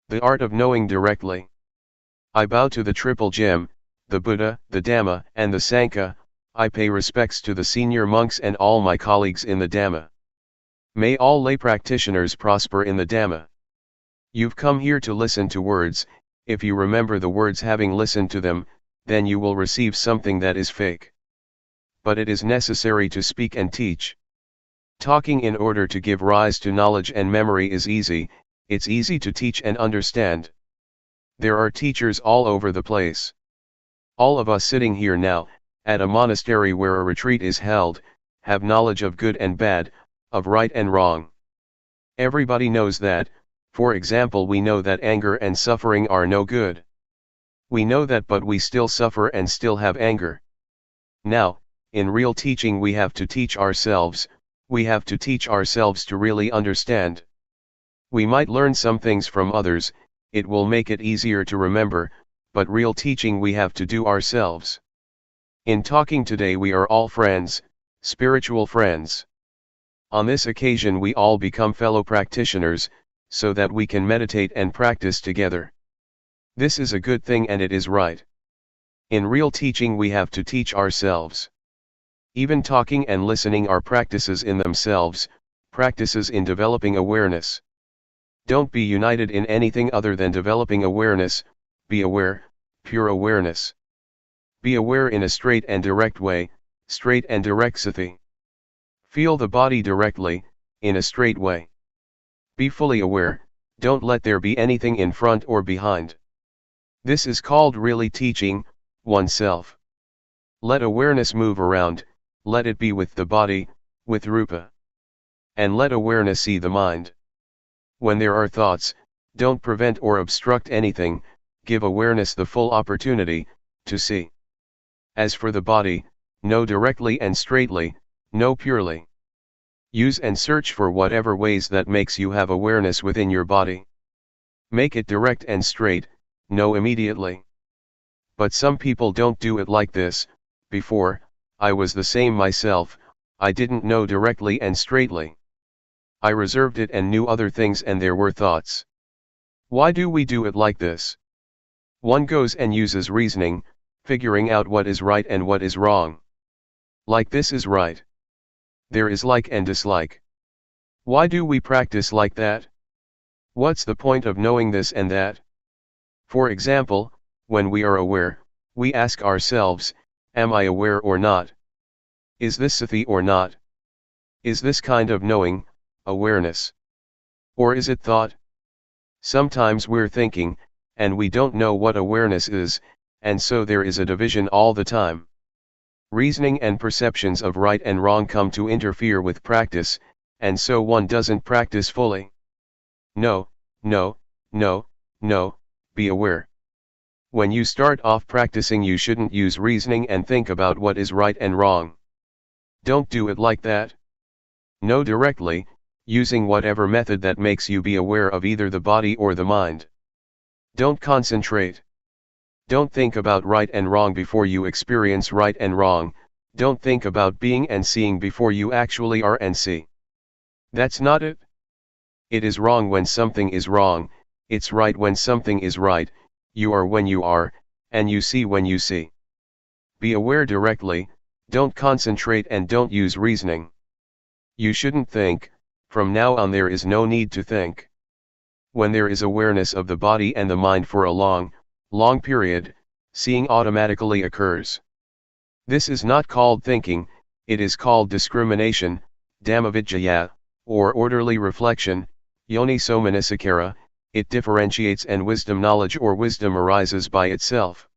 The art of knowing directly. I bow to the triple gem, the Buddha, the Dhamma, and the Sangha. I pay respects to the senior monks and all my colleagues in the Dhamma. May all lay practitioners prosper in the Dhamma. You've come here to listen to words. If you remember the words having listened to them, then you will receive something that is fake. But it is necessary to speak and teach. Talking in order to give rise to knowledge and memory is easy. It's easy to teach and understand. There are teachers all over the place. All of us sitting here now, at a monastery where a retreat is held, have knowledge of good and bad, of right and wrong. Everybody knows that. For example, we know that anger and suffering are no good. We know that, but we still suffer and still have anger. Now, in real teaching we have to teach ourselves, we have to teach ourselves to really understand. We might learn some things from others, it will make it easier to remember, but real teaching we have to do ourselves. In talking today we are all friends, spiritual friends. On this occasion we all become fellow practitioners, so that we can meditate and practice together. This is a good thing and it is right. In real teaching we have to teach ourselves. Even talking and listening are practices in themselves, practices in developing awareness. Don't be united in anything other than developing awareness. Be aware, pure awareness. Be aware in a straight and direct way, straight and direct sati. Feel the body directly, in a straight way. Be fully aware, don't let there be anything in front or behind. This is called really teaching oneself. Let awareness move around, let it be with the body, with rupa. And let awareness see the mind. When there are thoughts, don't prevent or obstruct anything, give awareness the full opportunity to see. As for the body, know directly and straightly, know purely. Use and search for whatever ways that makes you have awareness within your body. Make it direct and straight, know immediately. But some people don't do it like this. Before, I was the same myself, I didn't know directly and straightly. I reserved it and knew other things and there were thoughts. Why do we do it like this? One goes and uses reasoning, figuring out what is right and what is wrong. Like this is right. There is like and dislike. Why do we practice like that? What's the point of knowing this and that? For example, when we are aware, we ask ourselves, am I aware or not? Is this sati or not? Is this kind of knowing, awareness? Or is it thought? Sometimes we're thinking, and we don't know what awareness is, and so there is a division all the time. Reasoning and perceptions of right and wrong come to interfere with practice, and so one doesn't practice fully. No, no, no, no, be aware. When you start off practicing you shouldn't use reasoning and think about what is right and wrong. Don't do it like that. Know directly, using whatever method that makes you be aware of either the body or the mind. Don't concentrate. Don't think about right and wrong before you experience right and wrong, don't think about being and seeing before you actually are and see. That's not it. It is wrong when something is wrong, it's right when something is right, you are when you are, and you see when you see. Be aware directly, don't concentrate and don't use reasoning. You shouldn't think, from now on there is no need to think. When there is awareness of the body and the mind for a long period, seeing automatically occurs. This is not called thinking, it is called discrimination, Dhammavidyaya, or orderly reflection, Yoniso manasikara, it differentiates and wisdom knowledge or wisdom arises by itself.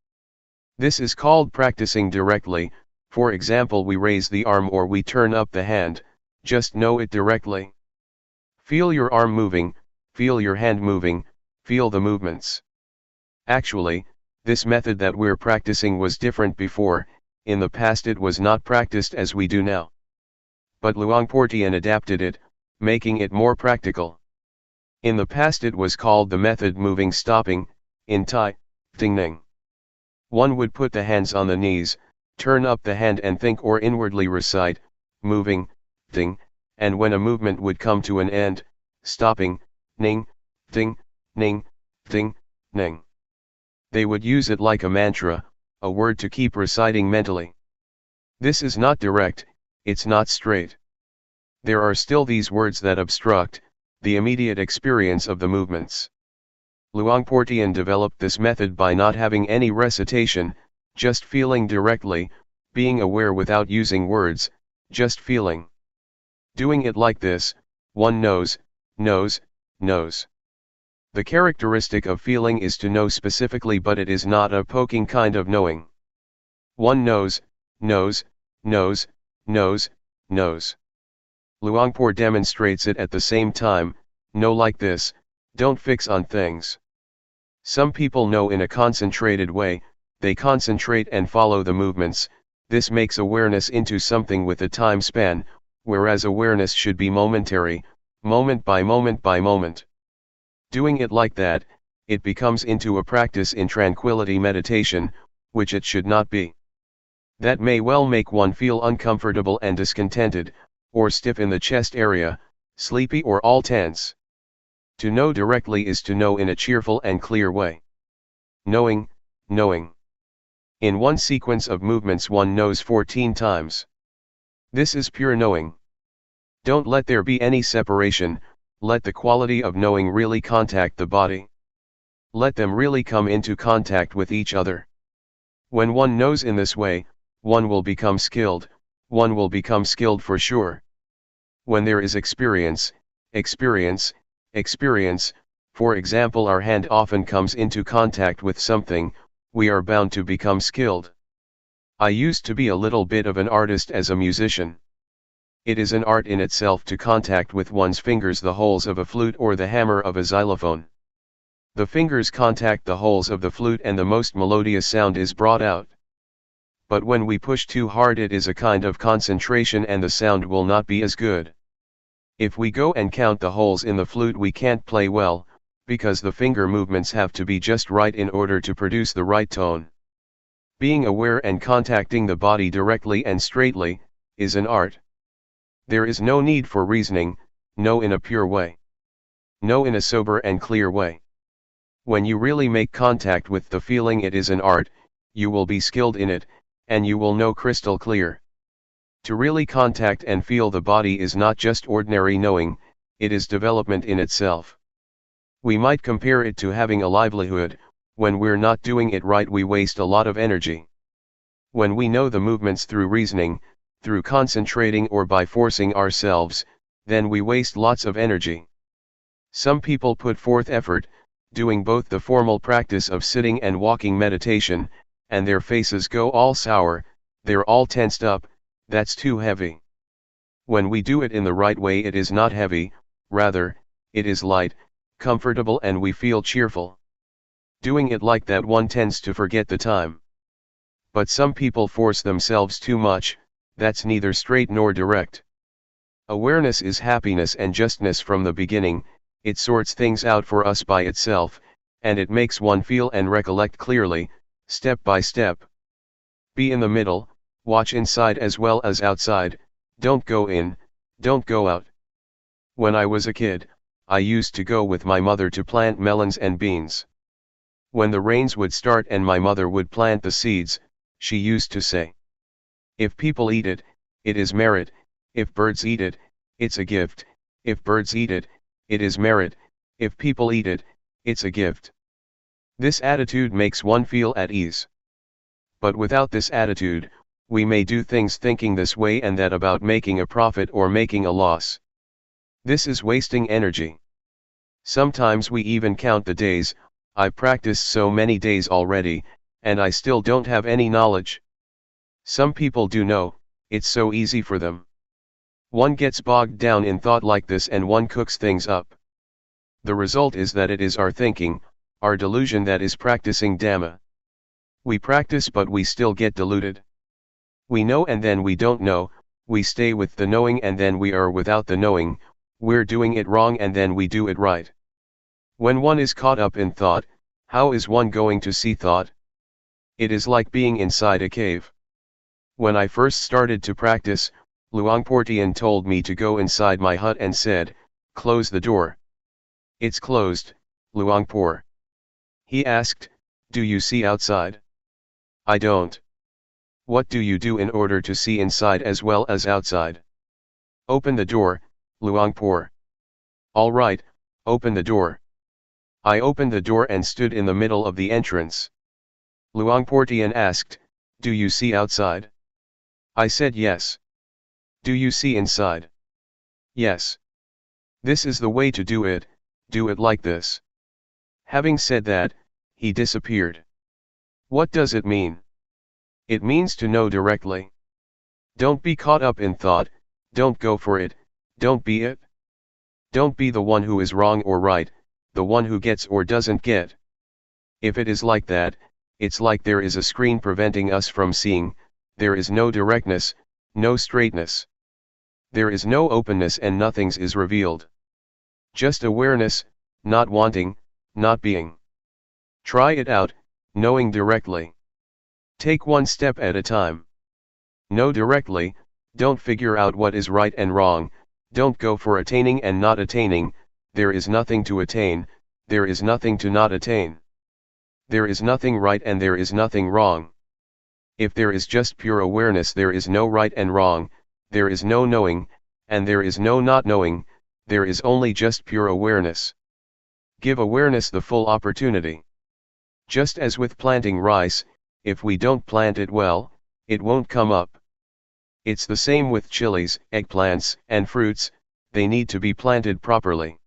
This is called practicing directly, for example we raise the arm or we turn up the hand, just know it directly. Feel your arm moving, feel your hand moving, feel the movements. Actually, this method that we're practicing was different before. In the past it was not practiced as we do now. But Luangpor Teean adapted it, making it more practical. In the past it was called the method moving stopping, in Thai, ting ning. One would put the hands on the knees, turn up the hand and think or inwardly recite, moving, ting, and when a movement would come to an end, stopping, ning, ting, ning, ting, ning. They would use it like a mantra, a word to keep reciting mentally. This is not direct, it's not straight. There are still these words that obstruct the immediate experience of the movements. Luangpor Teean developed this method by not having any recitation, just feeling directly, being aware without using words, just feeling. Doing it like this, one knows. The characteristic of feeling is to know specifically, but it is not a poking kind of knowing. One knows. Luangpor demonstrates it at the same time, know like this, don't fix on things. Some people know in a concentrated way, they concentrate and follow the movements, this makes awareness into something with a time span, whereas awareness should be momentary, moment by moment. Doing it like that, it becomes into a practice in tranquility meditation, which it should not be. That may well make one feel uncomfortable and discontented, or stiff in the chest area, sleepy or all tense. To know directly is to know in a cheerful and clear way. Knowing. In one sequence of movements one knows 14 times. This is pure knowing. Don't let there be any separation, let the quality of knowing really contact the body. Let them really come into contact with each other. When one knows in this way, one will become skilled for sure. When there is experience, for example our hand often comes into contact with something, we are bound to become skilled. I used to be a little bit of an artist as a musician. It is an art in itself to contact with one's fingers the holes of a flute or the hammer of a xylophone. The fingers contact the holes of the flute and the most melodious sound is brought out. But when we push too hard it is a kind of concentration and the sound will not be as good. If we go and count the holes in the flute we can't play well, because the finger movements have to be just right in order to produce the right tone. Being aware and contacting the body directly and straightly, is an art. There is no need for reasoning, know in a pure way. Know in a sober and clear way. When you really make contact with the feeling it is an art, you will be skilled in it, and you will know crystal clear. To really contact and feel the body is not just ordinary knowing, it is development in itself. We might compare it to having a livelihood. When we're not doing it right we waste a lot of energy. When we know the movements through reasoning, through concentrating or by forcing ourselves, then we waste lots of energy. Some people put forth effort, doing both the formal practice of sitting and walking meditation, and their faces go all sour, they're all tensed up, that's too heavy. When we do it in the right way it is not heavy, rather, it is light, comfortable and we feel cheerful. Doing it like that one tends to forget the time. But some people force themselves too much, that's neither straight nor direct. Awareness is happiness and justness from the beginning, it sorts things out for us by itself, and it makes one feel and recollect clearly, step by step. Be in the middle, watch inside as well as outside, don't go in, don't go out. When I was a kid, I used to go with my mother to plant melons and beans. When the rains would start and my mother would plant the seeds, she used to say, if people eat it, it is merit, if birds eat it, it's a gift, if birds eat it, it is merit, if people eat it, it's a gift. This attitude makes one feel at ease. But without this attitude, we may do things thinking this way and that about making a profit or making a loss. This is wasting energy. Sometimes we even count the days, I've practiced so many days already, and I still don't have any knowledge. Some people do know, it's so easy for them. One gets bogged down in thought like this and one cooks things up. The result is that it is our thinking, our delusion that is practicing Dhamma. We practice but we still get deluded. We know and then we don't know, we stay with the knowing and then we are without the knowing, we're doing it wrong and then we do it right. When one is caught up in thought, how is one going to see thought? It is like being inside a cave. When I first started to practice, Luangpor Teean told me to go inside my hut and said, "Close the door." "It's closed, Luangpor." He asked, "Do you see outside?" "I don't." "What do you do in order to see inside as well as outside?" "Open the door, Luangpor." "All right, open the door." I opened the door and stood in the middle of the entrance. Luangpor Teean asked, "Do you see outside?" I said yes. "Do you see inside?" "Yes." "This is the way to do it like this." Having said that, he disappeared. What does it mean? It means to know directly. Don't be caught up in thought, don't go for it, don't be it. Don't be the one who is wrong or right, the one who gets or doesn't get. If it is like that, it's like there is a screen preventing us from seeing, there is no directness, no straightness. There is no openness and nothing is revealed. Just awareness, not wanting, not being. Try it out, knowing directly. Take one step at a time. Know directly, don't figure out what is right and wrong, don't go for attaining and not attaining, there is nothing to attain, there is nothing to not attain. There is nothing right and there is nothing wrong. If there is just pure awareness, there is no right and wrong, there is no knowing, and there is no not knowing, there is only just pure awareness. Give awareness the full opportunity. Just as with planting rice, if we don't plant it well, it won't come up. It's the same with chilies, eggplants, and fruits, they need to be planted properly.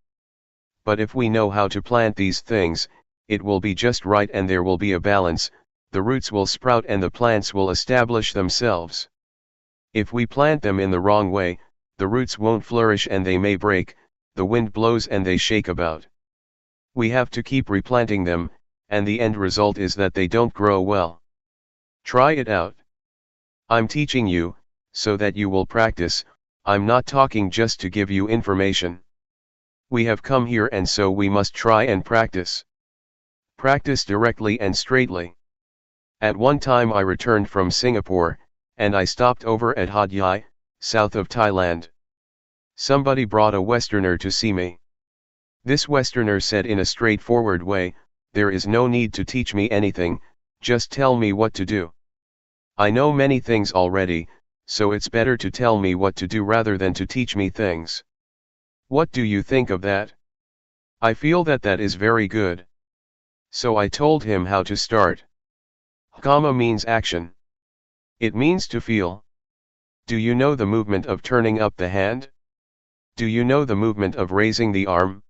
But if we know how to plant these things, it will be just right and there will be a balance, the roots will sprout and the plants will establish themselves. If we plant them in the wrong way, the roots won't flourish and they may break, the wind blows and they shake about. We have to keep replanting them, and the end result is that they don't grow well. Try it out. I'm teaching you, so that you will practice, I'm not talking just to give you information. We have come here and so we must try and practice. Practice directly and straightly. At one time I returned from Singapore, and I stopped over at Hat Yai, south of Thailand. Somebody brought a Westerner to see me. This Westerner said in a straightforward way, "There is no need to teach me anything, just tell me what to do. I know many things already, so it's better to tell me what to do rather than to teach me things." What do you think of that? I feel that that is very good. So I told him how to start. Kamma means action. It means to feel. Do you know the movement of turning up the hand? Do you know the movement of raising the arm?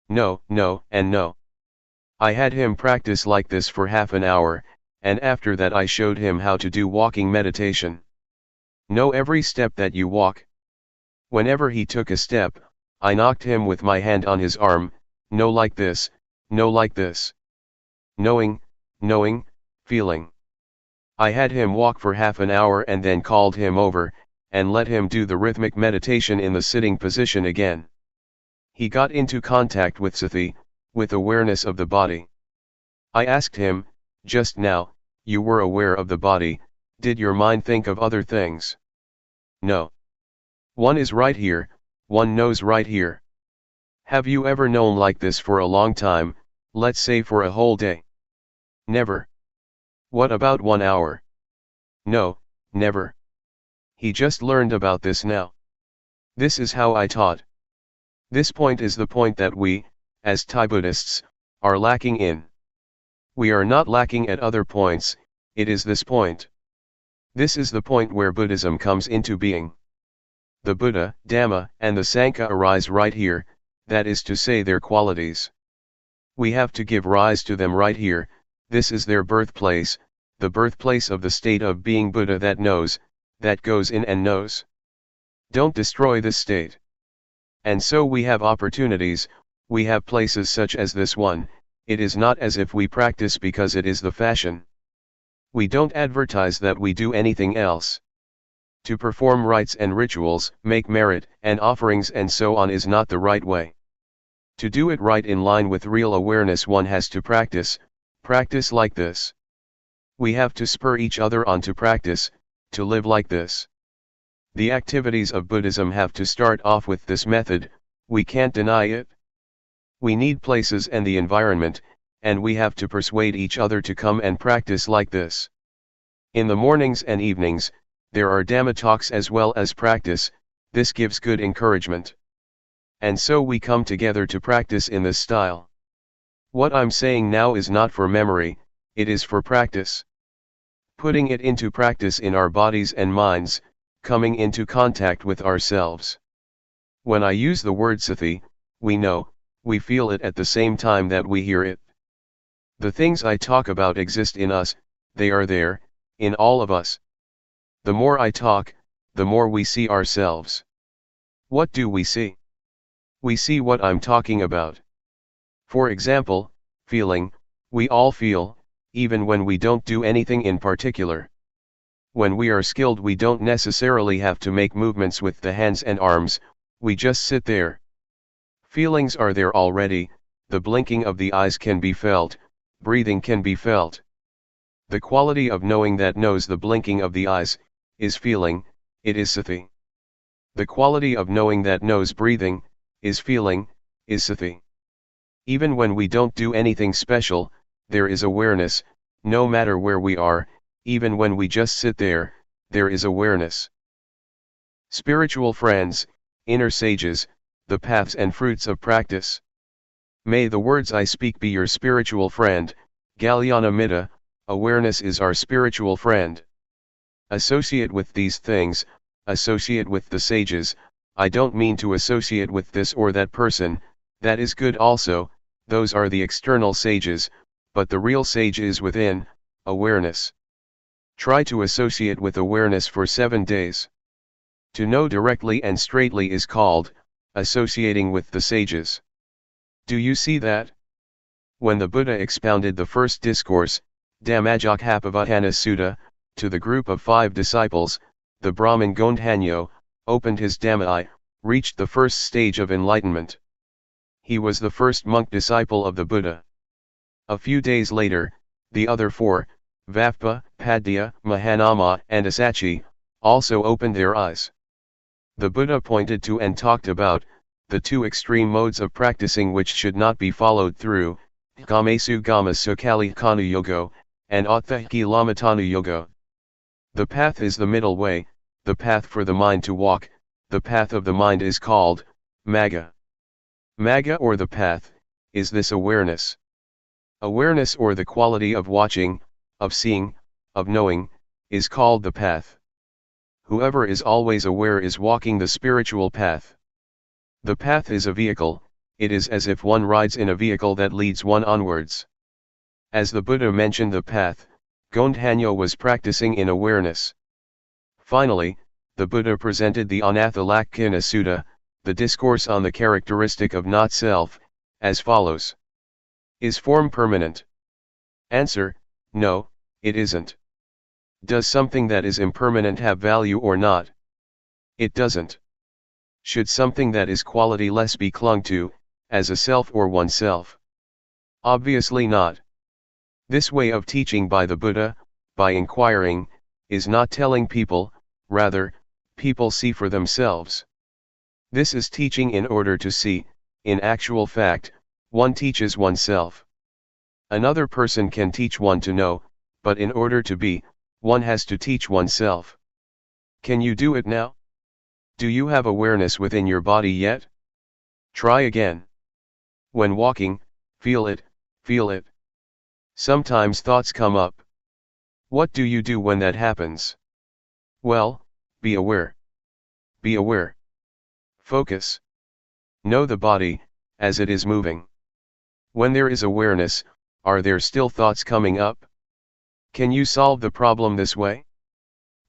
No, no, and no. I had him practice like this for half an hour, and after that I showed him how to do walking meditation. Know every step that you walk. Whenever he took a step, I knocked him with my hand on his arm, no like this, no like this. Knowing, knowing, feeling. I had him walk for half an hour and then called him over, and let him do the rhythmic meditation in the sitting position again. He got into contact with sati, with awareness of the body. I asked him, "Just now, you were aware of the body, did your mind think of other things?" No. One is right here, one knows right here. Have you ever known like this for a long time, let's say for a whole day? Never. What about 1 hour? No, never. He just learned about this now. This is how I taught. This point is the point that we, as Thai Buddhists, are lacking in. We are not lacking at other points, it is this point. This is the point where Buddhism comes into being. The Buddha, Dhamma, and the Sangha arise right here, that is to say their qualities. We have to give rise to them right here, this is their birthplace, the birthplace of the state of being Buddha that knows, that goes in and knows. Don't destroy this state. And so we have opportunities, we have places such as this one. It is not as if we practice because it is the fashion. We don't advertise that we do anything else. To perform rites and rituals, make merit and offerings and so on is not the right way. To do it right in line with real awareness, one has to practice like this. We have to spur each other on to practice, to live like this. The activities of Buddhism have to start off with this method, we can't deny it. We need places and the environment, and we have to persuade each other to come and practice like this. In the mornings and evenings, there are Dhamma talks as well as practice, this gives good encouragement. And so we come together to practice in this style. What I'm saying now is not for memory, it is for practice. Putting it into practice in our bodies and minds, coming into contact with ourselves. When I use the word sati, we know, we feel it at the same time that we hear it. The things I talk about exist in us, they are there, in all of us. The more I talk, the more we see ourselves. What do we see? We see what I'm talking about. For example, feeling, we all feel, even when we don't do anything in particular. When we are skilled, we don't necessarily have to make movements with the hands and arms, we just sit there. Feelings are there already, the blinking of the eyes can be felt, breathing can be felt. The quality of knowing that knows the blinking of the eyes, is feeling, it is sati. The quality of knowing that knows breathing, is feeling, is sati. Even when we don't do anything special, there is awareness, no matter where we are, even when we just sit there, there is awareness. Spiritual friends, inner sages, the paths and fruits of practice. May the words I speak be your spiritual friend, Galyana Mitta, awareness is our spiritual friend. Associate with these things, associate with the sages, I don't mean to associate with this or that person, that is good also, those are the external sages, but the real sage is within, awareness. Try to associate with awareness for 7 days. To know directly and straightly is called, associating with the sages. Do you see that? When the Buddha expounded the first discourse, Dhammajjokhappavatthana Sutta, to the group of 5 disciples, the Brahmin Gondhanyo, opened his Dhamma, reached the first stage of enlightenment. He was the first monk disciple of the Buddha. A few days later, the other 4, Vappa, Padya, Mahanama and Asachi, also opened their eyes. The Buddha pointed to and talked about, the 2 extreme modes of practicing which should not be followed through, Gamesu Gama Sukali Kanu Yogo, and Athahki Lamatanu Yogo. The path is the middle way, the path for the mind to walk, the path of the mind is called, Magga. Magga or the path, is this awareness. Awareness or the quality of watching, of seeing, of knowing, is called the path. Whoever is always aware is walking the spiritual path. The path is a vehicle, it is as if one rides in a vehicle that leads one onwards. As the Buddha mentioned the path, Gondhanyo was practicing in awareness. Finally, the Buddha presented the Anathalakkana Sutta, the discourse on the characteristic of not-self, as follows. Is form permanent? Answer, no, it isn't. Does something that is impermanent have value or not? It doesn't. Should something that is qualityless be clung to, as a self or oneself? Obviously not. This way of teaching by the Buddha, by inquiring, is not telling people, rather, people see for themselves. This is teaching in order to see, in actual fact, one teaches oneself. Another person can teach one to know, but in order to be, one has to teach oneself. Can you do it now? Do you have awareness within your body yet? Try again. When walking, feel it, feel it. Sometimes thoughts come up. What do you do when that happens? Well, be aware. Be aware. Focus. Know the body, as it is moving. When there is awareness, are there still thoughts coming up? Can you solve the problem this way?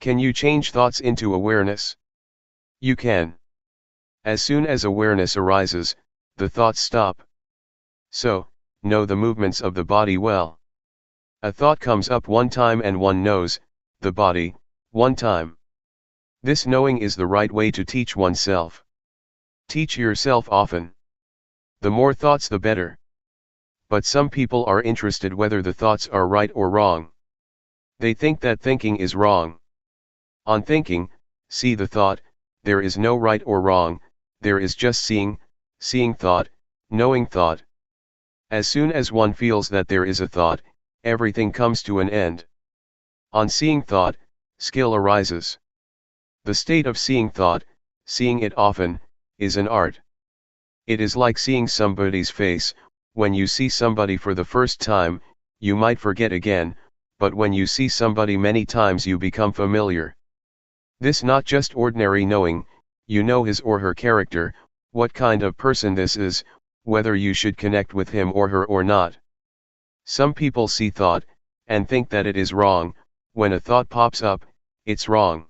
Can you change thoughts into awareness? You can. As soon as awareness arises, the thoughts stop. So, know the movements of the body well. A thought comes up one time and one knows, the body, one time. This knowing is the right way to teach oneself. Teach yourself often. The more thoughts the better. But some people are interested whether the thoughts are right or wrong. They think that thinking is wrong. On thinking, see the thought, there is no right or wrong, there is just seeing, seeing thought, knowing thought. As soon as one feels that there is a thought, everything comes to an end. On seeing thought, skill arises. The state of seeing thought, seeing it often, is an art. It is like seeing somebody's face. When you see somebody for the first time, you might forget again, but when you see somebody many times you become familiar. This not just ordinary knowing, you know his or her character, what kind of person this is, whether you should connect with him or her or not. Some people see thought, and think that it is wrong. When a thought pops up, it's wrong.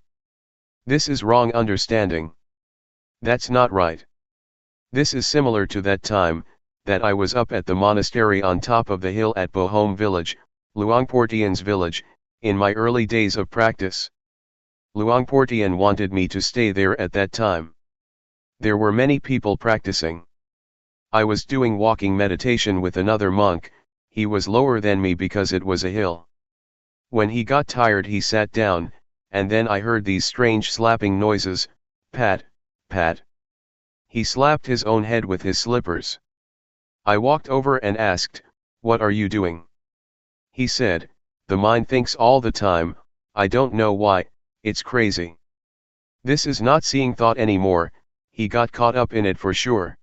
This is wrong understanding. That's not right. This is similar to that time, that I was up at the monastery on top of the hill at Bohom village, Luangpor Teean's village, in my early days of practice. Luangpor Teean wanted me to stay there at that time. There were many people practicing. I was doing walking meditation with another monk. He was lower than me because it was a hill. When he got tired he sat down, and then I heard these strange slapping noises, pat, pat. He slapped his own head with his slippers. I walked over and asked, "What are you doing?" He said, "The mind thinks all the time, I don't know why, it's crazy." This is not seeing thought anymore, he got caught up in it for sure.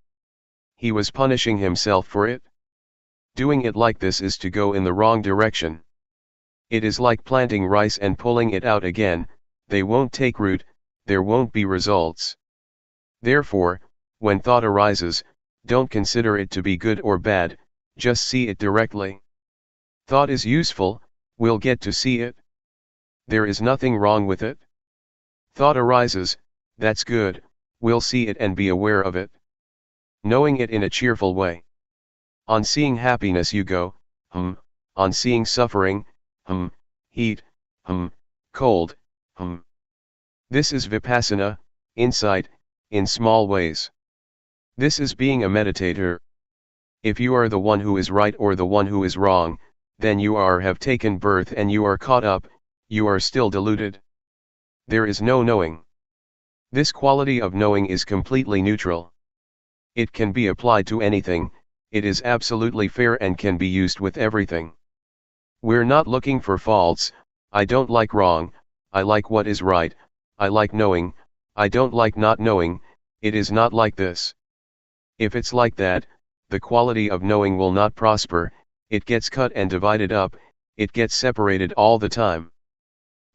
He was punishing himself for it. Doing it like this is to go in the wrong direction. It is like planting rice and pulling it out again, they won't take root, there won't be results. Therefore, when thought arises, don't consider it to be good or bad, just see it directly. Thought is useful, we'll get to see it. There is nothing wrong with it. Thought arises, that's good, we'll see it and be aware of it. Knowing it in a cheerful way. On seeing happiness you go, on seeing suffering, heat, cold, This is Vipassana, insight, in small ways. This is being a meditator. If you are the one who is right or the one who is wrong, then you have taken birth and you are caught up, you are still deluded. There is no knowing. This quality of knowing is completely neutral. It can be applied to anything, it is absolutely fair and can be used with everything. We're not looking for faults, I don't like wrong, I like what is right, I like knowing, I don't like not knowing, it is not like this. If it's like that, the quality of knowing will not prosper, it gets cut and divided up, it gets separated all the time.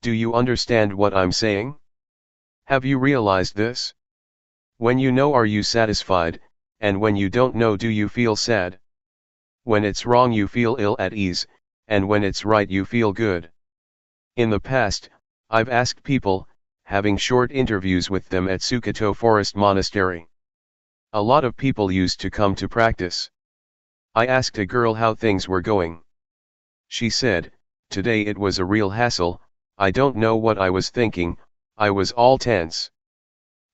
Do you understand what I'm saying? Have you realized this? When you know, are you satisfied, and when you don't know, do you feel sad? When it's wrong you feel ill at ease, and when it's right you feel good. In the past, I've asked people, having short interviews with them at Sukato Forest Monastery. A lot of people used to come to practice. I asked a girl how things were going. She said, "Today it was a real hassle, I don't know what I was thinking, I was all tense.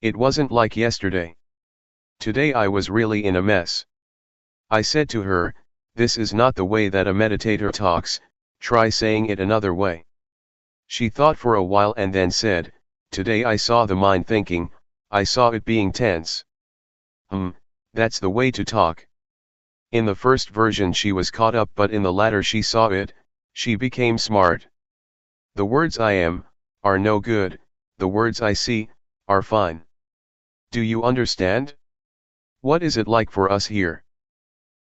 It wasn't like yesterday. Today I was really in a mess." I said to her, "This is not the way that a meditator talks, try saying it another way." She thought for a while and then said, "Today I saw the mind thinking, I saw it being tense." That's the way to talk. In the first version she was caught up, but in the latter she saw it, she became smart. The words I am, are no good, the words I see, are fine. Do you understand? What is it like for us here?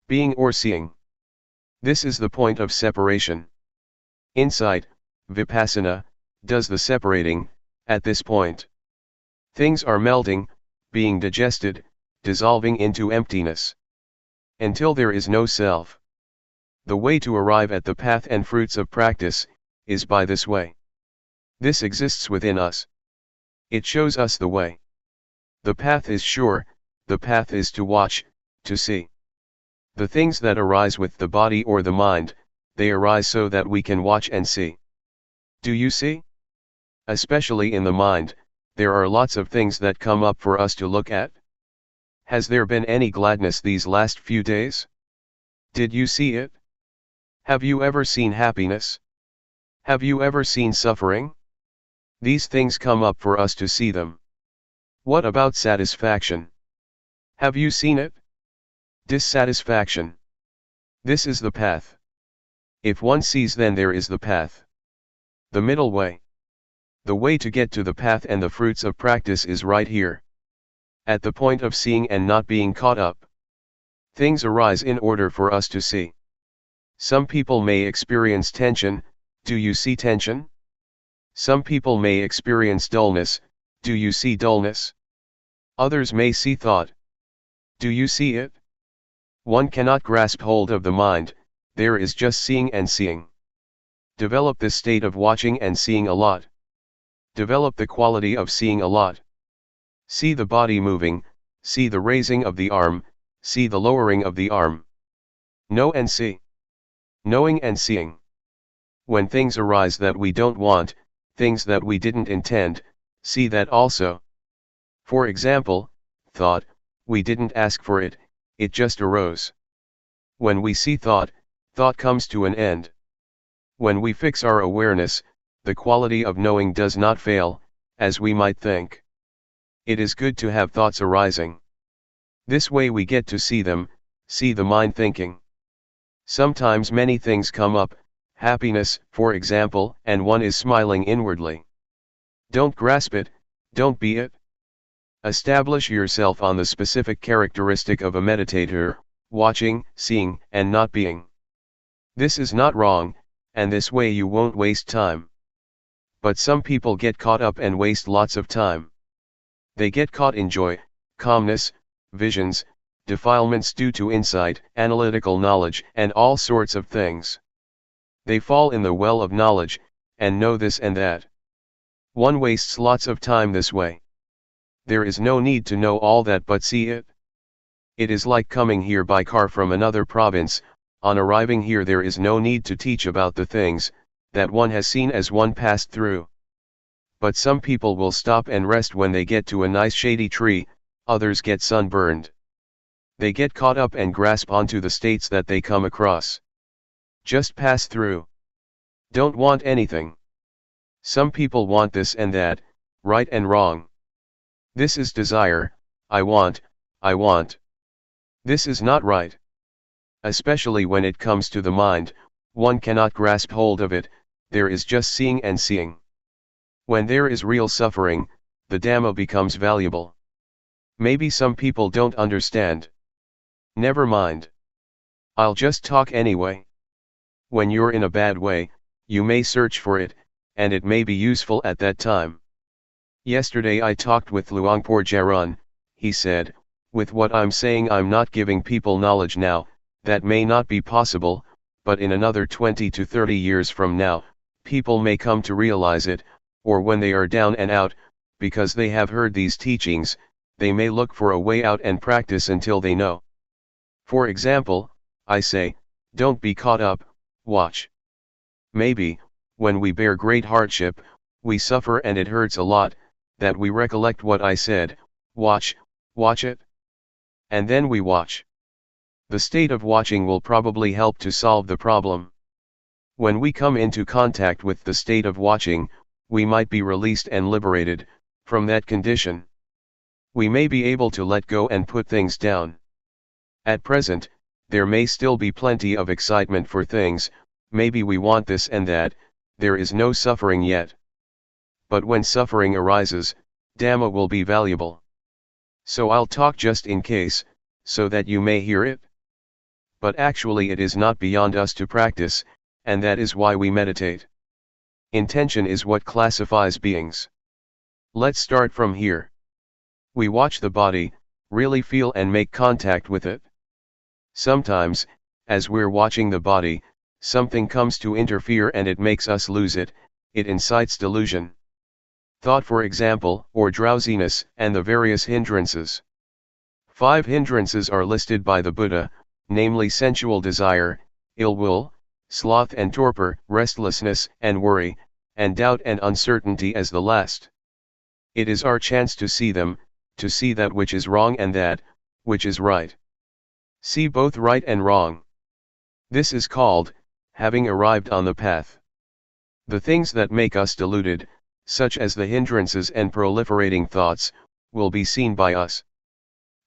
Being or seeing? This is the point of separation. Insight, Vipassana, does the separating, at this point. Things are melting, being digested, dissolving into emptiness. Until there is no self. The way to arrive at the path and fruits of practice, is by this way. This exists within us. It shows us the way. The path is sure, the path is to watch, to see. The things that arise with the body or the mind, they arise so that we can watch and see. Do you see? Especially in the mind, there are lots of things that come up for us to look at. Has there been any gladness these last few days? Did you see it? Have you ever seen happiness? Have you ever seen suffering? These things come up for us to see them. What about satisfaction? Have you seen it? Dissatisfaction. This is the path. If one sees, then there is the path. The middle way. The way to get to the path and the fruits of practice is right here. At the point of seeing and not being caught up. Things arise in order for us to see. Some people may experience tension. Do you see tension? Some people may experience dullness. Do you see dullness? Others may see thought. Do you see it? One cannot grasp hold of the mind, there is just seeing and seeing. Develop this state of watching and seeing a lot. Develop the quality of seeing a lot. See the body moving, see the raising of the arm, see the lowering of the arm. Know and see. Knowing and seeing. When things arise that we don't want, things that we didn't intend, see that also. For example, thought, we didn't ask for it, it just arose. When we see thought, thought comes to an end. When we fix our awareness, the quality of knowing does not fail, as we might think. It is good to have thoughts arising. This way we get to see them, see the mind thinking. Sometimes many things come up, happiness, for example, and one is smiling inwardly. Don't grasp it, don't be it. Establish yourself on the specific characteristic of a meditator, watching, seeing, and not being. This is not wrong, and this way you won't waste time. But some people get caught up and waste lots of time. They get caught in joy, calmness, visions, defilements due to insight, analytical knowledge, and all sorts of things. They fall in the well of knowledge, and know this and that. One wastes lots of time this way. There is no need to know all that but see it. It is like coming here by car from another province. On arriving here there is no need to teach about the things that one has seen as one passed through. But some people will stop and rest when they get to a nice shady tree, others get sunburned. They get caught up and grasp onto the states that they come across. Just pass through. Don't want anything. Some people want this and that, right and wrong. This is desire, I want. This is not right. Especially when it comes to the mind, one cannot grasp hold of it, there is just seeing and seeing. When there is real suffering, the Dhamma becomes valuable. Maybe some people don't understand. Never mind. I'll just talk anyway. When you're in a bad way, you may search for it, and it may be useful at that time. Yesterday I talked with Luangpor Teean. He said, with what I'm saying I'm not giving people knowledge now, that may not be possible, but in another 20 to 30 years from now, people may come to realize it, or when they are down and out, because they have heard these teachings, they may look for a way out and practice until they know. For example, I say, don't be caught up, watch. Maybe, when we bear great hardship, we suffer and it hurts a lot, that we recollect what I said, watch it. And then we watch. The state of watching will probably help to solve the problem. When we come into contact with the state of watching, we might be released and liberated from that condition. We may be able to let go and put things down. At present, there may still be plenty of excitement for things, maybe we want this and that, there is no suffering yet. But when suffering arises, Dhamma will be valuable. So I'll talk just in case, so that you may hear it. But actually it is not beyond us to practice, and that is why we meditate. Intention is what classifies beings. Let's start from here. We watch the body, really feel and make contact with it. Sometimes, as we're watching the body, something comes to interfere and it makes us lose it, it incites delusion. thought for example, or drowsiness, and the various hindrances. 5 hindrances are listed by the Buddha, namely sensual desire, ill will, sloth and torpor, restlessness and worry, and doubt and uncertainty as the last. It is our chance to see them, to see that which is wrong and that which is right. See both right and wrong. This is called having arrived on the path. The things that make us deluded, such as the hindrances and proliferating thoughts, will be seen by us.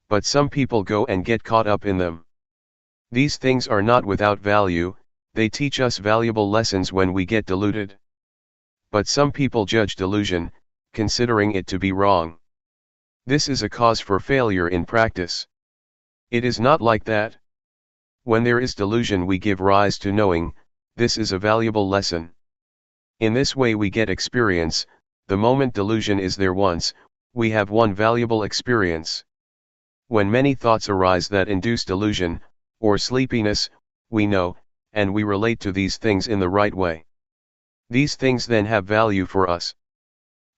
But some people go and get caught up in them. These things are not without value, they teach us valuable lessons when we get deluded. But some people judge delusion, considering it to be wrong. This is a cause for failure in practice. It is not like that. When there is delusion we give rise to knowing, this is a valuable lesson. In this way we get experience, the moment delusion is there once, we have one valuable experience. When many thoughts arise that induce delusion, or sleepiness, we know, and we relate to these things in the right way. These things then have value for us.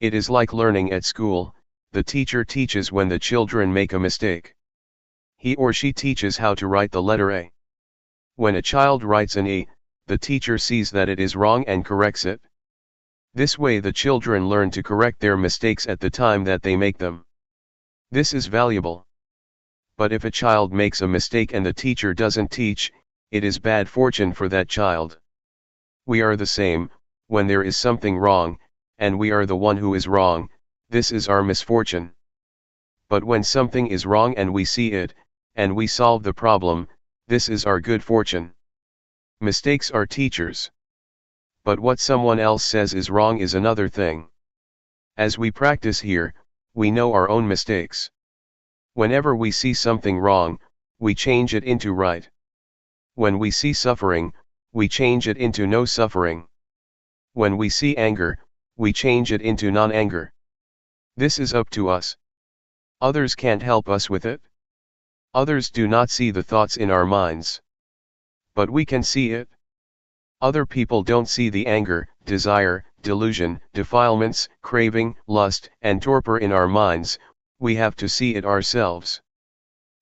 It is like learning at school, the teacher teaches when the children make a mistake. He or she teaches how to write the letter A. When a child writes an E, the teacher sees that it is wrong and corrects it. This way the children learn to correct their mistakes at the time that they make them. This is valuable. But if a child makes a mistake and the teacher doesn't teach, it is bad fortune for that child. We are the same, when there is something wrong, and we are the one who is wrong, this is our misfortune. But when something is wrong and we see it, and we solve the problem, this is our good fortune. Mistakes are teachers. But what someone else says is wrong is another thing. As we practice here, we know our own mistakes. Whenever we see something wrong, we change it into right. When we see suffering, we change it into no suffering. When we see anger, we change it into non-anger. This is up to us. Others can't help us with it. Others do not see the thoughts in our minds. But we can see it. Other people don't see the anger, desire, delusion, defilements, craving, lust, and torpor in our minds, we have to see it ourselves.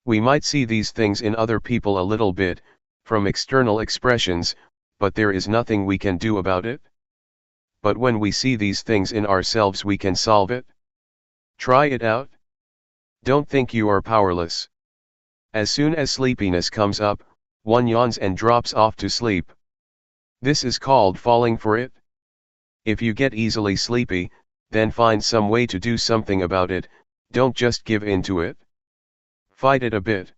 We might see these things in other people a little bit, from external expressions, but there is nothing we can do about it. But when we see these things in ourselves we can solve it. Try it out. Don't think you are powerless. As soon as sleepiness comes up, one yawns and drops off to sleep. This is called falling for it. If you get easily sleepy, then find some way to do something about it, don't just give in to it. Fight it a bit.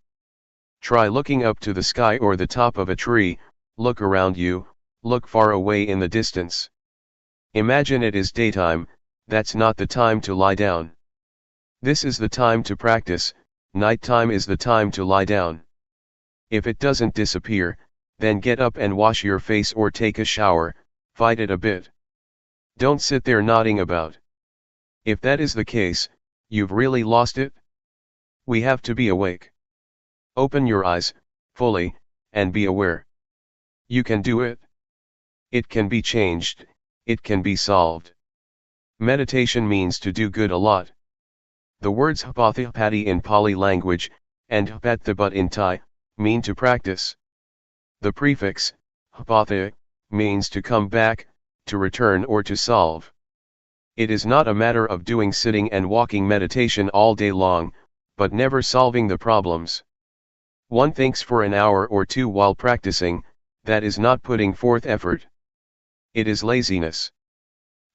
Try looking up to the sky or the top of a tree, look around you, look far away in the distance. Imagine it is daytime, that's not the time to lie down. This is the time to practice, nighttime is the time to lie down. If it doesn't disappear, then get up and wash your face or take a shower, fight it a bit. Don't sit there nodding about. If that is the case, you've really lost it. We have to be awake. Open your eyes, fully, and be aware. You can do it. It can be changed, it can be solved. Meditation means to do good a lot. The words hapathipati in Pali language, and hapathipat in Thai, mean to practice. The prefix, hapatha, means to come back, to return or to solve. It is not a matter of doing sitting and walking meditation all day long, but never solving the problems. One thinks for an hour or two while practicing, that is not putting forth effort. It is laziness.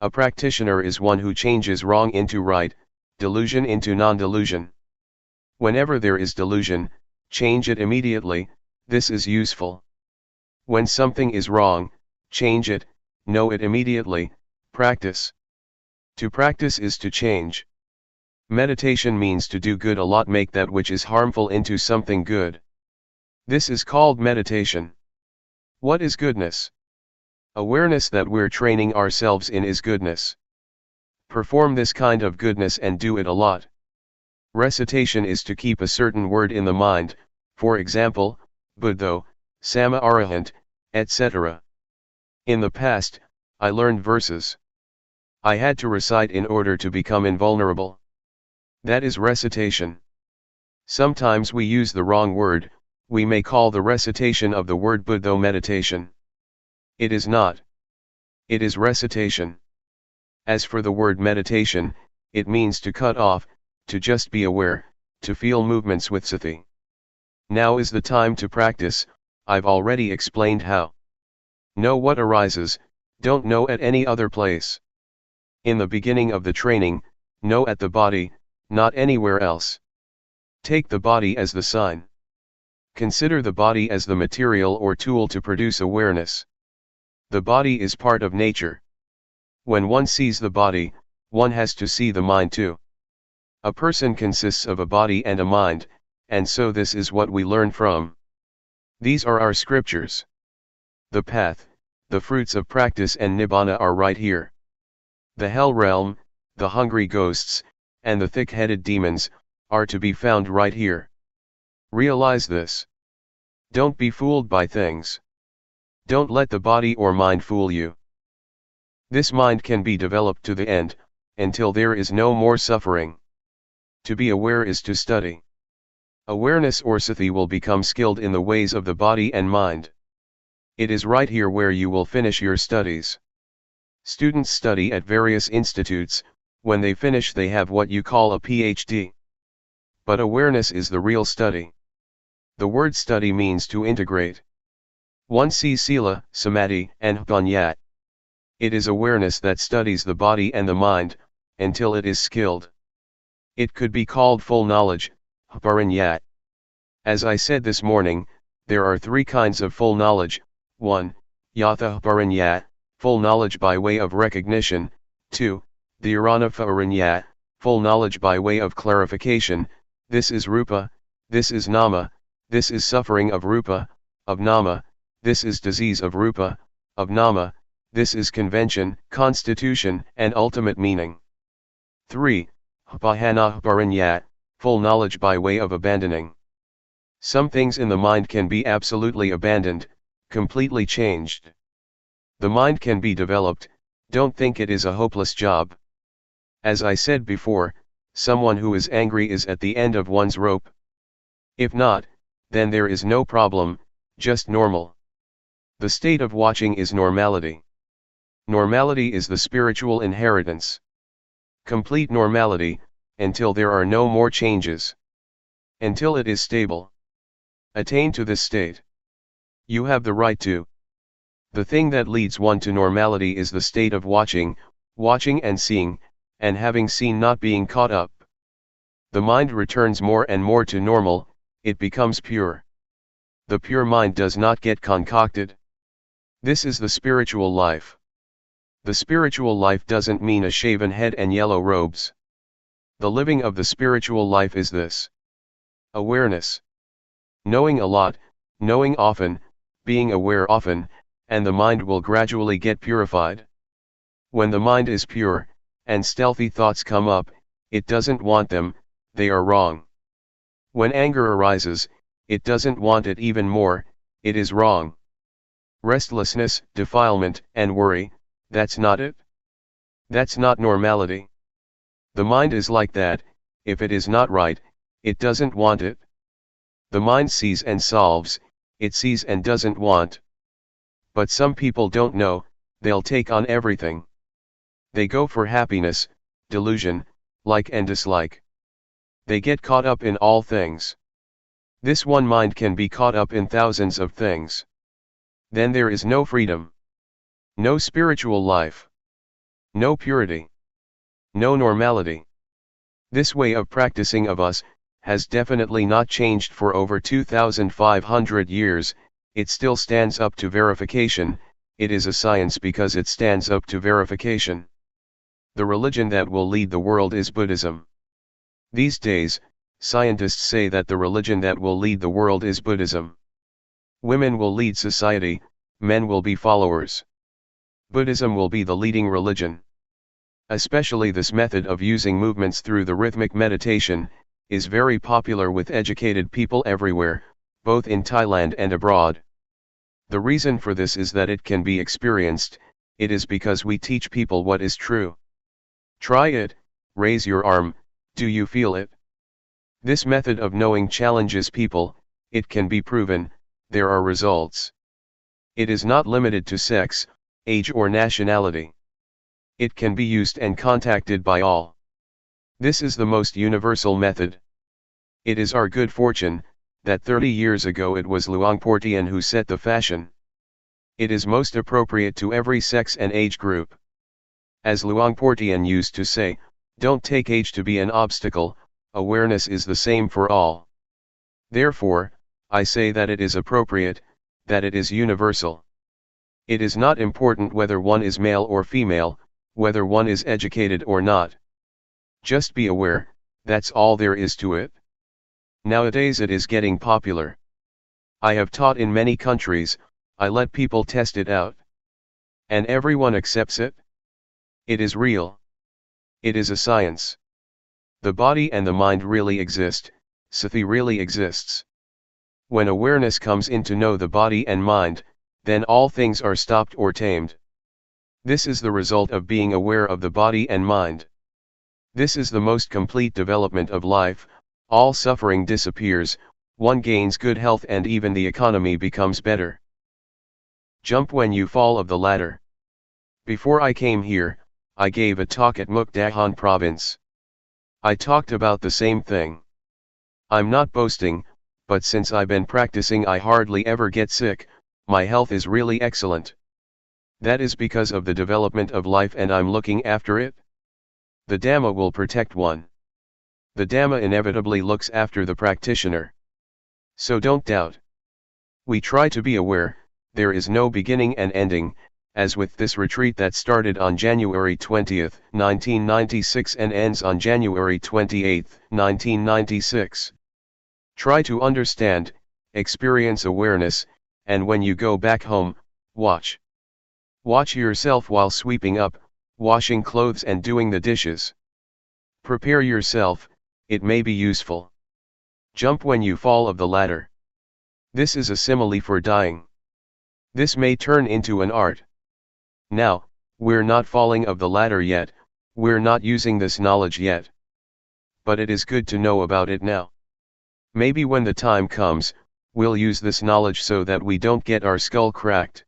A practitioner is one who changes wrong into right, delusion into non-delusion. Whenever there is delusion, change it immediately, this is useful. When something is wrong, change it, know it immediately, practice. To practice is to change. Meditation means to do good a lot, make that which is harmful into something good. This is called meditation. What is goodness? Awareness that we're training ourselves in is goodness. Perform this kind of goodness and do it a lot. Recitation is to keep a certain word in the mind, for example, Buddho, Sama Arahant, etc. In the past, I learned verses. I had to recite in order to become invulnerable. That is recitation. Sometimes we use the wrong word, we may call the recitation of the word Buddha meditation. It is not. It is recitation. As for the word meditation, it means to cut off, to just be aware, to feel movements with sati. Now is the time to practice. I've already explained how. Know what arises, don't know at any other place. In the beginning of the training, know at the body, not anywhere else. Take the body as the sign. Consider the body as the material or tool to produce awareness. The body is part of nature. When one sees the body, one has to see the mind too. A person consists of a body and a mind, and so this is what we learn from. These are our scriptures. The path, the fruits of practice and nibbana are right here. The hell realm, the hungry ghosts, and the thick-headed demons, are to be found right here. Realize this. Don't be fooled by things. Don't let the body or mind fool you. This mind can be developed to the end, until there is no more suffering. To be aware is to study. Awareness or sati will become skilled in the ways of the body and mind. It is right here where you will finish your studies. Students study at various institutes, when they finish they have what you call a PhD. But awareness is the real study. The word study means to integrate. One sees sila, samadhi, and jnana. It is awareness that studies the body and the mind, until it is skilled. It could be called full knowledge, jnana. As I said this morning, there are three kinds of full knowledge. 1. Yatha jnana, full knowledge by way of recognition. 2. Dhyana, full knowledge by way of clarification. This is rupa, this is nama, this is suffering of rupa, of nama, this is disease of rupa, of nama, this is convention, constitution, and ultimate meaning. 3. Upahana, full knowledge by way of abandoning. Some things in the mind can be absolutely abandoned, completely changed. The mind can be developed, don't think it is a hopeless job. As I said before, someone who is angry is at the end of one's rope. If not, then there is no problem, just normal. The state of watching is normality. Normality is the spiritual inheritance. Complete normality, until there are no more changes. Until it is stable. Attain to this state. You have the right to. The thing that leads one to normality is the state of watching, watching and seeing, and having seen not being caught up. The mind returns more and more to normal, it becomes pure. The pure mind does not get concocted. This is the spiritual life. The spiritual life doesn't mean a shaven head and yellow robes. The living of the spiritual life is this. Awareness. Knowing a lot, knowing often, being aware often, and the mind will gradually get purified. When the mind is pure, and stealthy thoughts come up, it doesn't want them, they are wrong. When anger arises, it doesn't want it even more, it is wrong. Restlessness, defilement, and worry, that's not it. That's not normality. The mind is like that, if it is not right, it doesn't want it. The mind sees and solves, it sees and doesn't want. But some people don't know, they'll take on everything. They go for happiness, delusion, like and dislike. They get caught up in all things. This one mind can be caught up in thousands of things. Then there is no freedom. No spiritual life. No purity. No normality. This way of practicing of us, has definitely not changed for over 2,500 years, it still stands up to verification, it is a science because it stands up to verification. The religion that will lead the world is Buddhism. These days, scientists say that the religion that will lead the world is Buddhism. Women will lead society, men will be followers. Buddhism will be the leading religion. Especially this method of using movements through the rhythmic meditation, is very popular with educated people everywhere, both in Thailand and abroad. The reason for this is that it can be experienced, it is because we teach people what is true. Try it, raise your arm, do you feel it? This method of knowing challenges people, it can be proven, there are results. It is not limited to sex, age or nationality. It can be used and contacted by all. This is the most universal method. It is our good fortune, that 30 years ago it was Luangpor Teean who set the fashion. It is most appropriate to every sex and age group. As Luangpor Teean used to say, don't take age to be an obstacle, awareness is the same for all. Therefore, I say that it is appropriate, that it is universal. It is not important whether one is male or female, whether one is educated or not. Just be aware, that's all there is to it. Nowadays it is getting popular. I have taught in many countries, I let people test it out. And everyone accepts it. It is real. It is a science. The body and the mind really exist, Sati really exists. When awareness comes in to know the body and mind, then all things are stopped or tamed. This is the result of being aware of the body and mind. This is the most complete development of life, all suffering disappears, one gains good health and even the economy becomes better. Jump when you fall of the ladder. Before I came here, I gave a talk at Mukdahan province. I talked about the same thing. I'm not boasting, but since I've been practicing I hardly ever get sick, my health is really excellent. That is because of the development of life and I'm looking after it. The Dhamma will protect one. The Dhamma inevitably looks after the practitioner. So don't doubt. We try to be aware, there is no beginning and ending, as with this retreat that started on January 20, 1996 and ends on January 28, 1996. Try to understand, experience awareness, and when you go back home, watch. Watch yourself while sweeping up, washing clothes and doing the dishes. Prepare yourself, it may be useful. Jump when you fall of the ladder. This is a simile for dying. This may turn into an art. Now, we're not falling of the ladder yet, we're not using this knowledge yet. But it is good to know about it now. Maybe when the time comes, we'll use this knowledge so that we don't get our skull cracked.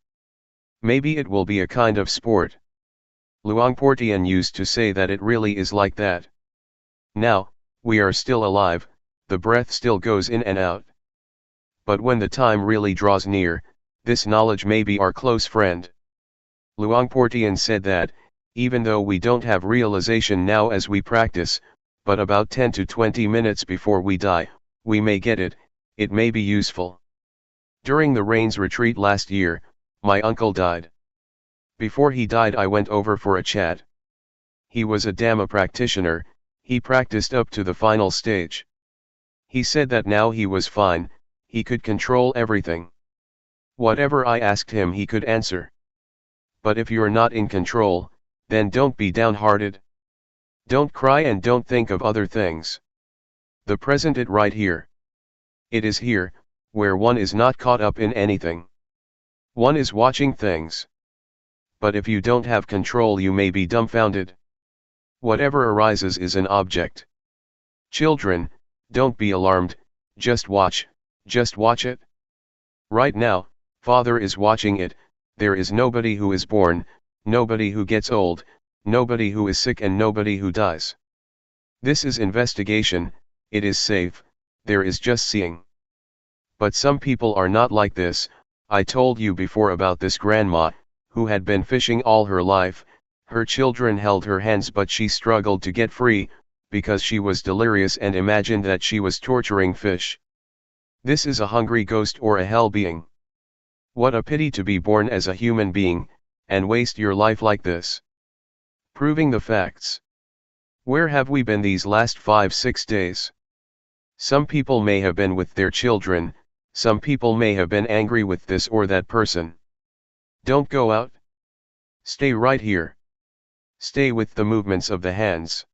Maybe it will be a kind of sport. Luangpor Teean used to say that it really is like that. Now, we are still alive, the breath still goes in and out. But when the time really draws near, this knowledge may be our close friend. Luangpor Teean said that, even though we don't have realization now as we practice, but about 10 to 20 minutes before we die, we may get it, it may be useful. During the Rains retreat last year, my uncle died. Before he died I went over for a chat. He was a Dhamma practitioner, he practiced up to the final stage. He said that now he was fine, he could control everything. Whatever I asked him he could answer. But if you're not in control, then don't be downhearted. Don't cry and don't think of other things. The present it right here. It is here, where one is not caught up in anything. One is watching things. But if you don't have control you may be dumbfounded. Whatever arises is an object. Children, don't be alarmed, just watch it. Right now, Father is watching it, there is nobody who is born, nobody who gets old, nobody who is sick and nobody who dies. This is investigation, it is safe, there is just seeing. But some people are not like this. I told you before about this grandma, who had been fishing all her life, her children held her hands but she struggled to get free, because she was delirious and imagined that she was torturing fish. This is a hungry ghost or a hell being. What a pity to be born as a human being, and waste your life like this. Proving the facts. Where have we been these last 5-6 days? Some people may have been with their children, some people may have been angry with this or that person. Don't go out. Stay right here. Stay with the movements of the hands.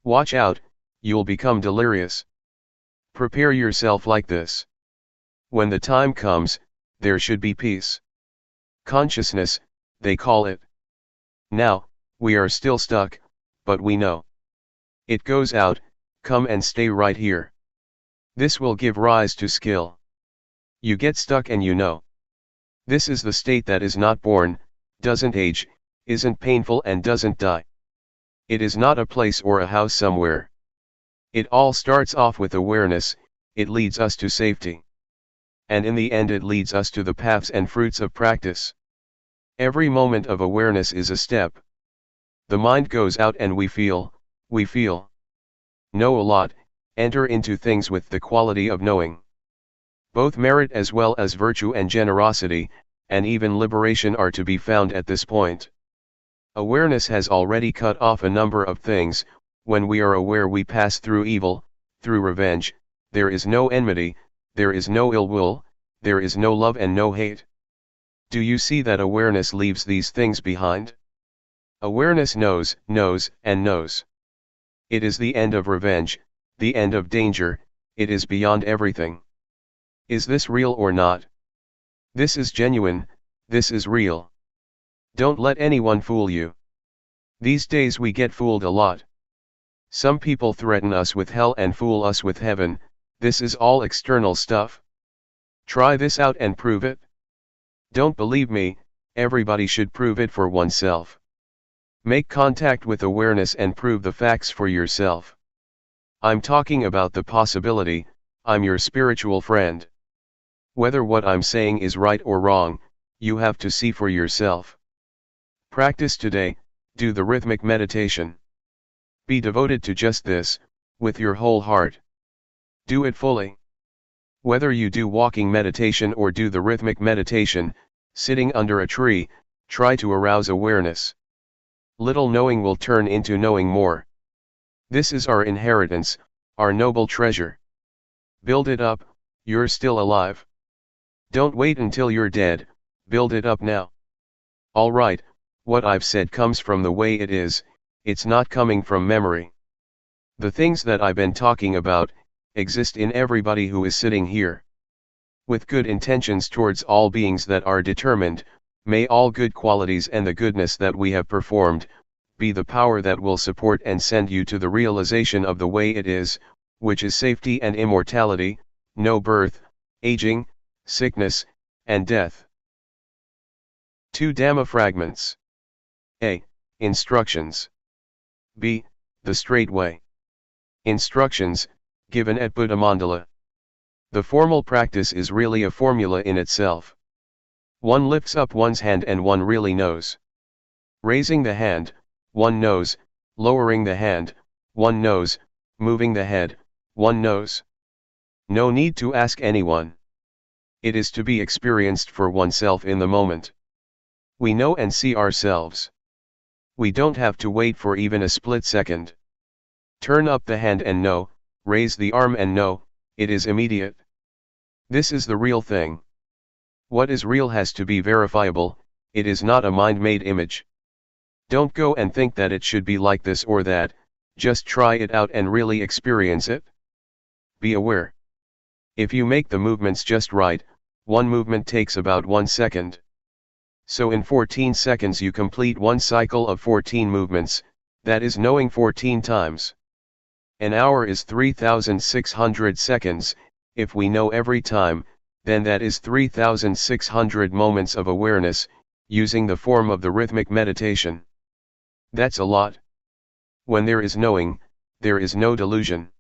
Watch out, you'll become delirious. Prepare yourself like this. When the time comes, there should be peace. Consciousness, they call it. Now, we are still stuck, but we know. It goes out, come and stay right here. This will give rise to skill. You get stuck and you know. This is the state that is not born, doesn't age, isn't painful and doesn't die. It is not a place or a house somewhere. It all starts off with awareness, it leads us to safety. And in the end it leads us to the paths and fruits of practice. Every moment of awareness is a step. The mind goes out and we feel. Know a lot, enter into things with the quality of knowing. Both merit as well as virtue and generosity, and even liberation are to be found at this point. Awareness has already cut off a number of things. When we are aware we pass through evil, through revenge, there is no enmity, there is no ill will, there is no love and no hate. Do you see that awareness leaves these things behind? Awareness knows, and knows. It is the end of revenge, the end of danger, it is beyond everything. Is this real or not? This is genuine, this is real. Don't let anyone fool you. These days we get fooled a lot. Some people threaten us with hell and fool us with heaven. This is all external stuff. Try this out and prove it. Don't believe me, everybody should prove it for oneself. Make contact with awareness and prove the facts for yourself. I'm talking about the possibility, I'm your spiritual friend. Whether what I'm saying is right or wrong, you have to see for yourself. Practice today, do the rhythmic meditation. Be devoted to just this, with your whole heart. Do it fully. Whether you do walking meditation or do the rhythmic meditation, sitting under a tree, try to arouse awareness. Little knowing will turn into knowing more. This is our inheritance, our noble treasure. Build it up, you're still alive. Don't wait until you're dead, build it up now. Alright, what I've said comes from the way it is, it's not coming from memory. The things that I've been talking about, exist in everybody who is sitting here. With good intentions towards all beings that are determined, may all good qualities and the goodness that we have performed, be the power that will support and send you to the realization of the way it is, which is safety and immortality, no birth, aging, sickness, and death. 2 Dhamma fragments. A. Instructions. B. The straight way. Instructions, given at Buddha Mandala. The formal practice is really a formula in itself. One lifts up one's hand and one really knows. Raising the hand, one knows, lowering the hand, one knows, moving the head, one knows. No need to ask anyone. It is to be experienced for oneself in the moment. We know and see ourselves. We don't have to wait for even a split second. Turn up the hand and know, raise the arm and know, it is immediate. This is the real thing. What is real has to be verifiable, it is not a mind-made image. Don't go and think that it should be like this or that, just try it out and really experience it. Be aware. If you make the movements just right, one movement takes about 1 second. So in 14 seconds you complete one cycle of 14 movements, that is knowing 14 times. An hour is 3,600 seconds, if we know every time, then that is 3,600 moments of awareness, using the form of the rhythmic meditation. That's a lot. When there is knowing, there is no delusion.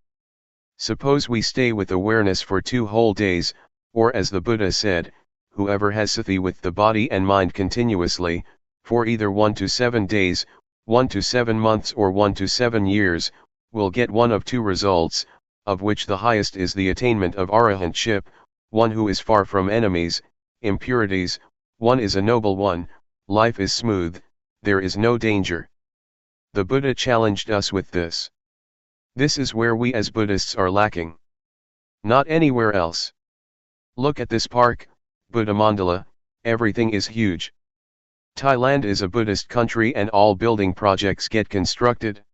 Suppose we stay with awareness for 2 whole days, or as the Buddha said, whoever has sati with the body and mind continuously, for either 1 to 7 days, 1 to 7 months or 1 to 7 years, will get one of 2 results, of which the highest is the attainment of arahantship, one who is far from enemies, impurities, one is a noble one, life is smooth, there is no danger. The Buddha challenged us with this. This is where we as Buddhists are lacking. Not anywhere else. Look at this park, Buddha Mandala, everything is huge. Thailand is a Buddhist country and all building projects get constructed.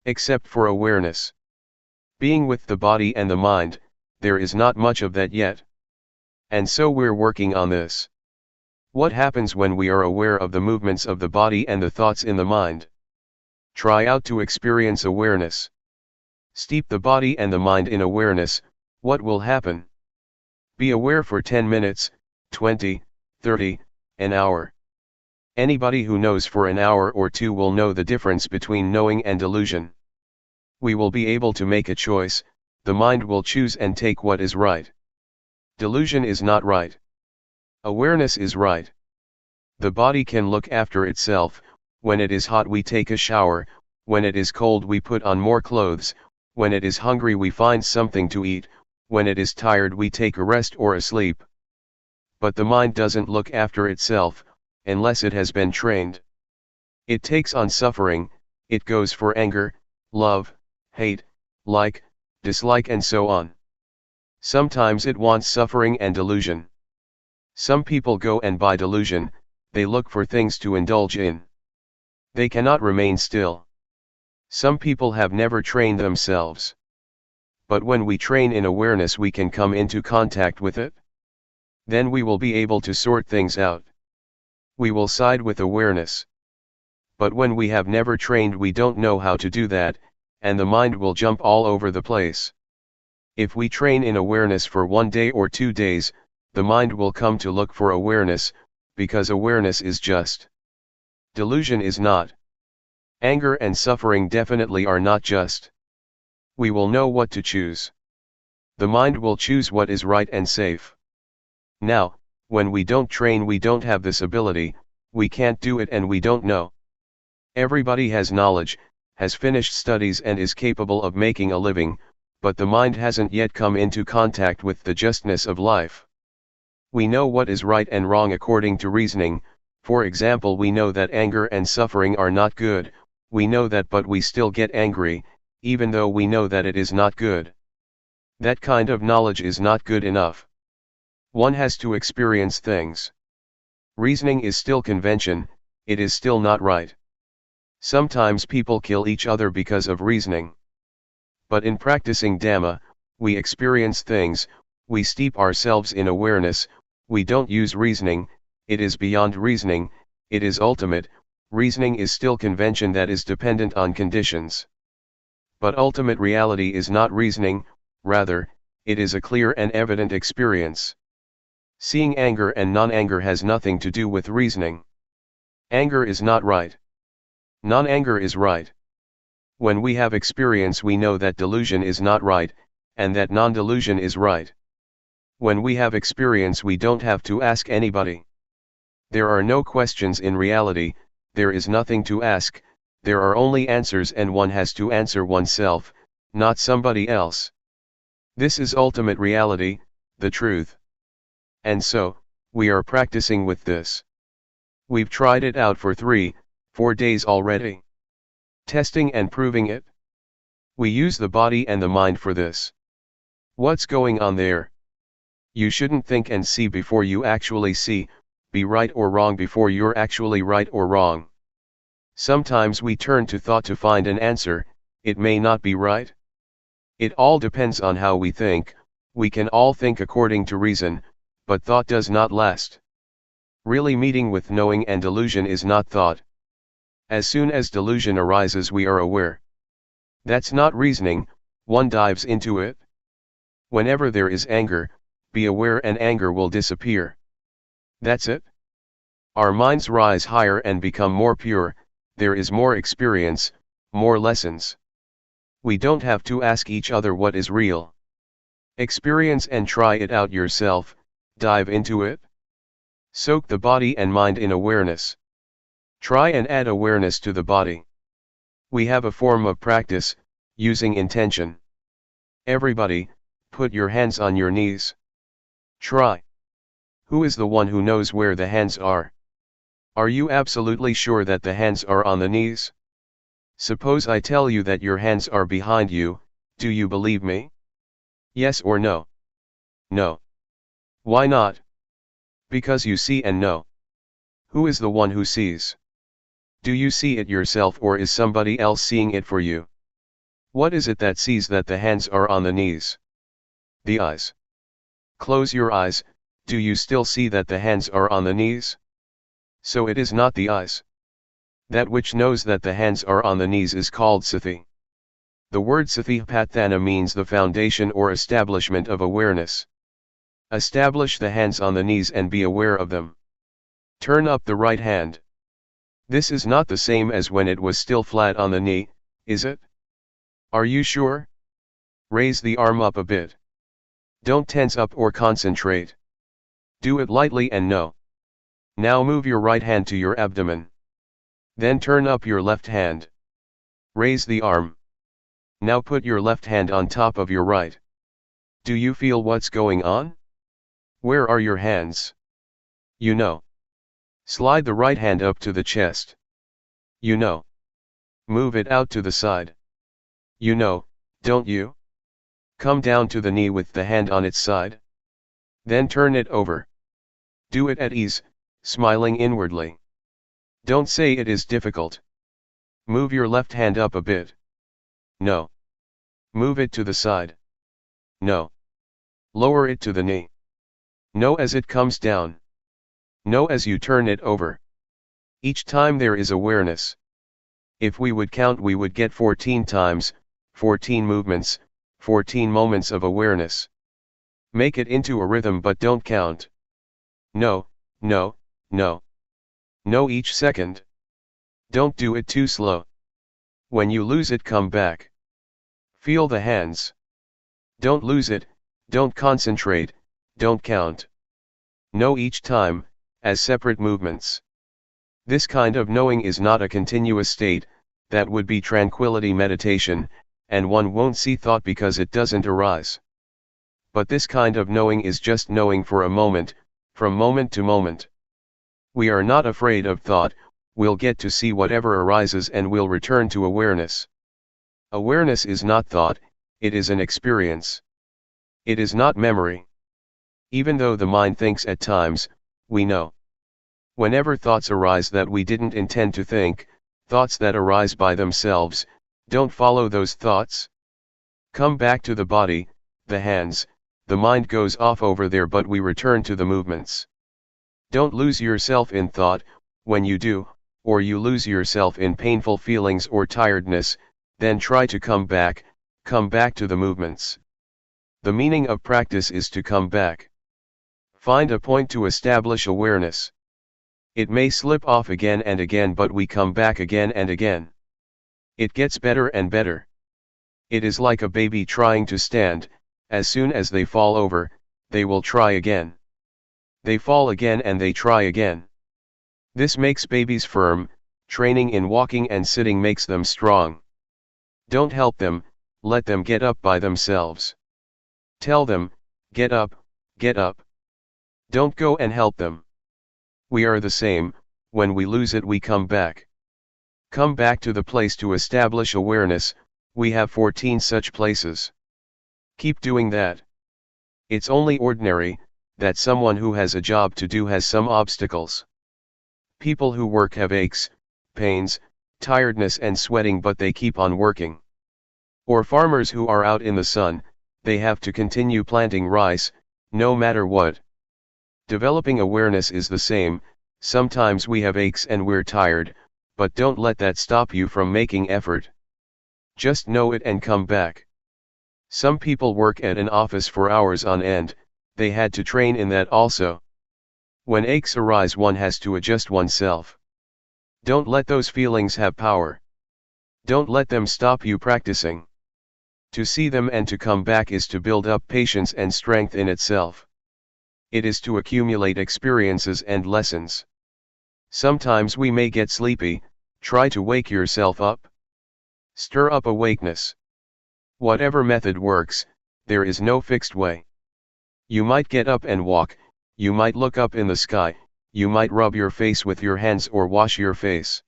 Except for awareness. Being with the body and the mind, there is not much of that yet. And so we're working on this. What happens when we are aware of the movements of the body and the thoughts in the mind? Try out to experience awareness. Steep the body and the mind in awareness. What will happen? Be aware for 10 minutes, 20, 30, an hour. Anybody who knows for an hour or two will know the difference between knowing and delusion. We will be able to make a choice. The mind will choose and take what is right. Delusion is not right. Awareness is right. The body can look after itself. When it is hot we take a shower, when it is cold we put on more clothes, when it is hungry we find something to eat, when it is tired we take a rest or a sleep. But the mind doesn't look after itself, unless it has been trained. It takes on suffering, it goes for anger, love, hate, like, dislike and so on. Sometimes it wants suffering and delusion. Some people go and buy delusion, they look for things to indulge in. They cannot remain still. Some people have never trained themselves. But when we train in awareness we can come into contact with it. Then we will be able to sort things out. We will side with awareness. But when we have never trained we don't know how to do that, and the mind will jump all over the place. If we train in awareness for 1 day or 2 days, the mind will come to look for awareness, because awareness is just. Delusion is not. Anger and suffering definitely are not just. We will know what to choose. The mind will choose what is right and safe. Now, when we don't train we don't have this ability, we can't do it and we don't know. Everybody has knowledge, has finished studies and is capable of making a living, but the mind hasn't yet come into contact with the justness of life. We know what is right and wrong according to reasoning. For example, we know that anger and suffering are not good, we know that, but we still get angry, even though we know that it is not good. That kind of knowledge is not good enough. One has to experience things. Reasoning is still convention, it is still not right. Sometimes people kill each other because of reasoning. But in practicing Dhamma, we experience things, we steep ourselves in awareness, we don't use reasoning, it is beyond reasoning, it is ultimate. Reasoning is still convention that is dependent on conditions. But ultimate reality is not reasoning, rather, it is a clear and evident experience. Seeing anger and non-anger has nothing to do with reasoning. Anger is not right. Non-anger is right. When we have experience we know that delusion is not right, and that non-delusion is right. When we have experience we don't have to ask anybody. There are no questions in reality, there is nothing to ask, there are only answers and one has to answer oneself, not somebody else. This is ultimate reality, the truth. And so, we are practicing with this. We've tried it out for 3-4 days already. Testing and proving it. We use the body and the mind for this. What's going on there? You shouldn't think and see before you actually see, be right or wrong before you're actually right or wrong. Sometimes we turn to thought to find an answer, it may not be right. It all depends on how we think. We can all think according to reason, but thought does not last. Really meeting with knowing and delusion is not thought. As soon as delusion arises we are aware. That's not reasoning, one dives into it. Whenever there is anger, be aware and anger will disappear. That's it. Our minds rise higher and become more pure, there is more experience, more lessons. We don't have to ask each other what is real. Experience and try it out yourself, dive into it. Soak the body and mind in awareness. Try and add awareness to the body. We have a form of practice, using intention. Everybody, put your hands on your knees. Try. Who is the one who knows where the hands are? Are you absolutely sure that the hands are on the knees? Suppose I tell you that your hands are behind you, do you believe me? Yes or no? No. Why not? Because you see and know. Who is the one who sees? Do you see it yourself or is somebody else seeing it for you? What is it that sees that the hands are on the knees? The eyes. Close your eyes, do you still see that the hands are on the knees? So it is not the eyes. That which knows that the hands are on the knees is called sati. The word satipatthana means the foundation or establishment of awareness. Establish the hands on the knees and be aware of them. Turn up the right hand. This is not the same as when it was still flat on the knee, is it? Are you sure? Raise the arm up a bit. Don't tense up or concentrate. Do it lightly and no. Now move your right hand to your abdomen. Then turn up your left hand. Raise the arm. Now put your left hand on top of your right. Do you feel what's going on? Where are your hands? You know. Slide the right hand up to the chest. You know. Move it out to the side. You know, don't you? Come down to the knee with the hand on its side. Then turn it over. Do it at ease, smiling inwardly. Don't say it is difficult. Move your left hand up a bit. No. Move it to the side. No. Lower it to the knee. No as it comes down. No as you turn it over. Each time there is awareness. If we would count, we would get 14 times, 14 movements, 14 moments of awareness. Make it into a rhythm but don't count. No, no, no. No each second. Don't do it too slow. When you lose it, come back. Feel the hands. Don't lose it, don't concentrate, don't count. Know each time, as separate movements. This kind of knowing is not a continuous state, that would be tranquility meditation, and one won't see thought because it doesn't arise. But this kind of knowing is just knowing for a moment, from moment to moment. We are not afraid of thought, we'll get to see whatever arises and we'll return to awareness. Awareness is not thought, it is an experience. It is not memory. Even though the mind thinks at times, we know. Whenever thoughts arise that we didn't intend to think, thoughts that arise by themselves, don't follow those thoughts. Come back to the body, the hands, the mind goes off over there but we return to the movements. Don't lose yourself in thought, when you do, or you lose yourself in painful feelings or tiredness, then try to come back to the movements. The meaning of practice is to come back. Find a point to establish awareness. It may slip off again and again but we come back again and again. It gets better and better. It is like a baby trying to stand, as soon as they fall over, they will try again. They fall again and they try again. This makes babies firm, training in walking and sitting makes them strong. Don't help them, let them get up by themselves. Tell them, get up, get up. Don't go and help them. We are the same, when we lose it we come back. Come back to the place to establish awareness, we have 14 such places. Keep doing that. It's only ordinary, that someone who has a job to do has some obstacles. People who work have aches, pains, tiredness and sweating but they keep on working. Or farmers who are out in the sun, they have to continue planting rice, no matter what. Developing awareness is the same, sometimes we have aches and we're tired, but don't let that stop you from making effort. Just know it and come back. Some people work at an office for hours on end, they had to train in that also. When aches arise one has to adjust oneself. Don't let those feelings have power. Don't let them stop you practicing. To see them and to come back is to build up patience and strength in itself. It is to accumulate experiences and lessons. Sometimes we may get sleepy, try to wake yourself up. Stir up awakeness. Whatever method works, there is no fixed way. You might get up and walk, you might look up in the sky, you might rub your face with your hands or wash your face.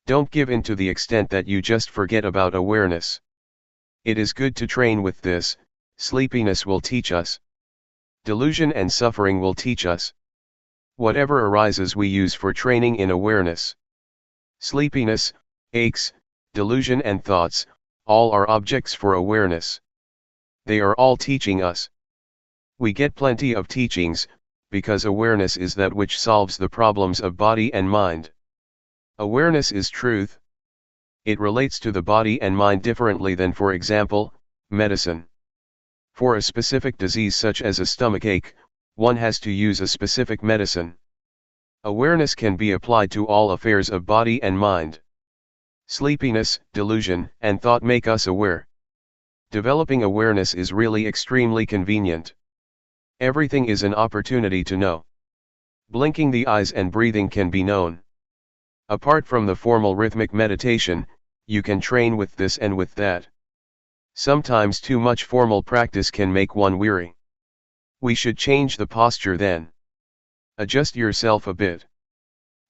Don't give in to the extent that you just forget about awareness. It is good to train with this, sleepiness will teach us. Delusion and suffering will teach us. Whatever arises we use for training in awareness. Sleepiness, aches, delusion and thoughts, all are objects for awareness. They are all teaching us. We get plenty of teachings, because awareness is that which solves the problems of body and mind. Awareness is truth. It relates to the body and mind differently than, for example, medicine. For a specific disease such as a stomachache, one has to use a specific medicine. Awareness can be applied to all affairs of body and mind. Sleepiness, delusion, and thought make us aware. Developing awareness is really extremely convenient. Everything is an opportunity to know. Blinking the eyes and breathing can be known. Apart from the formal rhythmic meditation, you can train with this and with that. Sometimes too much formal practice can make one weary. We should change the posture then. Adjust yourself a bit.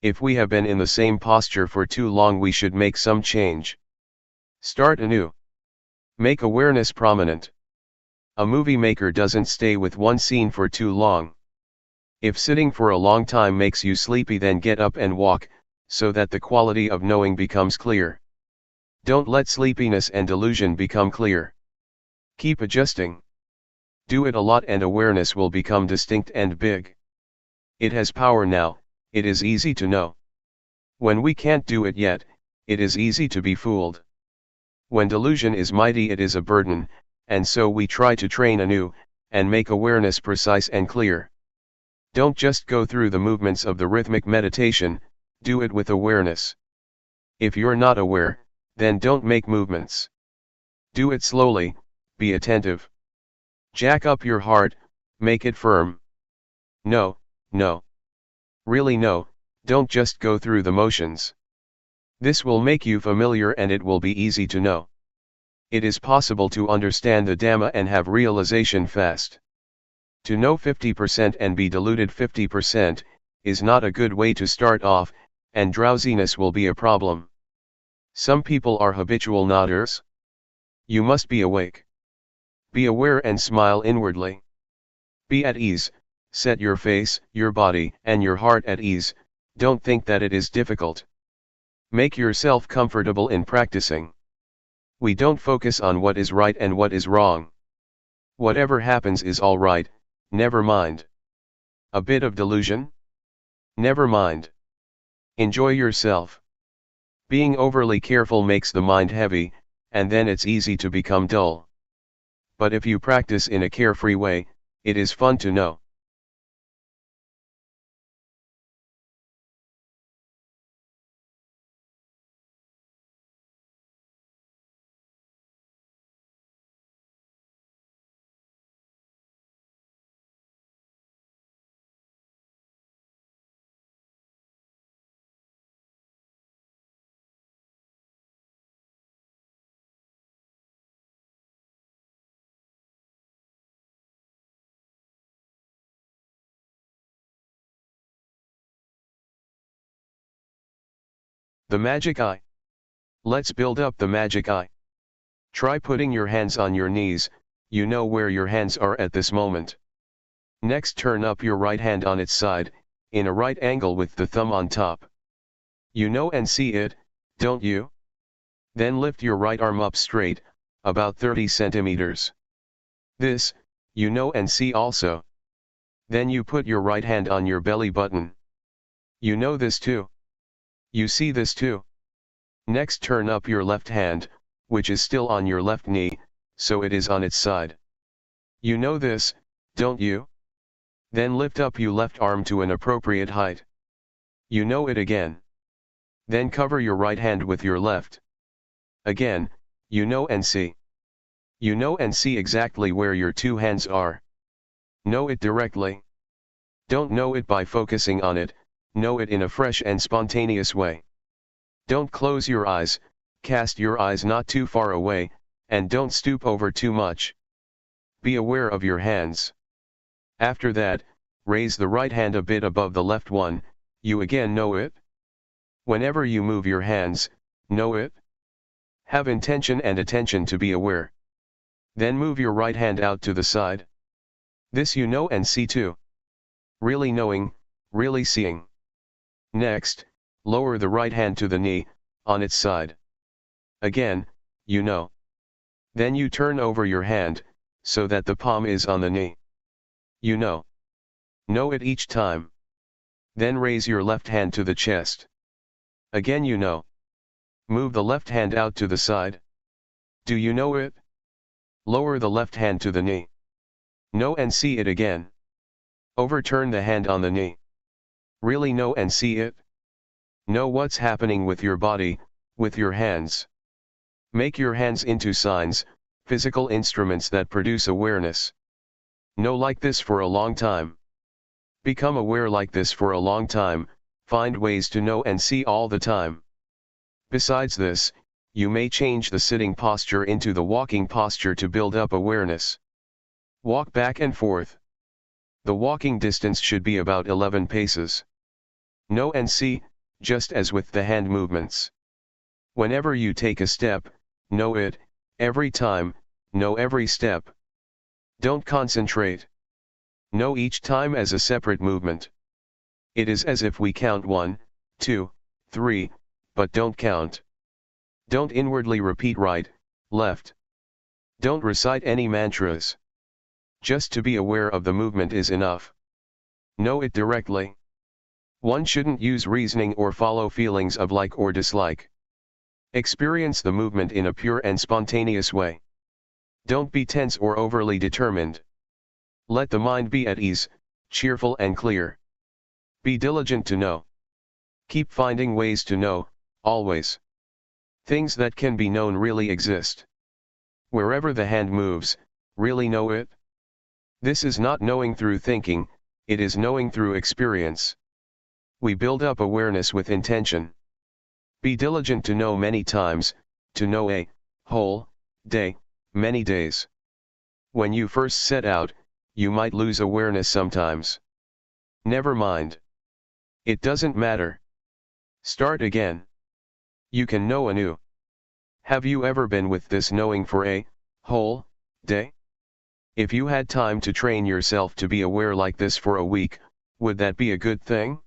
If we have been in the same posture for too long, we should make some change. Start anew. Make awareness prominent. A movie maker doesn't stay with one scene for too long. If sitting for a long time makes you sleepy, then get up and walk, so that the quality of knowing becomes clear. Don't let sleepiness and delusion become clear. Keep adjusting. Do it a lot and awareness will become distinct and big. It has power now, it is easy to know. When we can't do it yet, it is easy to be fooled. When delusion is mighty, it is a burden, and so we try to train anew, and make awareness precise and clear. Don't just go through the movements of the rhythmic meditation, do it with awareness. If you're not aware, then don't make movements. Do it slowly, be attentive. Jack up your heart, make it firm. No, no. Really no, don't just go through the motions. This will make you familiar and it will be easy to know. It is possible to understand the Dhamma and have realization fast. To know 50% and be deluded 50%, is not a good way to start off, and drowsiness will be a problem. Some people are habitual nodders. You must be awake. Be aware and smile inwardly. Be at ease, set your face, your body, and your heart at ease, don't think that it is difficult. Make yourself comfortable in practicing. We don't focus on what is right and what is wrong. Whatever happens is all right, never mind. A bit of delusion? Never mind. Enjoy yourself. Being overly careful makes the mind heavy, and then it's easy to become dull. But if you practice in a carefree way, it is fun to know. The magic eye. Let's build up the magic eye. Try putting your hands on your knees, you know where your hands are at this moment. Next, turn up your right hand on its side, in a right angle with the thumb on top. You know and see it, don't you? Then lift your right arm up straight, about 30 centimeters. This, you know and see also. Then you put your right hand on your belly button. You know this too. You see this too. Next, turn up your left hand, which is still on your left knee, so it is on its side. You know this, don't you? Then lift up your left arm to an appropriate height. You know it again. Then cover your right hand with your left. Again, you know and see. You know and see exactly where your two hands are. Know it directly. Don't know it by focusing on it, know it in a fresh and spontaneous way. Don't close your eyes, cast your eyes not too far away, and don't stoop over too much. Be aware of your hands. After that, raise the right hand a bit above the left one, you again know it. Whenever you move your hands, know it. Have intention and attention to be aware. Then move your right hand out to the side. This you know and see too. Really knowing, really seeing. Next, lower the right hand to the knee, on its side. Again, you know. Then you turn over your hand, so that the palm is on the knee. You know. Know it each time. Then raise your left hand to the chest. Again you know. Move the left hand out to the side. Do you know it? Lower the left hand to the knee. Know and see it again. Overturn the hand on the knee. Really know and see it? Know what's happening with your body, with your hands. Make your hands into signs, physical instruments that produce awareness. Know like this for a long time. Become aware like this for a long time, find ways to know and see all the time. Besides this, you may change the sitting posture into the walking posture to build up awareness. Walk back and forth. The walking distance should be about 11 paces. Know and see, just as with the hand movements. Whenever you take a step, know it, every time, know every step. Don't concentrate. Know each time as a separate movement. It is as if we count 1, 2, 3, but don't count. Don't inwardly repeat right, left. Don't recite any mantras. Just to be aware of the movement is enough. Know it directly. One shouldn't use reasoning or follow feelings of like or dislike. Experience the movement in a pure and spontaneous way. Don't be tense or overly determined. Let the mind be at ease, cheerful and clear. Be diligent to know. Keep finding ways to know, always. Things that can be known really exist. Wherever the hand moves, really know it. This is not knowing through thinking, it is knowing through experience. We build up awareness with intention. Be diligent to know many times, to know a whole day, many days. When you first set out, you might lose awareness sometimes. Never mind. It doesn't matter. Start again. You can know anew. Have you ever been with this knowing for a whole day? If you had time to train yourself to be aware like this for a week, would that be a good thing?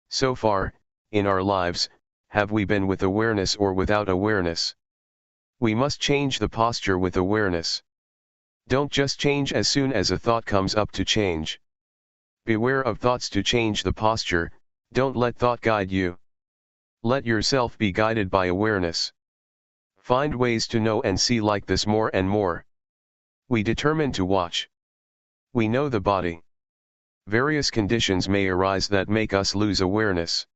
So far, in our lives, have we been with awareness or without awareness? We must change the posture with awareness. Don't just change as soon as a thought comes up to change. Beware of thoughts to change the posture, don't let thought guide you. Let yourself be guided by awareness. Find ways to know and see like this more and more. We determine to watch. We know the body. Various conditions may arise that make us lose awareness.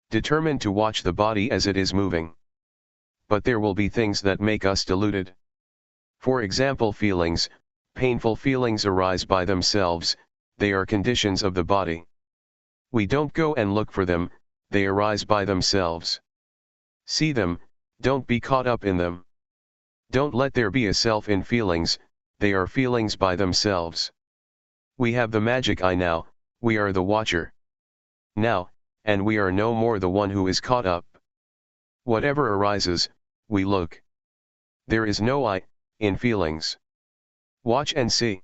Determine to watch the body as it is moving. But there will be things that make us deluded. For example, feelings, painful feelings arise by themselves, they are conditions of the body. We don't go and look for them, they arise by themselves. See them, don't be caught up in them. Don't let there be a self in feelings, they are feelings by themselves. We have the magic eye now, we are the watcher. Now, and we are no more the one who is caught up. Whatever arises, we look. There is no I, in feelings. Watch and see.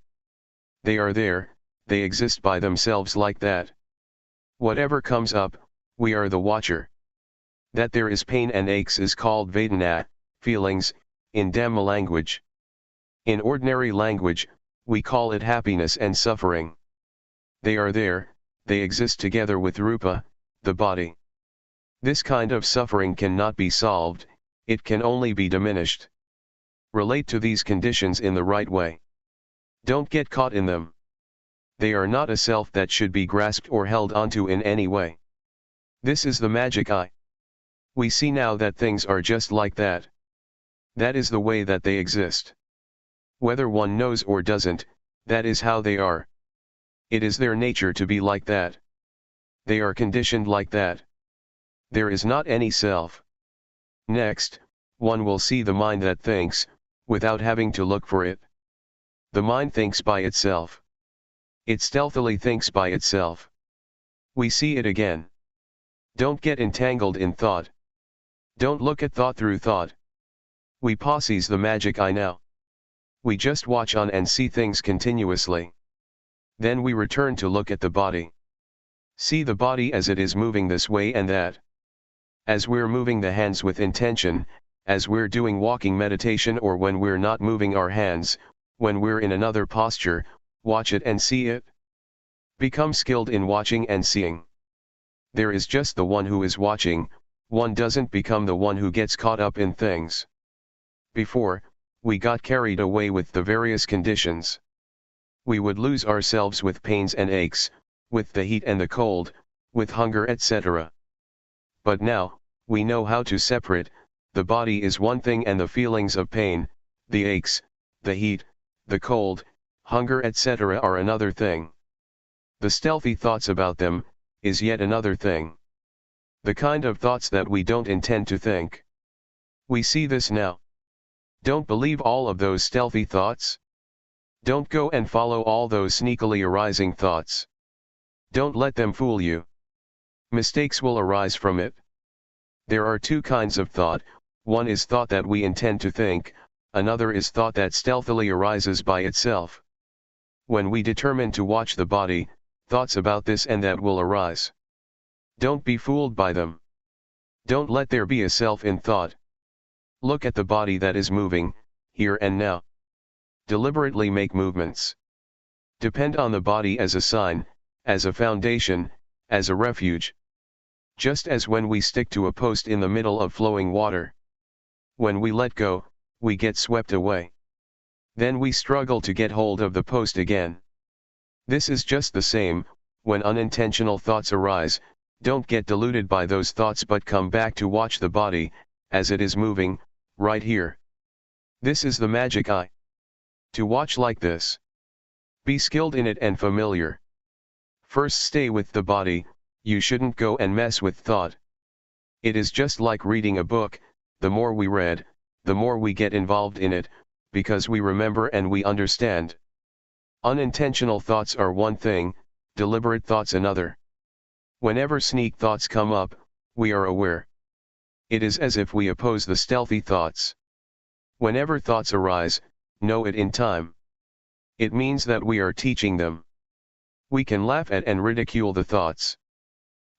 They are there, they exist by themselves like that. Whatever comes up, we are the watcher. That there is pain and aches is called Vedana, feelings, in Dhamma language. In ordinary language, we call it happiness and suffering. They are there, they exist together with Rupa, the body. This kind of suffering cannot be solved, it can only be diminished. Relate to these conditions in the right way. Don't get caught in them. They are not a self that should be grasped or held onto in any way. This is the magic eye. We see now that things are just like that. That is the way that they exist. Whether one knows or doesn't, that is how they are. It is their nature to be like that. They are conditioned like that. There is not any self. Next, one will see the mind that thinks, without having to look for it. The mind thinks by itself. It stealthily thinks by itself. We see it again. Don't get entangled in thought. Don't look at thought through thought. We possess the magic eye now. We just watch on and see things continuously. Then we return to look at the body. See the body as it is moving this way and that. As we're moving the hands with intention, as we're doing walking meditation or when we're not moving our hands, when we're in another posture, watch it and see it. Become skilled in watching and seeing. There is just the one who is watching, one doesn't become the one who gets caught up in things. Before, we got carried away with the various conditions. We would lose ourselves with pains and aches, with the heat and the cold, with hunger, etc. But now, we know how to separate. The body is one thing and the feelings of pain, the aches, the heat, the cold, hunger, etc. are another thing. The stealthy thoughts about them is yet another thing. The kind of thoughts that we don't intend to think. We see this now. Don't believe all of those stealthy thoughts. Don't go and follow all those sneakily arising thoughts. Don't let them fool you. Mistakes will arise from it. There are two kinds of thought. One is thought that we intend to think, another is thought that stealthily arises by itself. When we determine to watch the body, thoughts about this and that will arise. Don't be fooled by them. Don't let there be a self in thought. Look at the body that is moving, here and now. Deliberately make movements. Depend on the body as a sign, as a foundation, as a refuge. Just as when we stick to a post in the middle of flowing water. When we let go, we get swept away. Then we struggle to get hold of the post again. This is just the same. When unintentional thoughts arise, don't get deluded by those thoughts but come back to watch the body, as it is moving, right here. This is the magic eye. To watch like this. Be skilled in it and familiar. First stay with the body, you shouldn't go and mess with thought. It is just like reading a book, the more we read, the more we get involved in it, because we remember and we understand. Unintentional thoughts are one thing, deliberate thoughts another. Whenever sneak thoughts come up, we are aware. It is as if we oppose the stealthy thoughts. Whenever thoughts arise, know it in time. It means that we are teaching them. We can laugh at and ridicule the thoughts.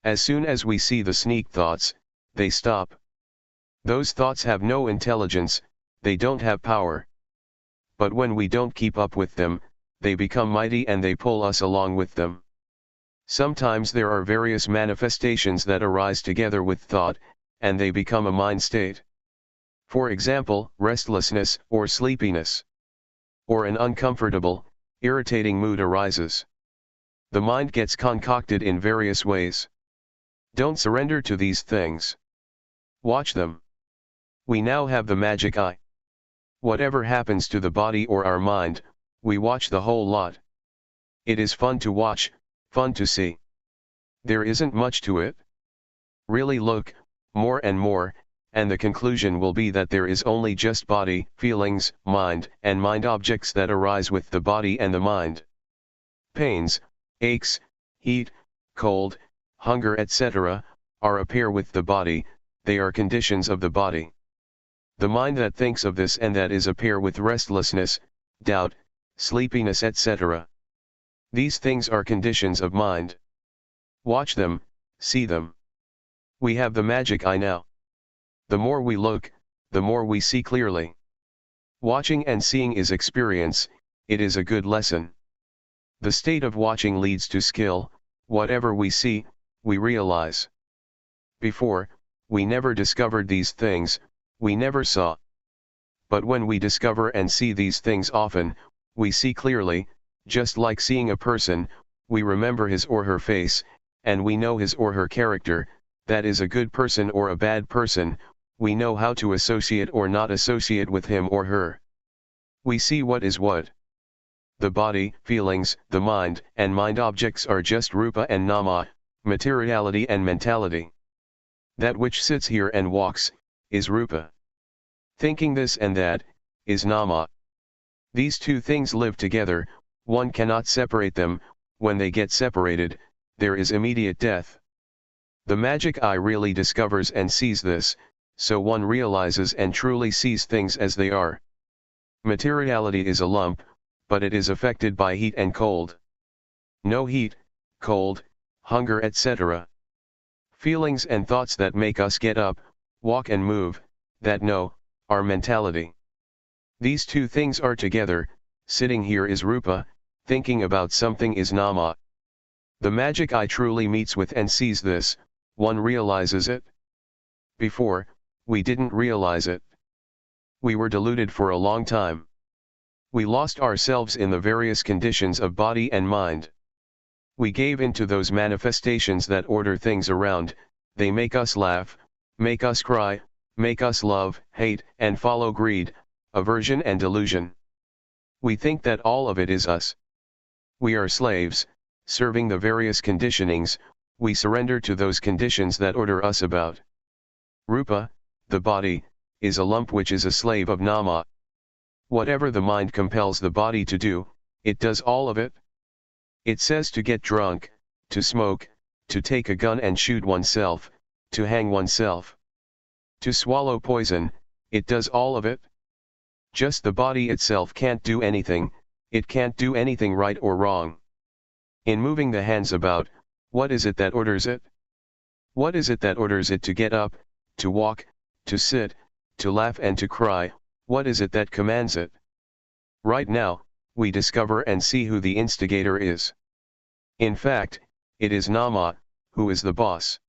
As soon as we see the sneak thoughts, they stop. Those thoughts have no intelligence, they don't have power. But when we don't keep up with them, they become mighty and they pull us along with them. Sometimes there are various manifestations that arise together with thought, and they become a mind state. For example, restlessness or sleepiness. Or an uncomfortable, irritating mood arises. The mind gets concocted in various ways. Don't surrender to these things. Watch them. We now have the magic eye. Whatever happens to the body or our mind, we watch the whole lot. It is fun to watch, fun to see. There isn't much to it. Really look, more and more, and the conclusion will be that there is only just body, feelings, mind, and mind objects that arise with the body and the mind. Pains, aches, heat, cold, hunger, etc., are a pair with the body, they are conditions of the body. The mind that thinks of this and that is a pair with restlessness, doubt, sleepiness, etc. These things are conditions of mind. Watch them, see them. We have the magic eye now. The more we look, the more we see clearly. Watching and seeing is experience, it is a good lesson. The state of watching leads to skill. Whatever we see, we realize. Before, we never discovered these things, we never saw. But when we discover and see these things often, we see clearly, just like seeing a person, we remember his or her face, and we know his or her character, that is a good person or a bad person, we know how to associate or not associate with him or her. We see what is what. The body, feelings, the mind, and mind objects are just rupa and nama, materiality and mentality. That which sits here and walks, is rupa. Thinking this and that, is nama. These two things live together, one cannot separate them. When they get separated, there is immediate death. The magic eye really discovers and sees this, so one realizes and truly sees things as they are. Materiality is a lump, but it is affected by heat and cold. No heat, cold, hunger, etc. Feelings and thoughts that make us get up, walk and move, that no, are mentality. These two things are together. Sitting here is rupa, thinking about something is nama. The magic eye truly meets with and sees this, one realizes it. Before, we didn't realize it. We were deluded for a long time. We lost ourselves in the various conditions of body and mind. We gave into those manifestations that order things around. They make us laugh, make us cry, make us love, hate, and follow greed, aversion and delusion. We think that all of it is us. We are slaves, serving the various conditionings. We surrender to those conditions that order us about. Rupa, the body, is a lump which is a slave of nama. Whatever the mind compels the body to do, it does all of it. It says to get drunk, to smoke, to take a gun and shoot oneself, to hang oneself, to swallow poison, it does all of it. Just the body itself can't do anything, it can't do anything right or wrong. In moving the hands about, what is it that orders it? What is it that orders it to get up, to walk, to sit, to laugh and to cry? What is it that commands it? Right now, we discover and see who the instigator is. In fact, it is Nama, who is the boss.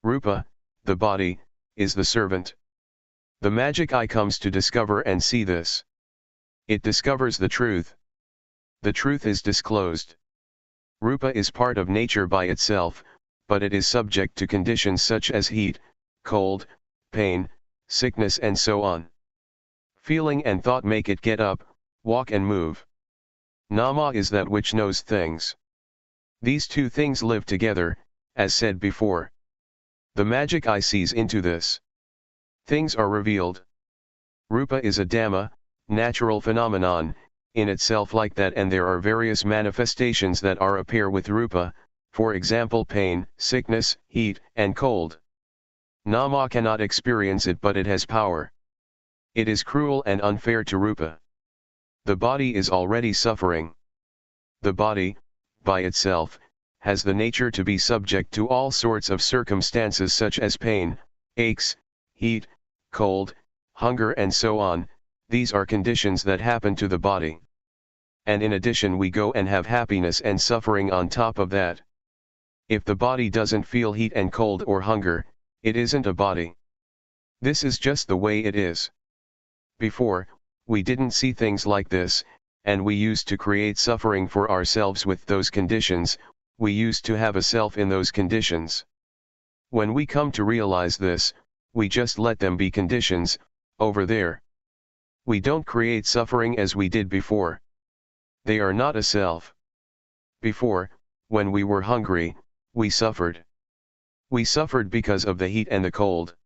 Rupa, the body, is the servant. The magic eye comes to discover and see this. It discovers the truth. The truth is disclosed. Rupa is part of nature by itself, but it is subject to conditions such as heat, cold, pain, sickness and so on. Feeling and thought make it get up, walk and move. Nama is that which knows things. These two things live together, as said before. The magic eye sees into this. Things are revealed. Rupa is a Dhamma, natural phenomenon, in itself like that, and there are various manifestations that are appear with Rupa, for example pain, sickness, heat, and cold. Nama cannot experience it, but it has power. It is cruel and unfair to Rupa. The body is already suffering. The body, by itself, has the nature to be subject to all sorts of circumstances such as pain, aches, heat, cold, hunger and so on. These are conditions that happen to the body. And in addition we go and have happiness and suffering on top of that. If the body doesn't feel heat and cold or hunger, it isn't a body. This is just the way it is. Before, we didn't see things like this, and we used to create suffering for ourselves with those conditions. We used to have a self in those conditions. When we come to realize this, we just let them be conditions, over there. We don't create suffering as we did before. They are not a self. Before, when we were hungry, we suffered. We suffered because of the heat and the cold.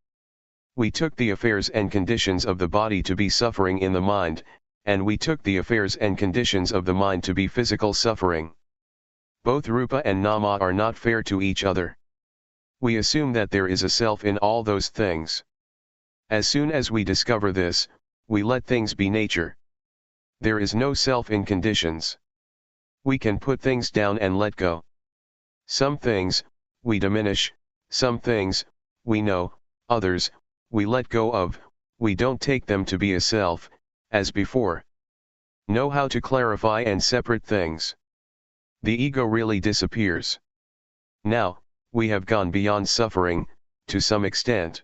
We took the affairs and conditions of the body to be suffering in the mind, and we took the affairs and conditions of the mind to be physical suffering. Both Rupa and Nama are not fair to each other. We assume that there is a self in all those things. As soon as we discover this, we let things be nature. There is no self in conditions. We can put things down and let go. Some things, we diminish, some things, we know, others, we let go of, we don't take them to be a self, as before. Know how to clarify and separate things. The ego really disappears. Now, we have gone beyond suffering, to some extent.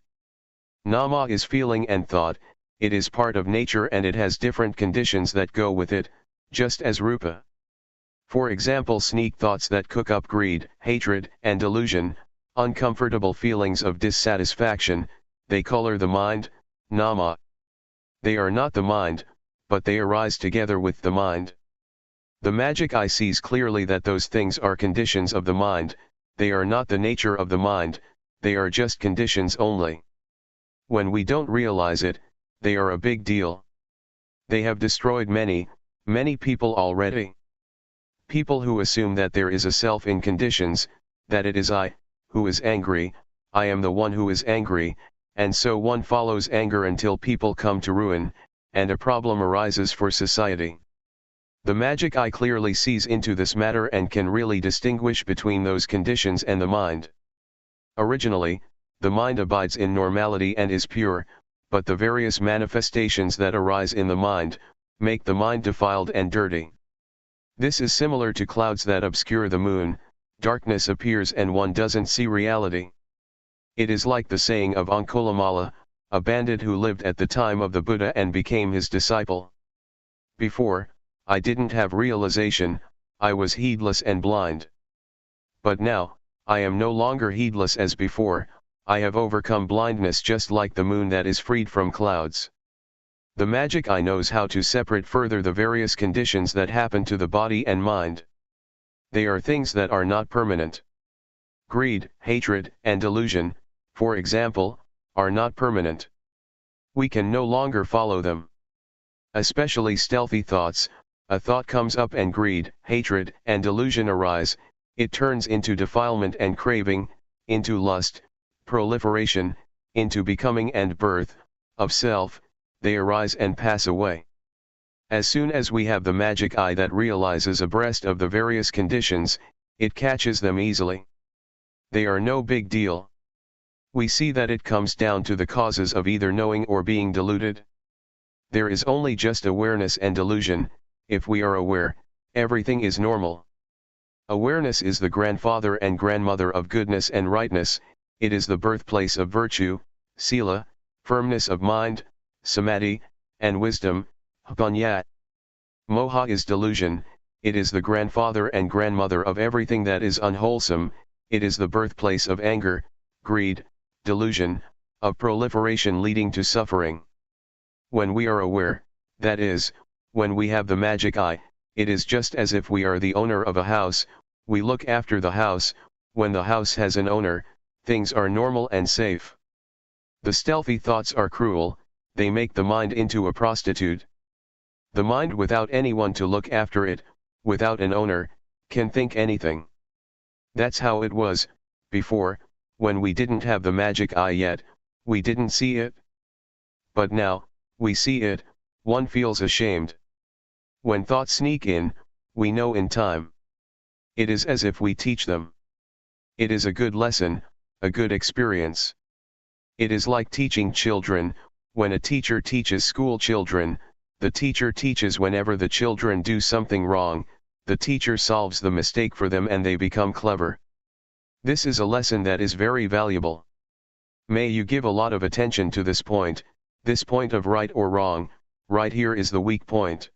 Nama is feeling and thought, it is part of nature and it has different conditions that go with it, just as Rupa. For example, sneak thoughts that cook up greed, hatred, and delusion, uncomfortable feelings of dissatisfaction, they color the mind, Nama. They are not the mind, but they arise together with the mind. The magic eye sees clearly that those things are conditions of the mind. They are not the nature of the mind, they are just conditions only. When we don't realize it, they are a big deal. They have destroyed many people already. People who assume that there is a self in conditions, that it is I, who is angry, I am the one who is angry, and so one follows anger until people come to ruin, and a problem arises for society. The magic eye clearly sees into this matter and can really distinguish between those conditions and the mind. Originally, the mind abides in normality and is pure, but the various manifestations that arise in the mind, make the mind defiled and dirty. This is similar to clouds that obscure the moon, darkness appears and one doesn't see reality. It is like the saying of Angulimala, a bandit who lived at the time of the Buddha and became his disciple. Before, I didn't have realization, I was heedless and blind. But now, I am no longer heedless as before, I have overcome blindness just like the moon that is freed from clouds. The magic eye knows how to separate further the various conditions that happen to the body and mind. They are things that are not permanent. Greed, hatred, and delusion, for example, are not permanent. We can no longer follow them. Especially stealthy thoughts, a thought comes up and greed, hatred, and delusion arise, it turns into defilement and craving, into lust, proliferation, into becoming and birth, of self, they arise and pass away. As soon as we have the magic eye that realizes abreast of the various conditions, it catches them easily. They are no big deal. We see that it comes down to the causes of either knowing or being deluded. There is only just awareness and delusion. If we are aware, everything is normal. Awareness is the grandfather and grandmother of goodness and rightness, it is the birthplace of virtue, sila, firmness of mind, samadhi, and wisdom, panya. Moha is delusion, it is the grandfather and grandmother of everything that is unwholesome, it is the birthplace of anger, greed, delusion, of proliferation leading to suffering. When we are aware, that is, when we have the magic eye, it is just as if we are the owner of a house, we look after the house, when the house has an owner, things are normal and safe. The stealthy thoughts are cruel, they make the mind into a prostitute. The mind without anyone to look after it, without an owner, can think anything. That's how it was, before, when we didn't have the magic eye yet, we didn't see it. But now, we see it, one feels ashamed. When thoughts sneak in, we know in time. It is as if we teach them. It is a good lesson, a good experience. It is like teaching children, when a teacher teaches school children, the teacher teaches whenever the children do something wrong, the teacher solves the mistake for them and they become clever. This is a lesson that is very valuable. May you give a lot of attention to this point of right or wrong, right here is the weak point.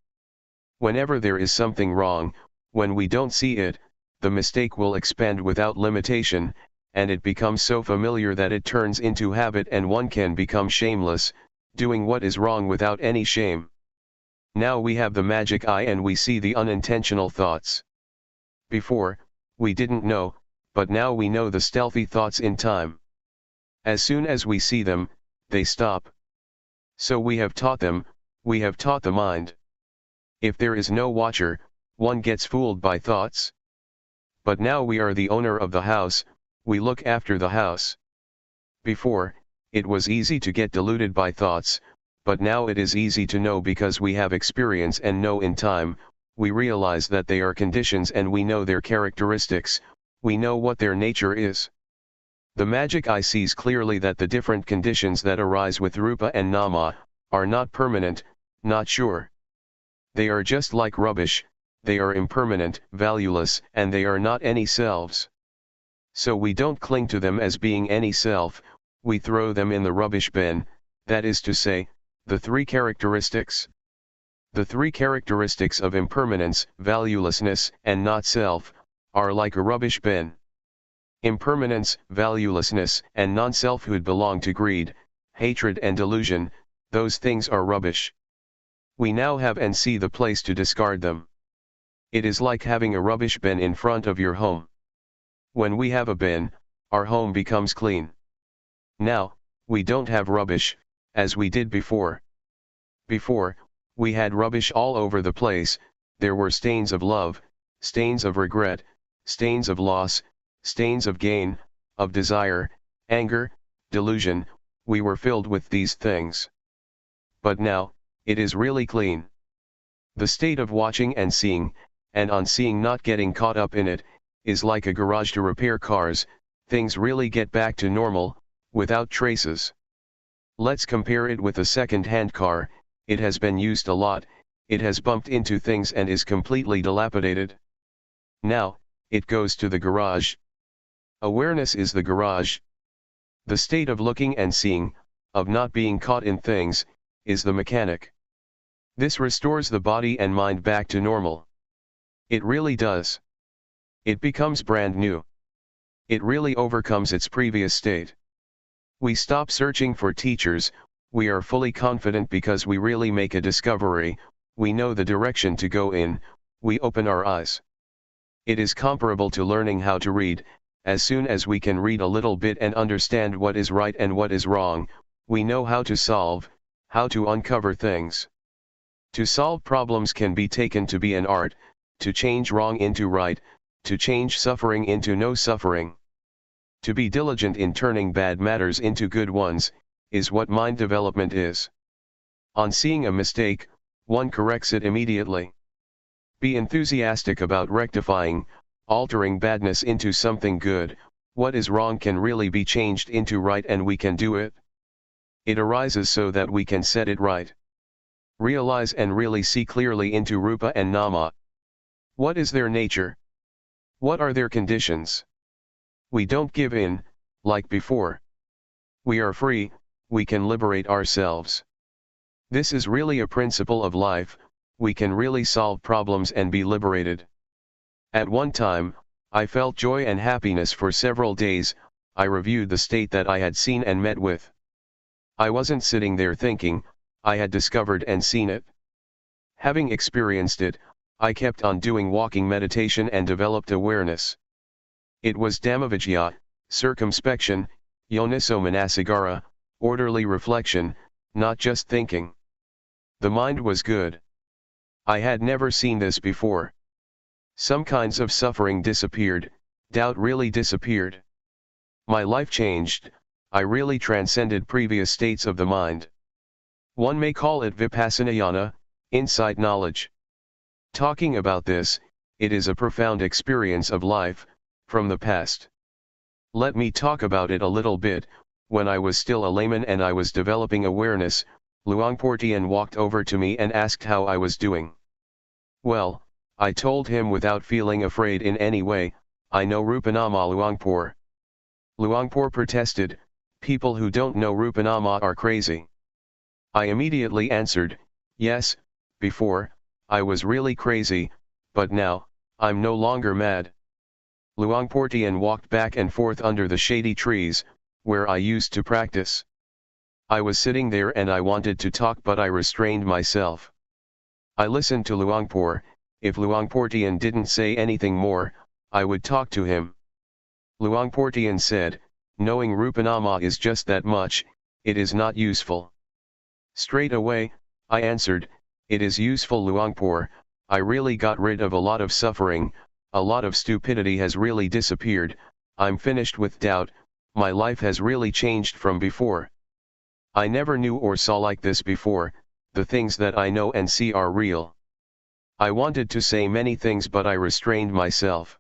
Whenever there is something wrong, when we don't see it, the mistake will expand without limitation, and it becomes so familiar that it turns into habit and one can become shameless, doing what is wrong without any shame. Now we have the magic eye and we see the unintentional thoughts. Before, we didn't know, but now we know the stealthy thoughts in time. As soon as we see them, they stop. So we have taught them, we have taught the mind. If there is no watcher, one gets fooled by thoughts. But now we are the owner of the house, we look after the house. Before, it was easy to get deluded by thoughts, but now it is easy to know because we have experience and know in time, we realize that they are conditions and we know their characteristics, we know what their nature is. The magic eye sees clearly that the different conditions that arise with rupa and nama, are not permanent, not sure. They are just like rubbish, they are impermanent, valueless, and they are not any selves. So we don't cling to them as being any self, we throw them in the rubbish bin, that is to say, the three characteristics. The three characteristics of impermanence, valuelessness, and not self, are like a rubbish bin. Impermanence, valuelessness, and non-selfhood belong to greed, hatred and delusion, those things are rubbish. We now have and see the place to discard them. It is like having a rubbish bin in front of your home. When we have a bin, our home becomes clean. Now, we don't have rubbish, as we did before. Before, we had rubbish all over the place, there were stains of love, stains of regret, stains of loss, stains of gain, of desire, anger, delusion, we were filled with these things. But now, it is really clean. The state of watching and seeing, and on seeing not getting caught up in it, is like a garage to repair cars, things really get back to normal, without traces. Let's compare it with a second-hand car, it has been used a lot, it has bumped into things and is completely dilapidated. Now, it goes to the garage. Awareness is the garage. The state of looking and seeing, of not being caught in things, is the mechanic. This restores the body and mind back to normal. It really does. It becomes brand new. It really overcomes its previous state. We stop searching for teachers, we are fully confident because we really make a discovery, we know the direction to go in, we open our eyes. It is comparable to learning how to read. As soon as we can read a little bit and understand what is right and what is wrong, we know how to solve, how to uncover things. To solve problems can be taken to be an art, to change wrong into right, to change suffering into no suffering. To be diligent in turning bad matters into good ones, is what mind development is. On seeing a mistake, one corrects it immediately. Be enthusiastic about rectifying, altering badness into something good. What is wrong can really be changed into right and we can do it. It arises so that we can set it right. Realize and really see clearly into Rupa and Nama. What is their nature? What are their conditions? We don't give in, like before. We are free, we can liberate ourselves. This is really a principle of life, we can really solve problems and be liberated. At one time, I felt joy and happiness for several days. I reviewed the state that I had seen and met with. I wasn't sitting there thinking, I had discovered and seen it. Having experienced it, I kept on doing walking meditation and developed awareness. It was Dhammavijaya, circumspection, Yoniso Manasigara, orderly reflection, not just thinking. The mind was good. I had never seen this before. Some kinds of suffering disappeared, doubt really disappeared. My life changed, I really transcended previous states of the mind. One may call it Vipassana, insight knowledge. Talking about this, it is a profound experience of life, from the past. Let me talk about it a little bit. When I was still a layman and I was developing awareness, Luangpor Teean walked over to me and asked how I was doing. Well, I told him without feeling afraid in any way, I know Rupanama Luangpor. Luangpor protested, people who don't know Rupanama are crazy. I immediately answered, yes, before, I was really crazy, but now, I'm no longer mad. Luangpor Teean walked back and forth under the shady trees, where I used to practice. I was sitting there and I wanted to talk but I restrained myself. I listened to Luangpor. If Luangpor Teean didn't say anything more, I would talk to him. Luangpor Teean said, knowing Rupanama is just that much, it is not useful. Straight away, I answered, it is useful Luangpor, I really got rid of a lot of suffering, a lot of stupidity has really disappeared, I'm finished with doubt, my life has really changed from before. I never knew or saw like this before, the things that I know and see are real. I wanted to say many things but I restrained myself.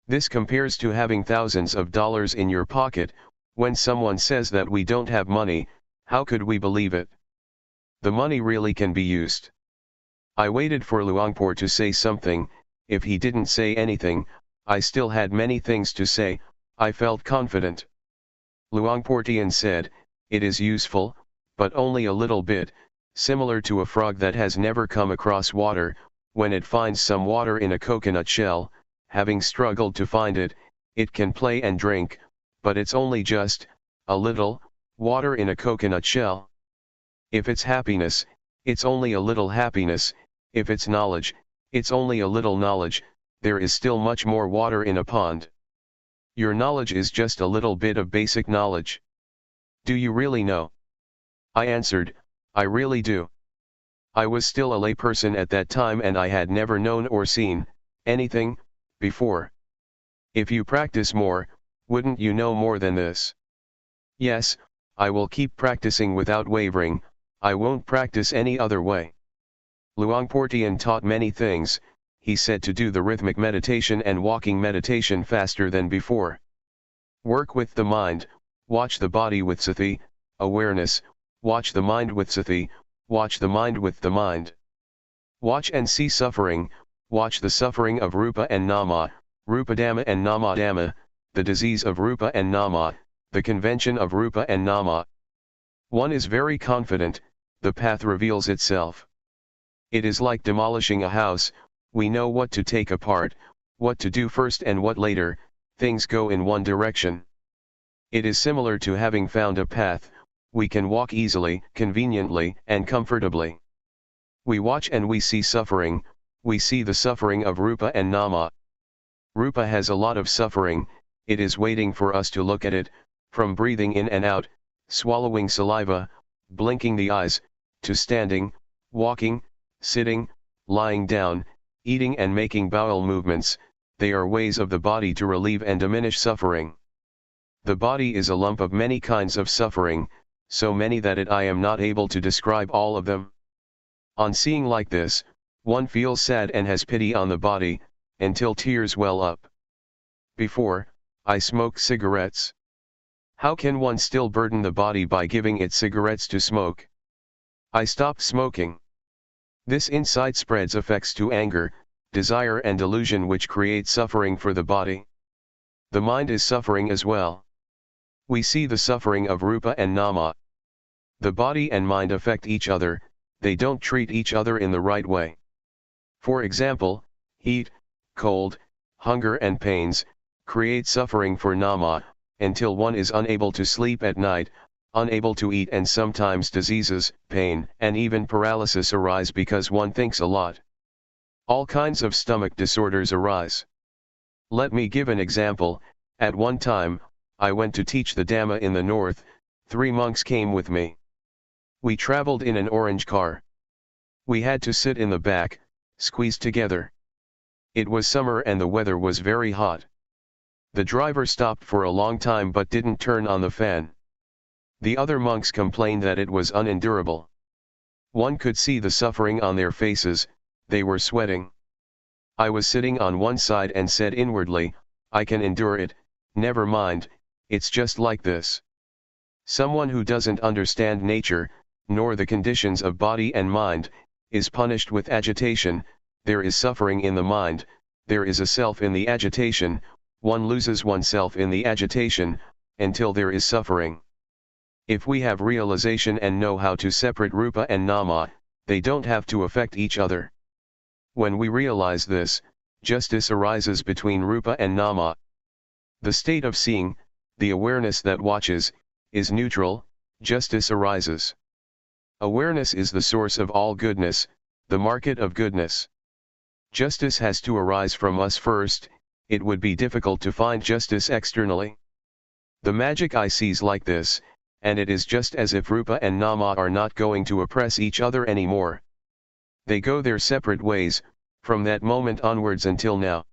This compares to having thousands of dollars in your pocket. When someone says that we don't have money, how could we believe it? The money really can be used. I waited for Luangpor to say something. If he didn't say anything, I still had many things to say. I felt confident. Luangpor Teean said, it is useful, but only a little bit, similar to a frog that has never come across water. When it finds some water in a coconut shell, having struggled to find it, it can play and drink, but it's only just a little water in a coconut shell. If it's happiness, it's only a little happiness. If it's knowledge, it's only a little knowledge. There is still much more water in a pond. Your knowledge is just a little bit of basic knowledge. Do you really know? I answered, I really do. I was still a layperson at that time and I had never known or seen anything before. If you practice more, wouldn't you know more than this? Yes, I will keep practicing without wavering, I won't practice any other way. Luangpor Teean taught many things. He said to do the rhythmic meditation and walking meditation faster than before. Work with the mind, watch the body with sati, awareness, watch the mind with sati, watch the mind with the mind. Watch and see suffering, watch the suffering of Rupa and Nama, Rupadhamma and Namadhamma, the disease of Rupa and Nama, the convention of rupa and nama. One is very confident, the path reveals itself. It is like demolishing a house, we know what to take apart, what to do first and what later, things go in one direction. It is similar to having found a path, we can walk easily, conveniently, and comfortably. We watch and we see suffering, we see the suffering of rupa and nama. Rupa has a lot of suffering, it is waiting for us to look at it, from breathing in and out, swallowing saliva, blinking the eyes, to standing, walking, sitting, lying down, eating and making bowel movements, they are ways of the body to relieve and diminish suffering. The body is a lump of many kinds of suffering, so many that I am not able to describe all of them. On seeing like this, one feels sad and has pity on the body, until tears well up. Before, I smoked cigarettes. How can one still burden the body by giving it cigarettes to smoke? I stopped smoking. This insight spreads effects to anger, desire and delusion which create suffering for the body. The mind is suffering as well. We see the suffering of rupa and nama. The body and mind affect each other, they don't treat each other in the right way. For example, heat, cold, hunger and pains, create suffering for nama, until one is unable to sleep at night, unable to eat and sometimes diseases, pain and even paralysis arise because one thinks a lot. All kinds of stomach disorders arise. Let me give an example. At one time, I went to teach the Dhamma in the north, 3 monks came with me. We traveled in an orange car. We had to sit in the back, squeezed together. It was summer and the weather was very hot. The driver stopped for a long time but didn't turn on the fan. The other monks complained that it was unendurable. One could see the suffering on their faces, they were sweating. I was sitting on one side and said inwardly, I can endure it, never mind, it's just like this. Someone who doesn't understand nature, nor the conditions of body and mind, is punished with agitation, there is suffering in the mind, there is a self in the agitation, one loses oneself in the agitation, until there is suffering. If we have realization and know how to separate rupa and nama, they don't have to affect each other. When we realize this, justice arises between rupa and nama. The state of seeing, the awareness that watches, is neutral, justice arises. Awareness is the source of all goodness, the market of goodness. Justice has to arise from us first, it would be difficult to find justice externally. The magic eye sees like this, and it is just as if rupa and nama are not going to oppress each other anymore. They go their separate ways, from that moment onwards until now.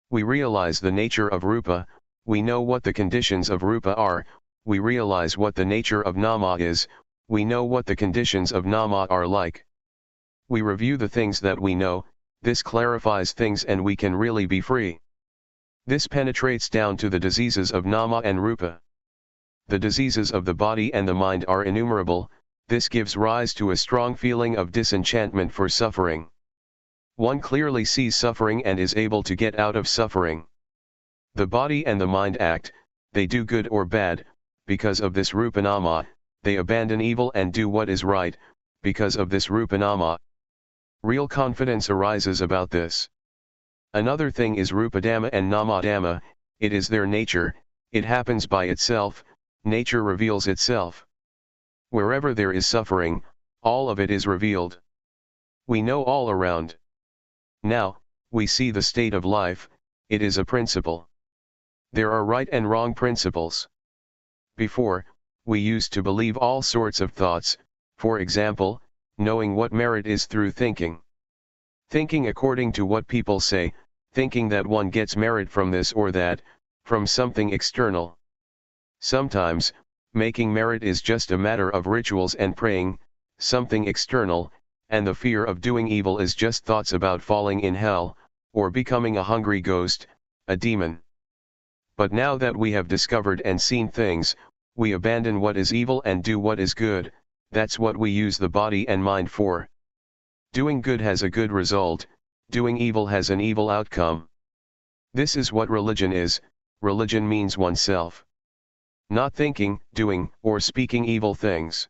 We realize the nature of rupa, we know what the conditions of rupa are, we realize what the nature of nama is, we know what the conditions of nama are like. We review the things that we know, this clarifies things and we can really be free. This penetrates down to the diseases of nama and rupa. The diseases of the body and the mind are innumerable, this gives rise to a strong feeling of disenchantment for suffering. One clearly sees suffering and is able to get out of suffering. The body and the mind act, they do good or bad, because of this rupanama, they abandon evil and do what is right, because of this rupanama. Real confidence arises about this. Another thing is rupadhamma and namadhamma, it is their nature, it happens by itself, nature reveals itself. Wherever there is suffering, all of it is revealed. We know all around. Now, we see the state of life, it is a principle. There are right and wrong principles. Before, we used to believe all sorts of thoughts, for example, knowing what merit is through thinking. Thinking according to what people say, thinking that one gets merit from this or that, from something external. Sometimes, making merit is just a matter of rituals and praying, something external, and the fear of doing evil is just thoughts about falling in hell, or becoming a hungry ghost, a demon. But now that we have discovered and seen things, we abandon what is evil and do what is good, that's what we use the body and mind for. Doing good has a good result, doing evil has an evil outcome. This is what religion is, religion means oneself. not thinking, doing, or speaking evil things.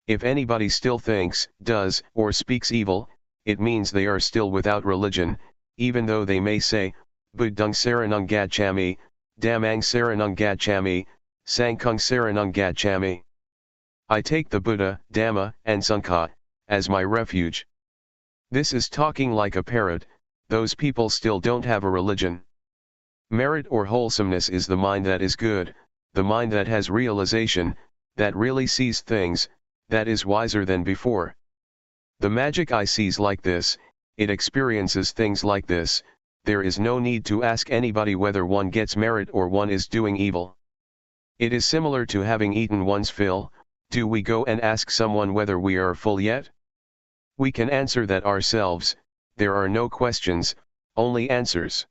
If anybody still thinks, does, or speaks evil, it means they are still without religion, even though they may say, Buddhang Saranang Gacchami, Dhammang Saranang Gacchami, Sanghang Saranang Gacchami. I take the Buddha, Dhamma, and Sangha as my refuge. This is talking like a parrot. Those people still don't have a religion. Merit or wholesomeness is the mind that is good, the mind that has realization, that really sees things, that is wiser than before. The magic eye sees like this, it experiences things like this. There is no need to ask anybody whether one gets merit or one is doing evil. It is similar to having eaten one's fill. Do we go and ask someone whether we are full yet? We can answer that ourselves. There are no questions, only answers.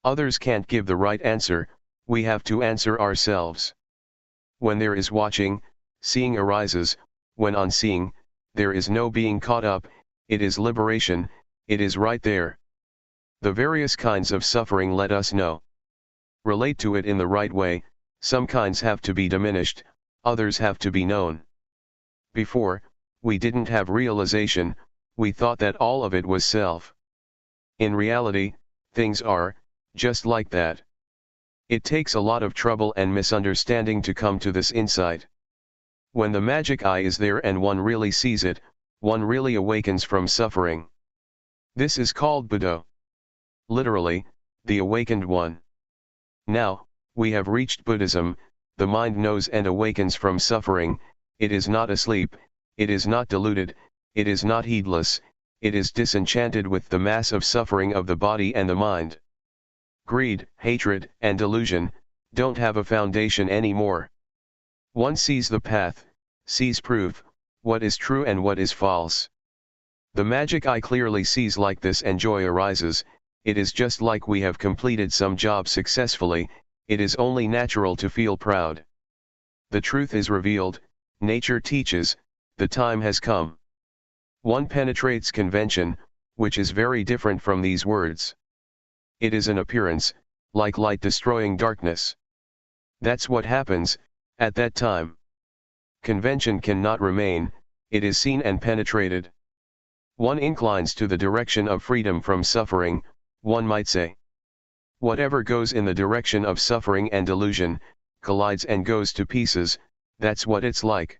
Others can't give the right answer, we have to answer ourselves. When there is watching, seeing arises. When on seeing, there is no being caught up, it is liberation, it is right there. The various kinds of suffering let us know. Relate to it in the right way. Some kinds have to be diminished, others have to be known. Before, we didn't have realization, we thought that all of it was self. In reality, things are just like that. It takes a lot of trouble and misunderstanding to come to this insight. When the magic eye is there and one really sees it, one really awakens from suffering. This is called Buddha. Literally, the awakened one. Now, we have reached Buddhism. The mind knows and awakens from suffering. It is not asleep, it is not deluded, it is not heedless, it is disenchanted with the mass of suffering of the body and the mind. Greed, hatred, and delusion don't have a foundation anymore. One sees the path, sees proof, what is true and what is false. The magic eye clearly sees like this and joy arises. It is just like we have completed some job successfully, it is only natural to feel proud. The truth is revealed, nature teaches, the time has come. One penetrates convention, which is very different from these words. It is an appearance, like light destroying darkness. That's what happens, at that time. Convention cannot remain, it is seen and penetrated. One inclines to the direction of freedom from suffering, one might say. Whatever goes in the direction of suffering and delusion, collides and goes to pieces, that's what it's like.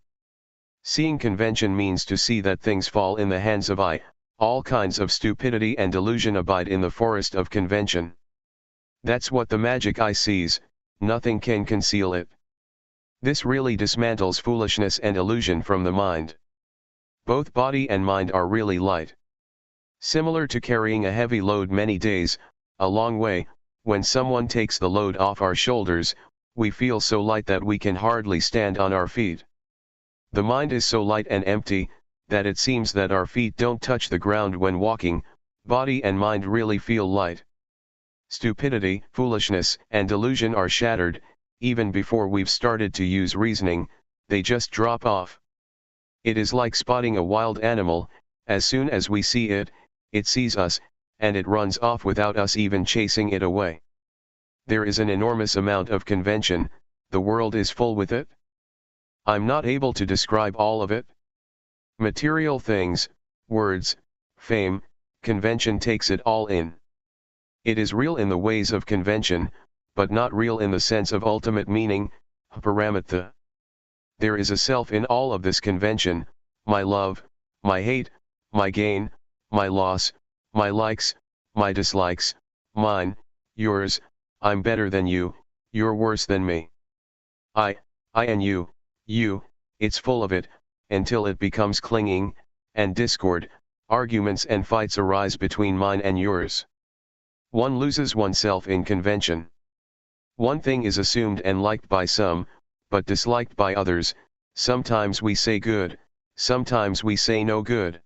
Seeing convention means to see that things fall in the hands of I, all kinds of stupidity and delusion abide in the forest of convention. That's what the magic eye sees, nothing can conceal it. This really dismantles foolishness and illusion from the mind. Both body and mind are really light. Similar to carrying a heavy load many days, a long way, when someone takes the load off our shoulders, we feel so light that we can hardly stand on our feet. The mind is so light and empty, that it seems that our feet don't touch the ground when walking. Body and mind really feel light. Stupidity, foolishness, and delusion are shattered, even before we've started to use reasoning, they just drop off. It is like spotting a wild animal, as soon as we see it, it sees us, and it runs off without us even chasing it away. There is an enormous amount of convention, the world is full with it. I'm not able to describe all of it. Material things, words, fame, convention takes it all in. It is real in the ways of convention, but not real in the sense of ultimate meaning, paramatha. There is a self in all of this convention, my love, my hate, my gain, my loss, my likes, my dislikes, mine, yours, I'm better than you, you're worse than me. I and you, it's full of it, until it becomes clinging, and discord, arguments and fights arise between mine and yours. One loses oneself in convention. One thing is assumed and liked by some, but disliked by others. Sometimes we say good, sometimes we say no good.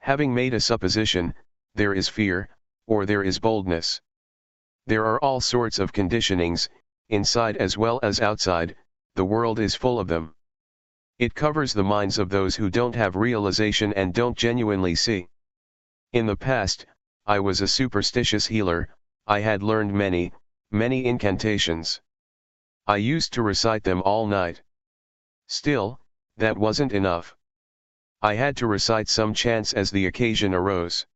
Having made a supposition, there is fear, or there is boldness. There are all sorts of conditionings, inside as well as outside, the world is full of them. It covers the minds of those who don't have realization and don't genuinely see. In the past, I was a superstitious healer, I had learned many incantations. I used to recite them all night. Still, that wasn't enough. I had to recite some chants as the occasion arose.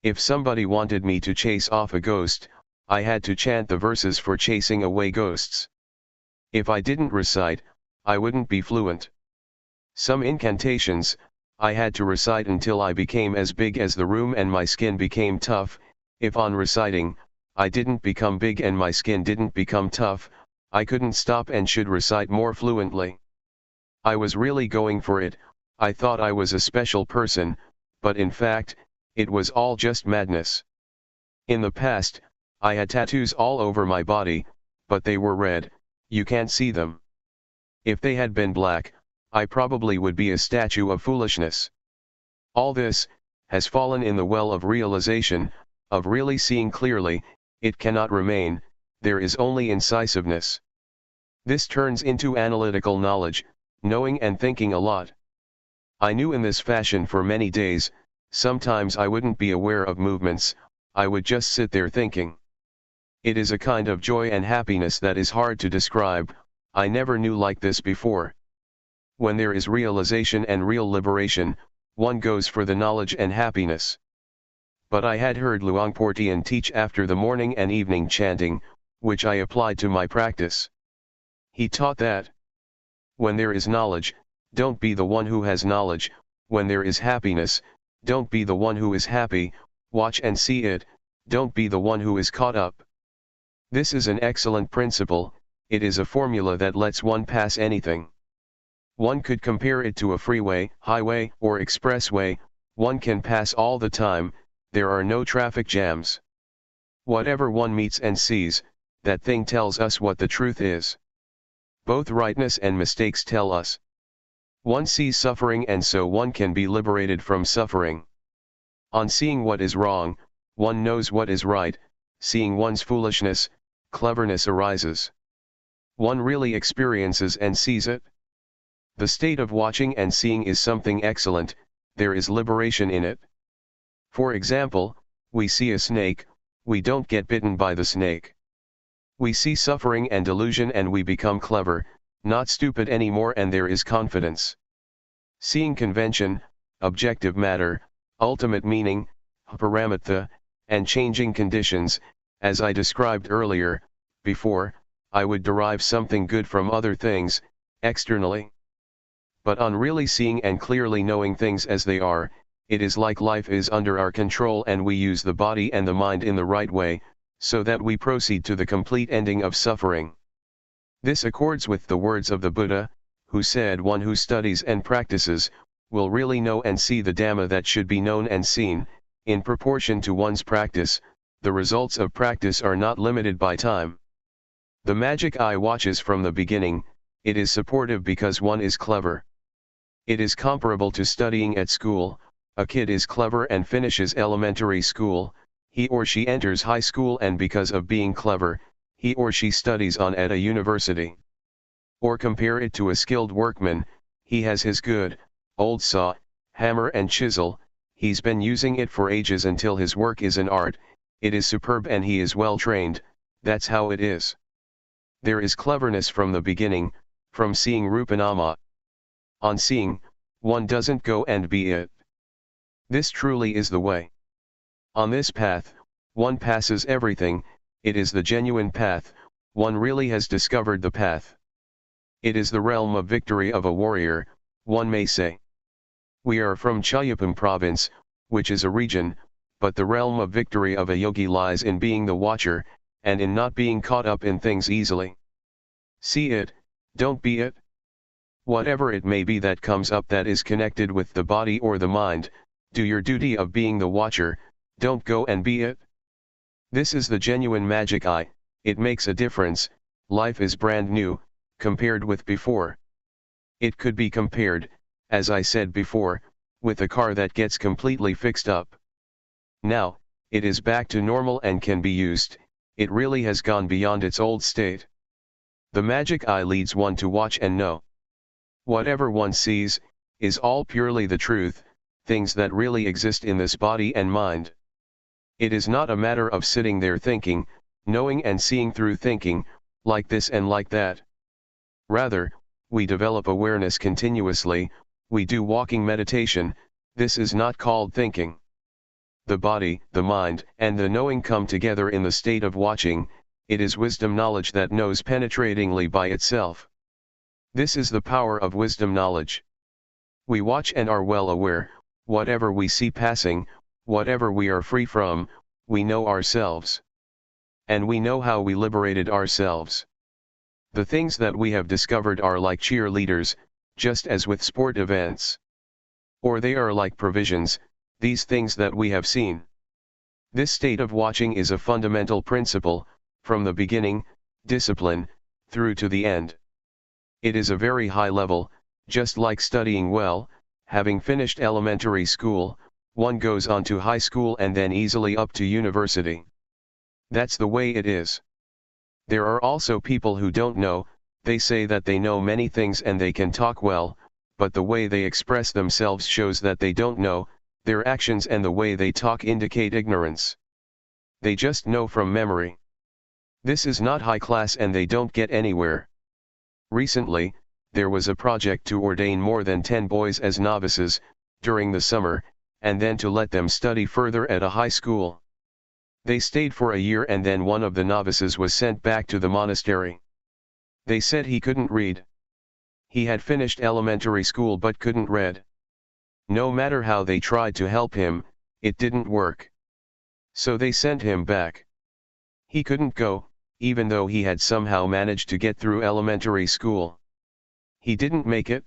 If somebody wanted me to chase off a ghost, I had to chant the verses for chasing away ghosts. If I didn't recite, I wouldn't be fluent. Some incantations, I had to recite until I became as big as the room and my skin became tough. If on reciting, I didn't become big and my skin didn't become tough, I couldn't stop and should recite more fluently. I was really going for it. I thought I was a special person, but in fact, it was all just madness. In the past, I had tattoos all over my body, but they were red, you can't see them. If they had been black, I probably would be a statue of foolishness. All this has fallen in the well of realization, of really seeing clearly. It cannot remain, there is only incisiveness. This turns into analytical knowledge, knowing and thinking a lot. I knew in this fashion for many days. Sometimes I wouldn't be aware of movements, I would just sit there thinking. It is a kind of joy and happiness that is hard to describe. I never knew like this before. When there is realization and real liberation, one goes for the knowledge and happiness. But I had heard Luangpor Teean teach after the morning and evening chanting, which I applied to my practice. He taught that when there is knowledge, don't be the one who has knowledge. When there is happiness, don't be the one who is happy. Watch and see it, don't be the one who is caught up. This is an excellent principle. It is a formula that lets one pass anything. One could compare it to a freeway, highway, or expressway. One can pass all the time, there are no traffic jams. Whatever one meets and sees, that thing tells us what the truth is. Both rightness and mistakes tell us. One sees suffering and so one can be liberated from suffering. On seeing what is wrong, one knows what is right. Seeing one's foolishness, cleverness arises. One really experiences and sees it. The state of watching and seeing is something excellent, there is liberation in it. For example, we see a snake, we don't get bitten by the snake. We see suffering and delusion and we become clever, not stupid anymore, and there is confidence. Seeing convention, objective matter, ultimate meaning, paramatha, and changing conditions, as I described earlier, before, I would derive something good from other things, externally. But on really seeing and clearly knowing things as they are, it is like life is under our control and we use the body and the mind in the right way, so that we proceed to the complete ending of suffering. This accords with the words of the Buddha, who said one who studies and practices, will really know and see the Dhamma that should be known and seen. In proportion to one's practice, the results of practice are not limited by time. The magic eye watches from the beginning, it is supportive because one is clever. It is comparable to studying at school. A kid is clever and finishes elementary school, he or she enters high school and because of being clever, he or she studies on at a university. Or compare it to a skilled workman, he has his good, old saw, hammer and chisel, he's been using it for ages until his work is an art, it is superb and he is well trained, that's how it is. There is cleverness from the beginning, from seeing Rupanama. On seeing, one doesn't go and be it. This truly is the way. On this path, one passes everything, it is the genuine path, one really has discovered the path. It is the realm of victory of a warrior, one may say. We are from Chayapam province, which is a region, but the realm of victory of a yogi lies in being the watcher, and in not being caught up in things easily. See it, don't be it. Whatever it may be that comes up that is connected with the body or the mind, do your duty of being the watcher, don't go and be it. This is the genuine magic eye, it makes a difference, life is brand new, compared with before. It could be compared, as I said before, with a car that gets completely fixed up. Now, it is back to normal and can be used, it really has gone beyond its old state. The magic eye leads one to watch and know. Whatever one sees, is all purely the truth, things that really exist in this body and mind. It is not a matter of sitting there thinking, knowing and seeing through thinking, like this and like that. Rather, we develop awareness continuously, we do walking meditation. This is not called thinking. The body, the mind, and the knowing come together in the state of watching. It is wisdom knowledge that knows penetratingly by itself. This is the power of wisdom knowledge. We watch and are well aware, whatever we see passing, whatever we are free from, we know ourselves. And we know how we liberated ourselves. The things that we have discovered are like cheerleaders, just as with sport events. Or they are like provisions, these things that we have seen. This state of watching is a fundamental principle, from the beginning, discipline, through to the end. It is a very high level, just like studying well. Having finished elementary school, one goes on to high school and then easily up to university. That's the way it is. There are also people who don't know, they say that they know many things and they can talk well, but the way they express themselves shows that they don't know, their actions and the way they talk indicate ignorance. They just know from memory. This is not high class and they don't get anywhere. Recently, there was a project to ordain more than 10 boys as novices, during the summer, and then to let them study further at a high school. They stayed for a year and then one of the novices was sent back to the monastery. They said he couldn't read. He had finished elementary school but couldn't read. No matter how they tried to help him, it didn't work. So they sent him back. He couldn't go, even though he had somehow managed to get through elementary school. He didn't make it.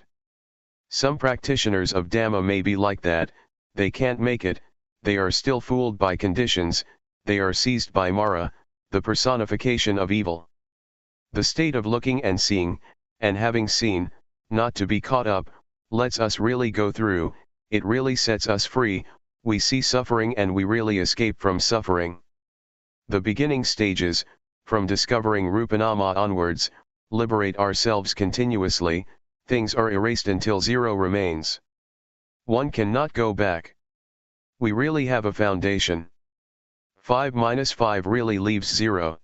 Some practitioners of Dhamma may be like that, they can't make it, they are still fooled by conditions, they are seized by Mara, the personification of evil. The state of looking and seeing, and having seen, not to be caught up, lets us really go through, it really sets us free, we see suffering and we really escape from suffering. The beginning stages, from discovering Rupanama onwards, liberate ourselves continuously, things are erased until zero remains. One cannot go back. We really have a foundation. 5 minus 5 really leaves 0.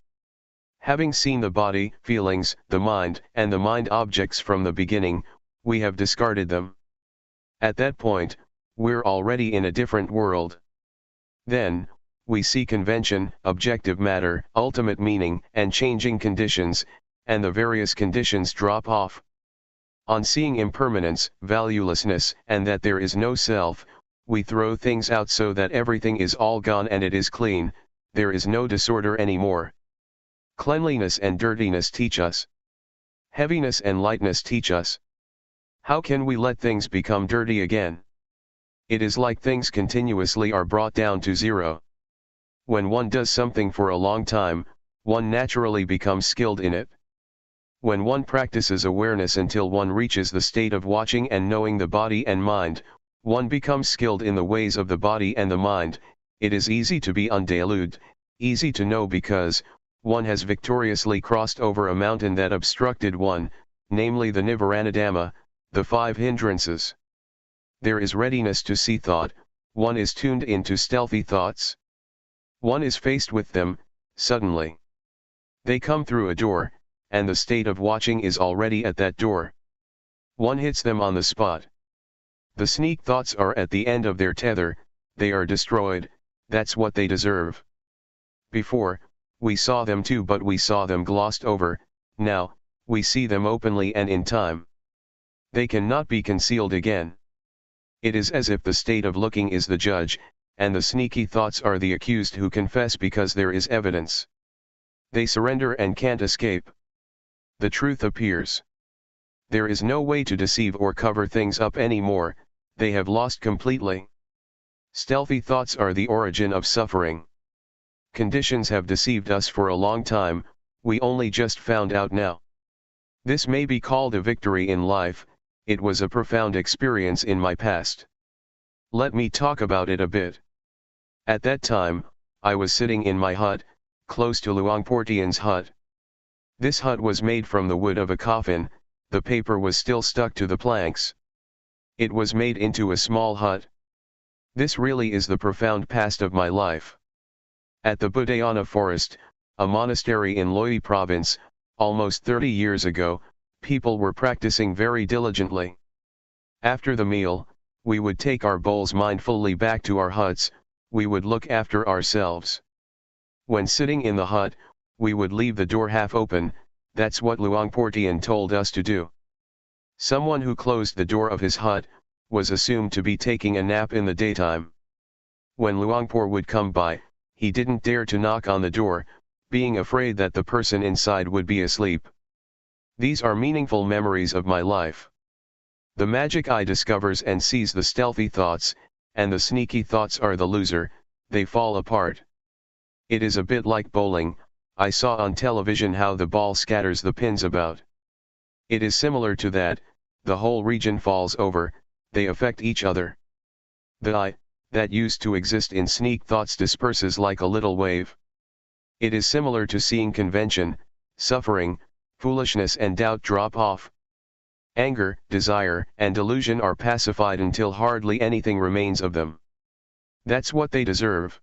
Having seen the body, feelings, the mind, and the mind objects from the beginning, we have discarded them. At that point, we're already in a different world. Then, we see convention, objective matter, ultimate meaning, and changing conditions, and the various conditions drop off. On seeing impermanence, valuelessness, and that there is no self, we throw things out so that everything is all gone and it is clean, there is no disorder anymore. Cleanliness and dirtiness teach us. Heaviness and lightness teach us. How can we let things become dirty again? It is like things continuously are brought down to zero. When one does something for a long time, one naturally becomes skilled in it. When one practices awareness until one reaches the state of watching and knowing the body and mind, one becomes skilled in the ways of the body and the mind. It is easy to be undeluded, easy to know because one has victoriously crossed over a mountain that obstructed one, namely the Nivaranadhamma, the 5 hindrances. There is readiness to see thought, one is tuned into stealthy thoughts. One is faced with them, suddenly. They come through a door, and the state of watching is already at that door. One hits them on the spot. The sneak thoughts are at the end of their tether, they are destroyed, that's what they deserve. Before, we saw them too but we saw them glossed over, now, we see them openly and in time. They cannot be concealed again. It is as if the state of looking is the judge, and the sneaky thoughts are the accused who confess because there is evidence. They surrender and can't escape. The truth appears. There is no way to deceive or cover things up anymore, they have lost completely. Stealthy thoughts are the origin of suffering. Conditions have deceived us for a long time, we only just found out now. This may be called a victory in life, it was a profound experience in my past. Let me talk about it a bit. At that time, I was sitting in my hut, close to Luangpor Teean's hut. This hut was made from the wood of a coffin, the paper was still stuck to the planks. It was made into a small hut. This really is the profound past of my life. At the Budayana forest, a monastery in Loei province, Almost 30 years ago, people were practicing very diligently. After the meal, we would take our bowls mindfully back to our huts, we would look after ourselves. When sitting in the hut, we would leave the door half open, that's what Luangpor Teean told us to do. Someone who closed the door of his hut was assumed to be taking a nap in the daytime. When Luangpor would come by, he didn't dare to knock on the door, being afraid that the person inside would be asleep. These are meaningful memories of my life. The magic eye discovers and sees the stealthy thoughts, and the sneaky thoughts are the loser, they fall apart. It is a bit like bowling. I saw on television how the ball scatters the pins about. It is similar to that, the whole region falls over, they affect each other. The I, that used to exist in sneak thoughts disperses like a little wave. It is similar to seeing convention, suffering, foolishness and doubt drop off. Anger, desire, and delusion are pacified until hardly anything remains of them. That's what they deserve.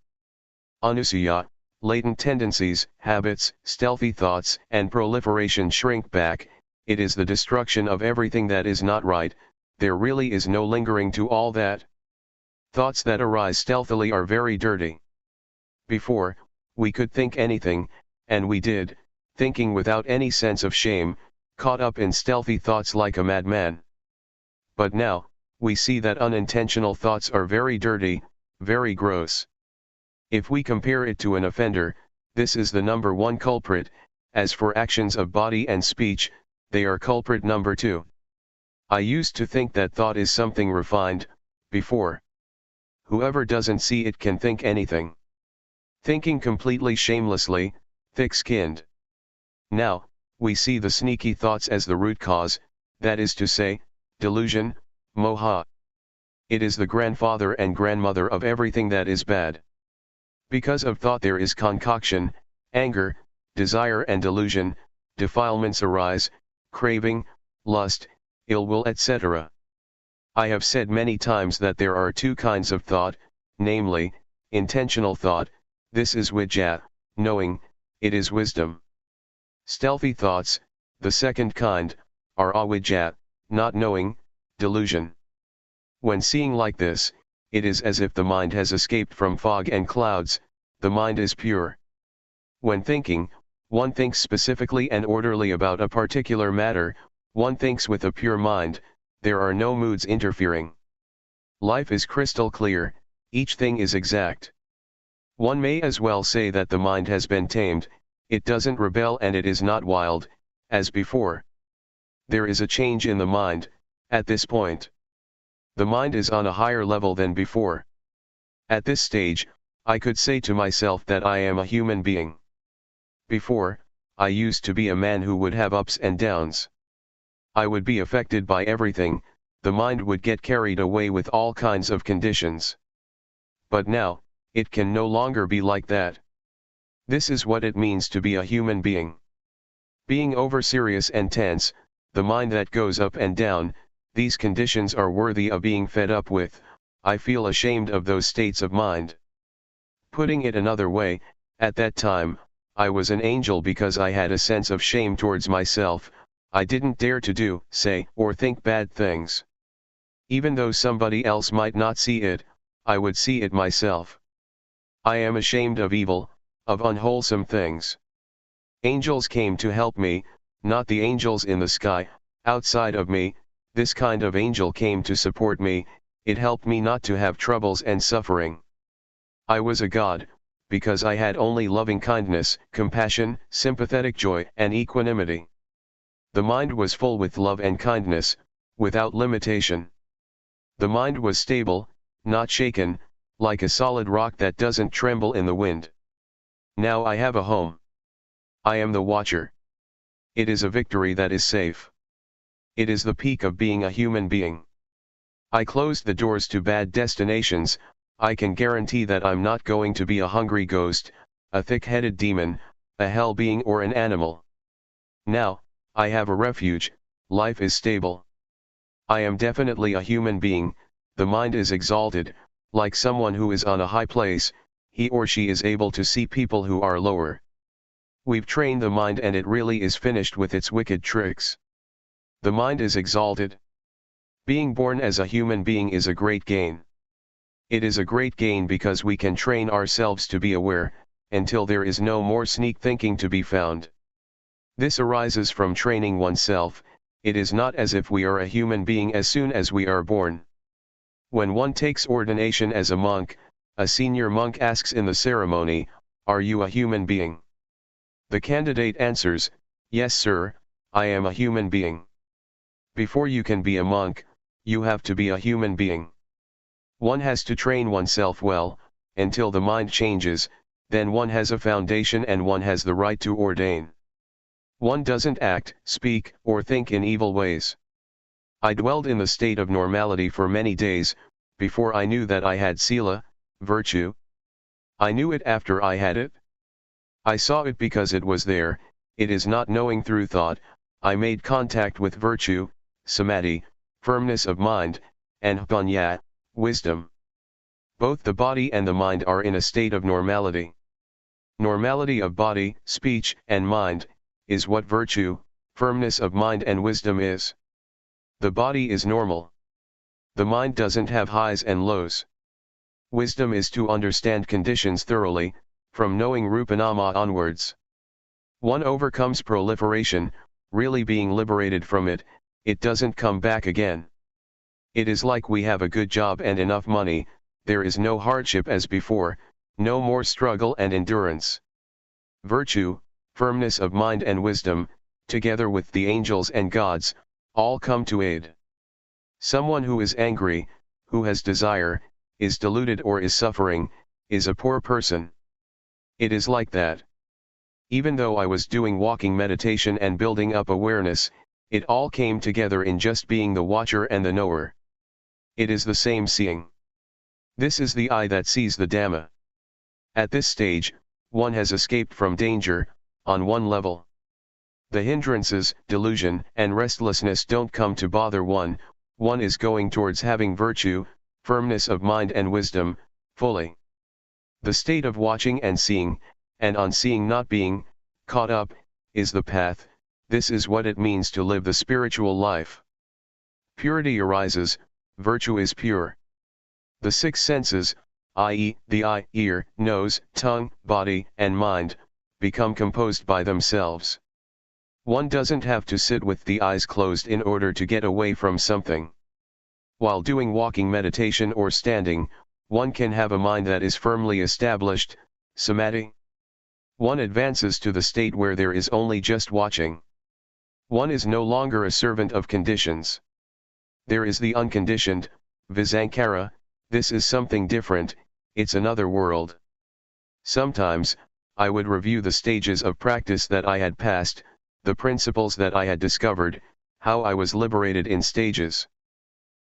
Anusaya, latent tendencies, habits, stealthy thoughts, and proliferation shrink back. It is the destruction of everything that is not right. There really is no lingering to all that. Thoughts that arise stealthily are very dirty. Before, we could think anything, and we did, thinking without any sense of shame, caught up in stealthy thoughts like a madman. But now, we see that unintentional thoughts are very dirty, very gross. If we compare it to an offender, this is the number one culprit. As for actions of body and speech, they are culprit number two. I used to think that thought is something refined, before. Whoever doesn't see it can think anything. Thinking completely shamelessly, thick-skinned. Now, we see the sneaky thoughts as the root cause, that is to say, delusion, moha. It is the grandfather and grandmother of everything that is bad. Because of thought there is concoction, anger, desire and delusion, defilements arise, craving, lust, ill will etc. I have said many times that there are two kinds of thought, namely, intentional thought, this is vijja, knowing, it is wisdom. Stealthy thoughts, the second kind, are avijja, not knowing, delusion. When seeing like this, it is as if the mind has escaped from fog and clouds, the mind is pure. When thinking, one thinks specifically and orderly about a particular matter, one thinks with a pure mind, there are no moods interfering. Life is crystal clear, each thing is exact. One may as well say that the mind has been tamed, it doesn't rebel and it is not wild, as before. There is a change in the mind, at this point. The mind is on a higher level than before. At this stage, I could say to myself that I am a human being. Before, I used to be a man who would have ups and downs. I would be affected by everything, the mind would get carried away with all kinds of conditions. But now, it can no longer be like that. This is what it means to be a human being. Being over-serious and tense, the mind that goes up and down, these conditions are worthy of being fed up with. I feel ashamed of those states of mind. Putting it another way, at that time, I was an angel because I had a sense of shame towards myself. I didn't dare to do, say, or think bad things. Even though somebody else might not see it, I would see it myself. I am ashamed of evil, of unwholesome things. Angels came to help me, not the angels in the sky, outside of me. This kind of angel came to support me, it helped me not to have troubles and suffering. I was a god, because I had only loving kindness, compassion, sympathetic joy, and equanimity. The mind was full with love and kindness, without limitation. The mind was stable, not shaken, like a solid rock that doesn't tremble in the wind. Now I have a home. I am the watcher. It is a victory that is safe. It is the peak of being a human being. I closed the doors to bad destinations. I can guarantee that I'm not going to be a hungry ghost, a thick-headed demon, a hell being or an animal. Now, I have a refuge, life is stable. I am definitely a human being, the mind is exalted, like someone who is on a high place, he or she is able to see people who are lower. We've trained the mind and it really is finished with its wicked tricks. The mind is exalted. Being born as a human being is a great gain. It is a great gain because we can train ourselves to be aware, until there is no more sneak thinking to be found. This arises from training oneself. It is not as if we are a human being as soon as we are born. When one takes ordination as a monk, a senior monk asks in the ceremony, "Are you a human being?" The candidate answers, "Yes, sir, I am a human being." Before you can be a monk, you have to be a human being. One has to train oneself well, until the mind changes, then one has a foundation and one has the right to ordain. One doesn't act, speak, or think in evil ways. I dwelled in the state of normality for many days, before I knew that I had sila, virtue. I knew it after I had it. I saw it because it was there. It is not knowing through thought. I made contact with virtue, samadhi, firmness of mind, and panya, wisdom. Both the body and the mind are in a state of normality. Normality of body, speech, and mind, is what virtue, firmness of mind and wisdom is. The body is normal. The mind doesn't have highs and lows. Wisdom is to understand conditions thoroughly, from knowing Rupanama onwards. One overcomes proliferation, really being liberated from it. It doesn't come back again. It is like we have a good job and enough money, there is no hardship as before, no more struggle and endurance. Virtue, firmness of mind and wisdom, together with the angels and gods, all come to aid. Someone who is angry, who has desire, is deluded or is suffering, is a poor person. It is like that. Even though I was doing walking meditation and building up awareness, it all came together in just being the watcher and the knower. It is the same seeing. This is the eye that sees the Dhamma. At this stage, one has escaped from danger, on one level. The hindrances, delusion, and restlessness don't come to bother one. One is going towards having virtue, firmness of mind and wisdom, fully. The state of watching and seeing, and on seeing not being caught up, is the path. This is what it means to live the spiritual life. Purity arises, virtue is pure. The six senses, i.e., the eye, ear, nose, tongue, body, and mind, become composed by themselves. One doesn't have to sit with the eyes closed in order to get away from something. While doing walking meditation or standing, one can have a mind that is firmly established, samadhi. One advances to the state where there is only just watching. One is no longer a servant of conditions. There is the unconditioned, visankhara. This is something different, it's another world. Sometimes, I would review the stages of practice that I had passed, the principles that I had discovered, how I was liberated in stages.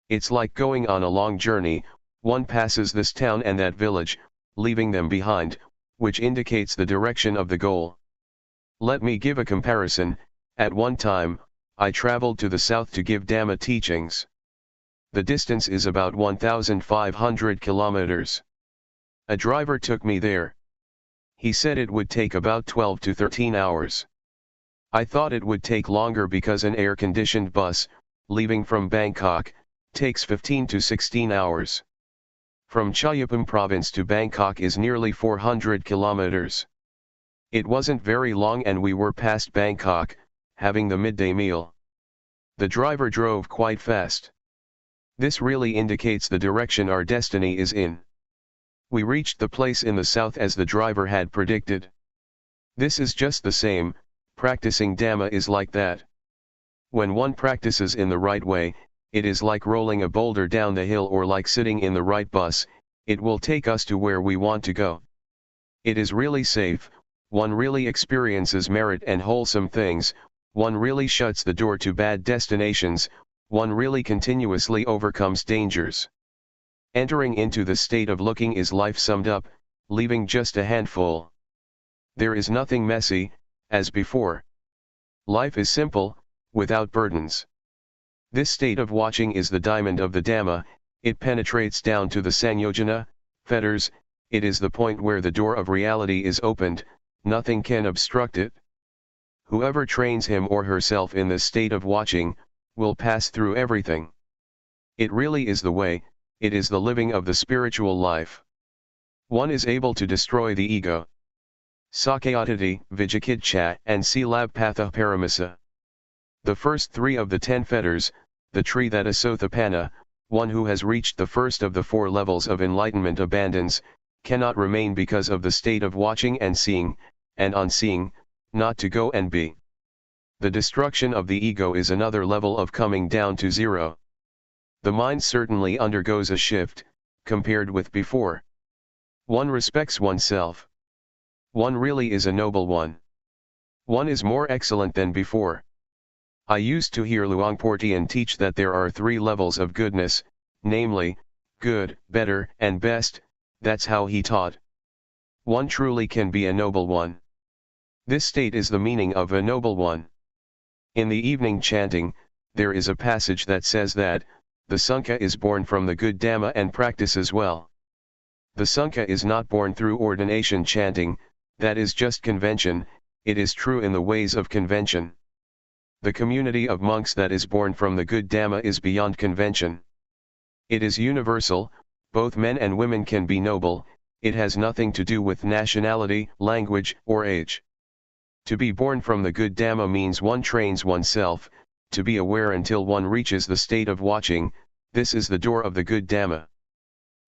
It's like going on a long journey. One passes this town and that village, leaving them behind, which indicates the direction of the goal. Let me give a comparison. At one time, I traveled to the south to give Dhamma teachings. The distance is about 1,500 kilometers. A driver took me there. He said it would take about 12 to 13 hours. I thought it would take longer because an air-conditioned bus, leaving from Bangkok, takes 15 to 16 hours. From Chayapam province to Bangkok is nearly 400 kilometers. It wasn't very long and we were past Bangkok, having the midday meal. The driver drove quite fast. This really indicates the direction our destiny is in. We reached the place in the south as the driver had predicted. This is just the same. Practicing Dhamma is like that. When one practices in the right way, it is like rolling a boulder down the hill or like sitting in the right bus. It will take us to where we want to go. It is really safe. One really experiences merit and wholesome things. One really shuts the door to bad destinations. One really continuously overcomes dangers. Entering into the state of looking is life summed up, leaving just a handful. There is nothing messy, as before. Life is simple, without burdens. This state of watching is the diamond of the Dhamma. It penetrates down to the Sanyojana, fetters. It is the point where the door of reality is opened, nothing can obstruct it. Whoever trains him or herself in this state of watching, will pass through everything. It really is the way, it is the living of the spiritual life. One is able to destroy the ego. Sakyatati, Vijakitcha, and Silabpatha Paramasa. The first three of the 10 fetters, the tree that is Sothapana, one who has reached the first of the 4 levels of enlightenment abandons, cannot remain because of the state of watching and seeing, and on seeing, not to go and be. The destruction of the ego is another level of coming down to zero. The mind certainly undergoes a shift, compared with before. One respects oneself. One really is a noble one. One is more excellent than before. I used to hear Luangpor Teean teach that there are 3 levels of goodness, namely, good, better, and best. That's how he taught. One truly can be a noble one. This state is the meaning of a noble one. In the evening chanting, there is a passage that says that, the Sangha is born from the good Dhamma and practices well. The Sangha is not born through ordination chanting, that is just convention, it is true in the ways of convention. The community of monks that is born from the good Dhamma is beyond convention. It is universal, both men and women can be noble, it has nothing to do with nationality, language, or age. To be born from the good Dhamma means one trains oneself, to be aware until one reaches the state of watching, this is the door of the good Dhamma.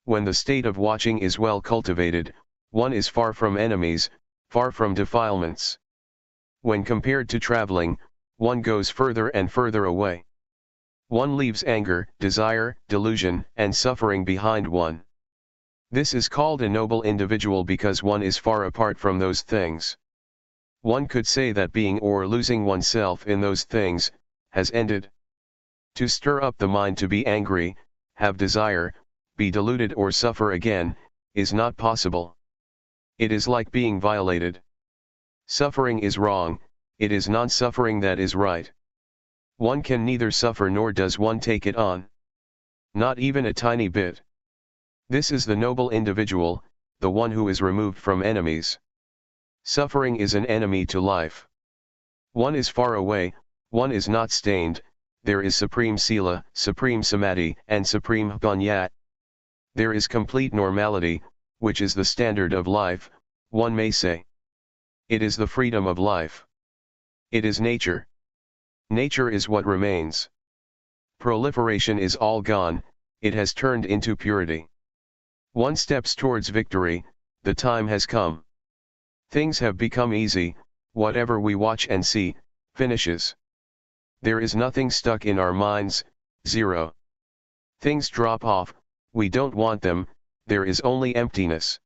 When the state of watching is well cultivated, one is far from enemies, far from defilements. When compared to traveling, one goes further and further away. One leaves anger, desire, delusion, and suffering behind one. This is called a noble individual because one is far apart from those things. One could say that being or losing oneself in those things, has ended. To stir up the mind to be angry, have desire, be deluded or suffer again, is not possible. It is like being violated. Suffering is wrong, it is non-suffering that is right. One can neither suffer nor does one take it on. Not even a tiny bit. This is the noble individual, the one who is removed from enemies. Suffering is an enemy to life. One is far away, one is not stained, there is supreme sila, supreme samadhi, and supreme panya. There is complete normality, which is the standard of life, one may say. It is the freedom of life. It is nature. Nature is what remains. Proliferation is all gone, it has turned into purity. One steps towards victory, the time has come. Things have become easy, whatever we watch and see, finishes. There is nothing stuck in our minds, zero. Things drop off, we don't want them, there is only emptiness.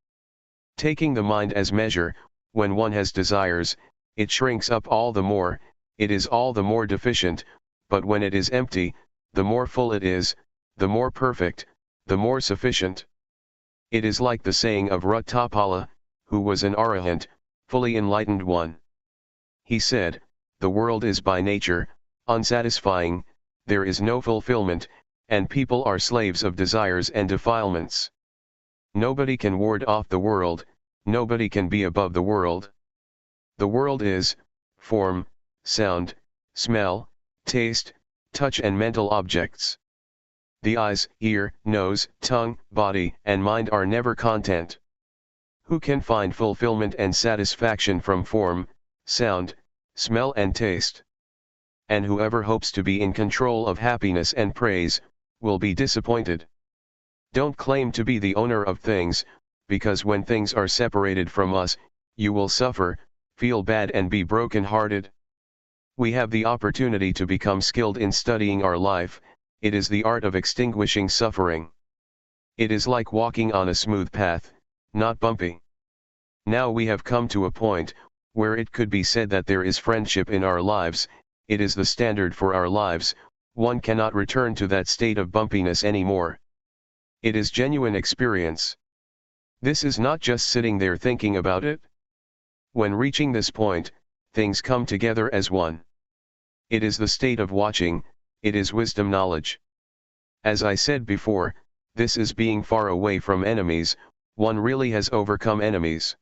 Taking the mind as measure, when one has desires, it shrinks up all the more, it is all the more deficient, but when it is empty, the more full it is, the more perfect, the more sufficient. It is like the saying of Ruttapala, who was an arahant, fully enlightened one. He said, the world is by nature, unsatisfying, there is no fulfillment, and people are slaves of desires and defilements. Nobody can ward off the world, nobody can be above the world. The world is form, sound, smell, taste, touch and mental objects. The eyes, ear, nose, tongue, body, and mind are never content. Who can find fulfillment and satisfaction from form, sound, smell and taste? And whoever hopes to be in control of happiness and praise, will be disappointed. Don't claim to be the owner of things, because when things are separated from us, you will suffer, feel bad and be broken-hearted. We have the opportunity to become skilled in studying our life, it is the art of extinguishing suffering. It is like walking on a smooth path, not bumpy. Now we have come to a point, where it could be said that there is friendship in our lives, it is the standard for our lives, one cannot return to that state of bumpiness anymore. It is genuine experience. This is not just sitting there thinking about it. When reaching this point, things come together as one. It is the state of watching, it is wisdom knowledge. As I said before, this is being far away from enemies, one really has overcome enemies.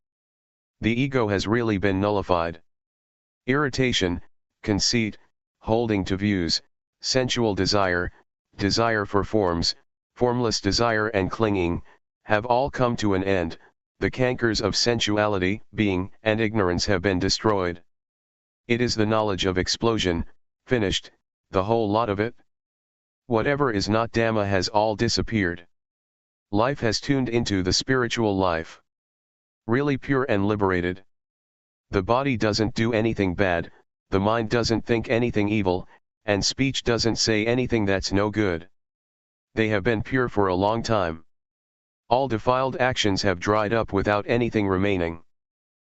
The ego has really been nullified. Irritation, conceit, holding to views, sensual desire, desire for forms, formless desire and clinging, have all come to an end. The cankers of sensuality, being, and ignorance have been destroyed. It is the knowledge of explosion, finished, the whole lot of it. Whatever is not Dhamma has all disappeared. Life has tuned into the spiritual life. Really pure and liberated. The body doesn't do anything bad, the mind doesn't think anything evil, and speech doesn't say anything that's no good. They have been pure for a long time. All defiled actions have dried up without anything remaining.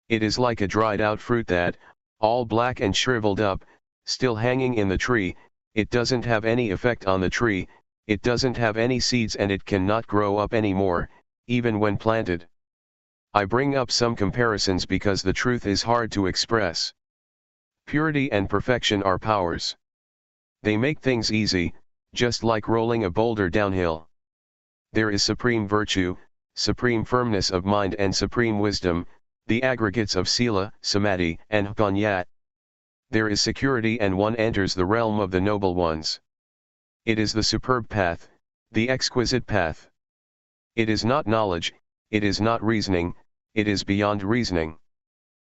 It is like a dried out fruit that, all black and shriveled up, still hanging in the tree, it doesn't have any effect on the tree, it doesn't have any seeds and it cannot grow up anymore, even when planted. I bring up some comparisons because the truth is hard to express. Purity and perfection are powers. They make things easy, just like rolling a boulder downhill. There is supreme virtue, supreme firmness of mind and supreme wisdom, the aggregates of sila, samadhi, and panya. There is security and one enters the realm of the noble ones. It is the superb path, the exquisite path. It is not knowledge, it is not reasoning, it is beyond reasoning.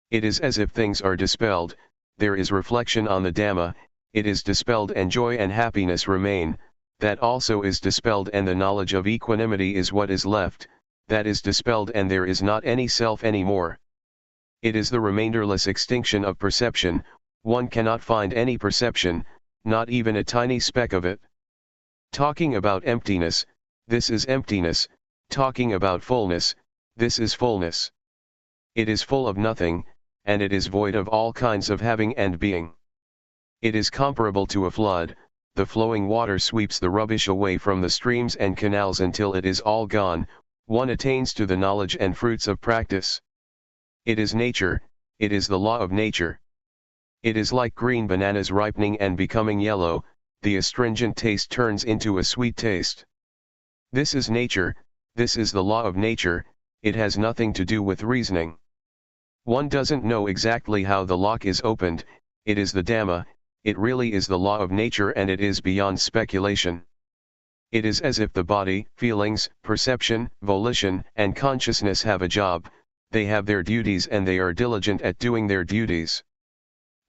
It is as if things are dispelled, there is reflection on the Dhamma, it is dispelled and joy and happiness remain, that also is dispelled and the knowledge of equanimity is what is left, that is dispelled and there is not any self anymore. It is the remainderless extinction of perception, one cannot find any perception, not even a tiny speck of it. Talking about emptiness, this is emptiness, talking about fullness, this is fullness. It is full of nothing, and it is void of all kinds of having and being. It is comparable to a flood, the flowing water sweeps the rubbish away from the streams and canals until it is all gone, one attains to the knowledge and fruits of practice. It is nature, it is the law of nature. It is like green bananas ripening and becoming yellow, the astringent taste turns into a sweet taste. This is nature, this is the law of nature, it has nothing to do with reasoning. One doesn't know exactly how the lock is opened, it is the Dhamma, it really is the law of nature and it is beyond speculation. It is as if the body, feelings, perception, volition, and consciousness have a job, they have their duties and they are diligent at doing their duties.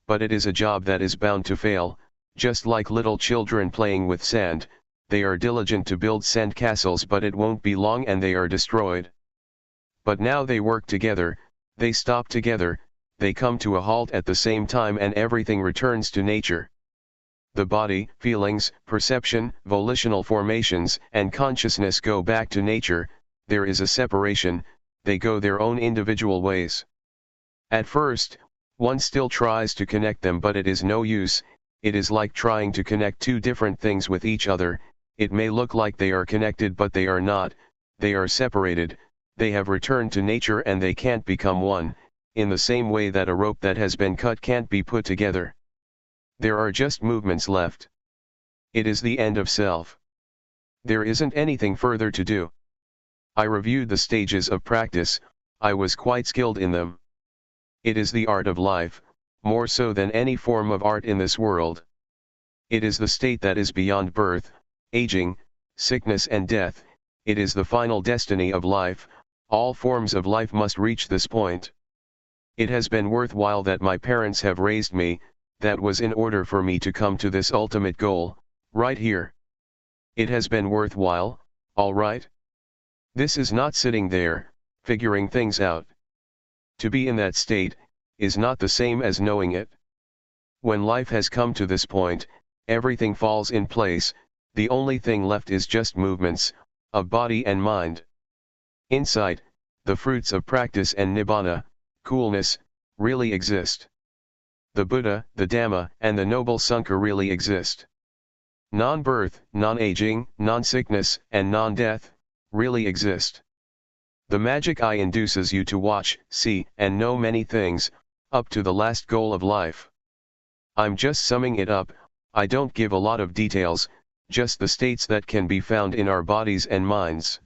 But it is a job that is bound to fail, just like little children playing with sand, they are diligent to build sand castles but it won't be long and they are destroyed. But now they work together, they stop together, they come to a halt at the same time and everything returns to nature. The body, feelings, perception, volitional formations, and consciousness go back to nature, there is a separation, they go their own individual ways. At first, one still tries to connect them but it is no use, it is like trying to connect two different things with each other, it may look like they are connected but they are not, they are separated, they have returned to nature and they can't become one, in the same way that a rope that has been cut can't be put together. There are just movements left. It is the end of self. There isn't anything further to do. I reviewed the stages of practice, I was quite skilled in them. It is the art of life, more so than any form of art in this world. It is the state that is beyond birth, aging, sickness and death, it is the final destiny of life, all forms of life must reach this point. It has been worthwhile that my parents have raised me, that was in order for me to come to this ultimate goal, right here. It has been worthwhile, all right? This is not sitting there, figuring things out. To be in that state, is not the same as knowing it. When life has come to this point, everything falls in place, the only thing left is just movements, of body and mind. Insight, the fruits of practice and nibbana, coolness, really exist. The Buddha, the Dhamma, and the Noble Sangha really exist. Non-birth, non-aging, non-sickness, and non-death, really exist. The magic eye induces you to watch, see, and know many things, up to the last goal of life. I'm just summing it up, I don't give a lot of details, just the states that can be found in our bodies and minds.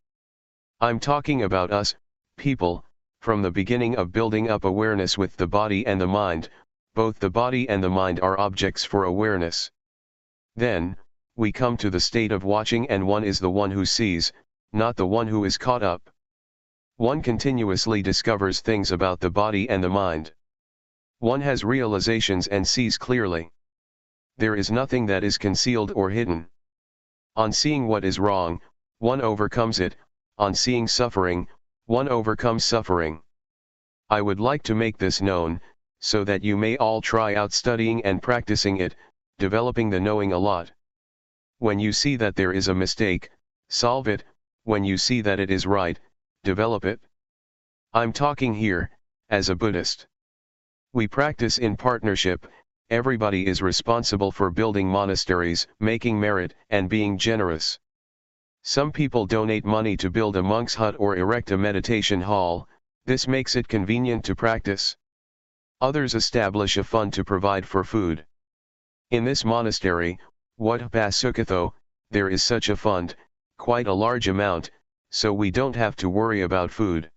I'm talking about us, people, From the beginning of building up awareness with the body and the mind, both the body and the mind are objects for awareness. Then, we come to the state of watching, and one is the one who sees, not the one who is caught up. One continuously discovers things about the body and the mind. One has realizations and sees clearly. There is nothing that is concealed or hidden. On seeing what is wrong, one overcomes it. On seeing suffering, one overcomes suffering. I would like to make this known, so that you may all try out studying and practicing it, developing the knowing a lot. When you see that there is a mistake, solve it. When you see that it is right, develop it. I'm talking here, as a Buddhist. We practice in partnership. Everybody is responsible for building monasteries, making merit, and being generous. Some people donate money to build a monk's hut or erect a meditation hall. This makes it convenient to practice. Others establish a fund to provide for food. In this monastery, Wat Pasukatho, there is such a fund, quite a large amount, so we don't have to worry about food.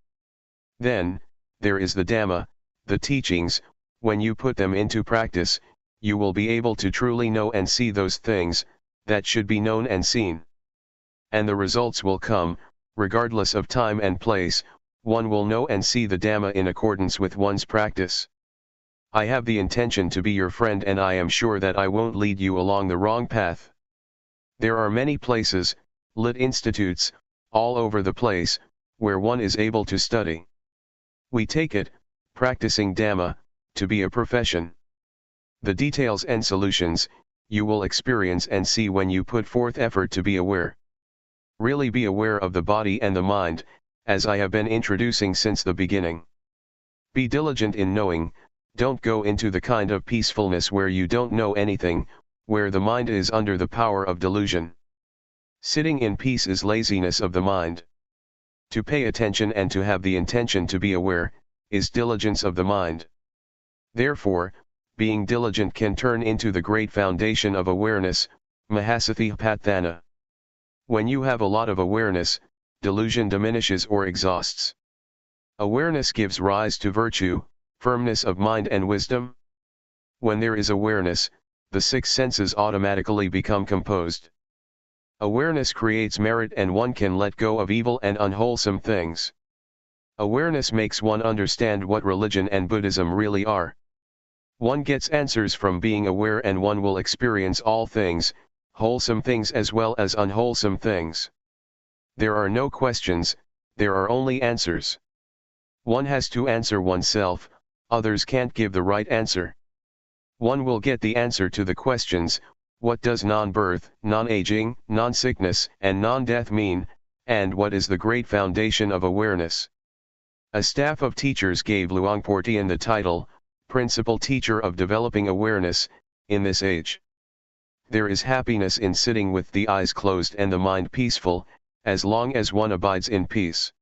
Then, there is the Dhamma, the teachings. When you put them into practice, you will be able to truly know and see those things that should be known and seen. And the results will come, regardless of time and place. One will know and see the Dhamma in accordance with one's practice. I have the intention to be your friend, and I am sure that I won't lead you along the wrong path. There are many places, lit institutes, all over the place, where one is able to study. We take it, practicing Dhamma, to be a profession. The details and solutions, you will experience and see when you put forth effort to be aware. Really be aware of the body and the mind, as I have been introducing since the beginning. Be diligent in knowing. Don't go into the kind of peacefulness where you don't know anything, where the mind is under the power of delusion. Sitting in peace is laziness of the mind. To pay attention and to have the intention to be aware, is diligence of the mind. Therefore, being diligent can turn into the great foundation of awareness, Mahasatipatthana. When you have a lot of awareness, delusion diminishes or exhausts. Awareness gives rise to virtue, firmness of mind and wisdom. When there is awareness, the six senses automatically become composed. Awareness creates merit, and one can let go of evil and unwholesome things. Awareness makes one understand what religion and Buddhism really are. One gets answers from being aware, and one will experience all things, wholesome things as well as unwholesome things. There are no questions, there are only answers. One has to answer oneself. Others can't give the right answer. One will get the answer to the questions: what does non-birth, non-aging, non-sickness, and non-death mean, and what is the great foundation of awareness? A staff of teachers gave Luangpor Teean the title, Principal Teacher of Developing Awareness, in this age. There is happiness in sitting with the eyes closed and the mind peaceful, as long as one abides in peace.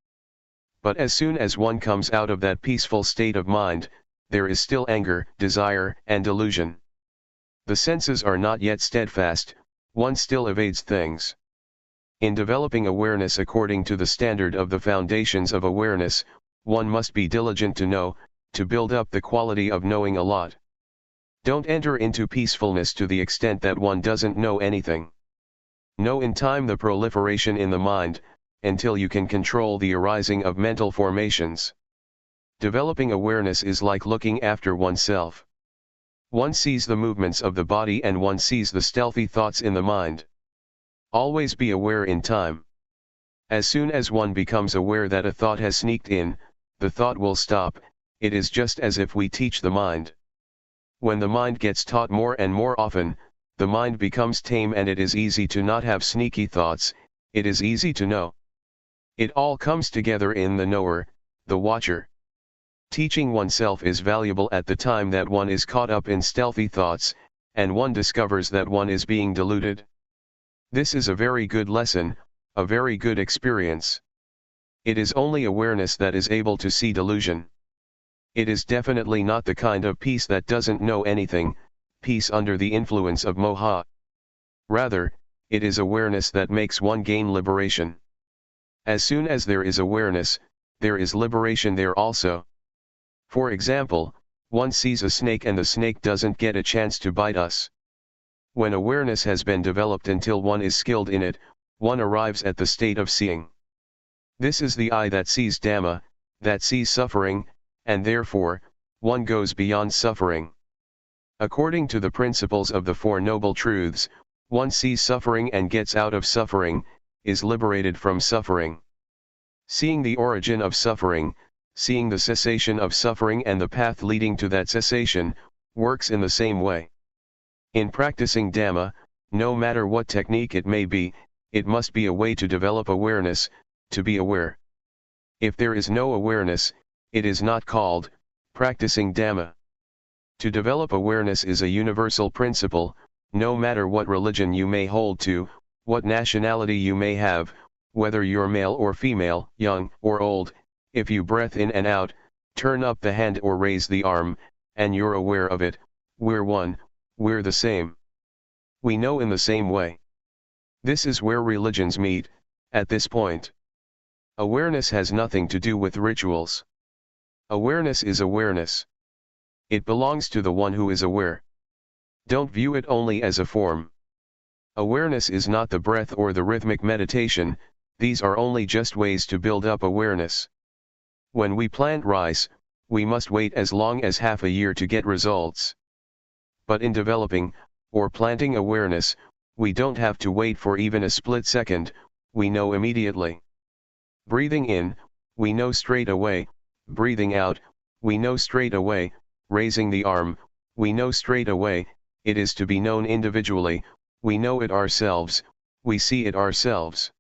But as soon as one comes out of that peaceful state of mind, there is still anger, desire, and delusion. The senses are not yet steadfast, one still evades things. In developing awareness according to the standard of the foundations of awareness, one must be diligent to know, to build up the quality of knowing a lot. Don't enter into peacefulness to the extent that one doesn't know anything. Know in time the proliferation in the mind, until you can control the arising of mental formations. Developing awareness is like looking after oneself. One sees the movements of the body and one sees the stealthy thoughts in the mind. Always be aware in time. As soon as one becomes aware that a thought has sneaked in, the thought will stop. It is just as if we teach the mind. When the mind gets taught more and more often, the mind becomes tame and it is easy to not have sneaky thoughts. It is easy to know. It all comes together in the knower, the watcher. Teaching oneself is valuable at the time that one is caught up in stealthy thoughts, and one discovers that one is being deluded. This is a very good lesson, a very good experience. It is only awareness that is able to see delusion. It is definitely not the kind of peace that doesn't know anything, peace under the influence of moha. Rather, it is awareness that makes one gain liberation. As soon as there is awareness, there is liberation there also. For example, one sees a snake and the snake doesn't get a chance to bite us. When awareness has been developed until one is skilled in it, one arrives at the state of seeing. This is the eye that sees Dhamma, that sees suffering, and therefore, one goes beyond suffering. According to the principles of the Four Noble Truths, one sees suffering and gets out of suffering, is liberated from suffering. Seeing the origin of suffering, seeing the cessation of suffering and the path leading to that cessation, works in the same way. In practicing Dhamma, no matter what technique it may be, it must be a way to develop awareness, to be aware. If there is no awareness, it is not called practicing Dhamma. To develop awareness is a universal principle, no matter what religion you may hold to, what nationality you may have, whether you're male or female, young or old. If you breath in and out, turn up the hand or raise the arm, and you're aware of it, we're one, we're the same. We know in the same way. This is where religions meet, at this point. Awareness has nothing to do with rituals. Awareness is awareness. It belongs to the one who is aware. Don't view it only as a form. Awareness is not the breath or the rhythmic meditation, these are only just ways to build up awareness. When we plant rice, we must wait as long as half a year to get results. But in developing, or planting awareness, we don't have to wait for even a split second, we know immediately. Breathing in, we know straight away, breathing out, we know straight away, raising the arm, we know straight away, it is to be known individually, we know it ourselves, we see it ourselves.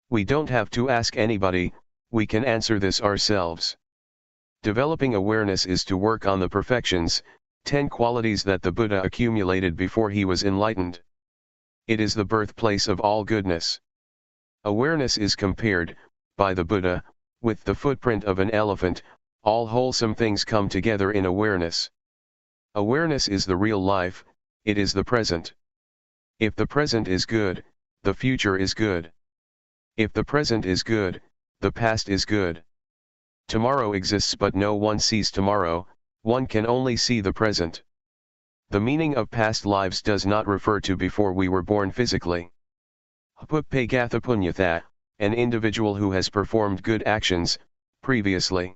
We don't have to ask anybody, we can answer this ourselves. Developing awareness is to work on the perfections, 10 qualities that the Buddha accumulated before he was enlightened. It is the birthplace of all goodness. Awareness is compared, by the Buddha, with the footprint of an elephant, all wholesome things come together in awareness. Awareness is the real life, it is the present. If the present is good, the future is good. If the present is good, the past is good. Tomorrow exists but no one sees tomorrow, one can only see the present. The meaning of past lives does not refer to before we were born physically. Punyatha, an individual who has performed good actions, previously.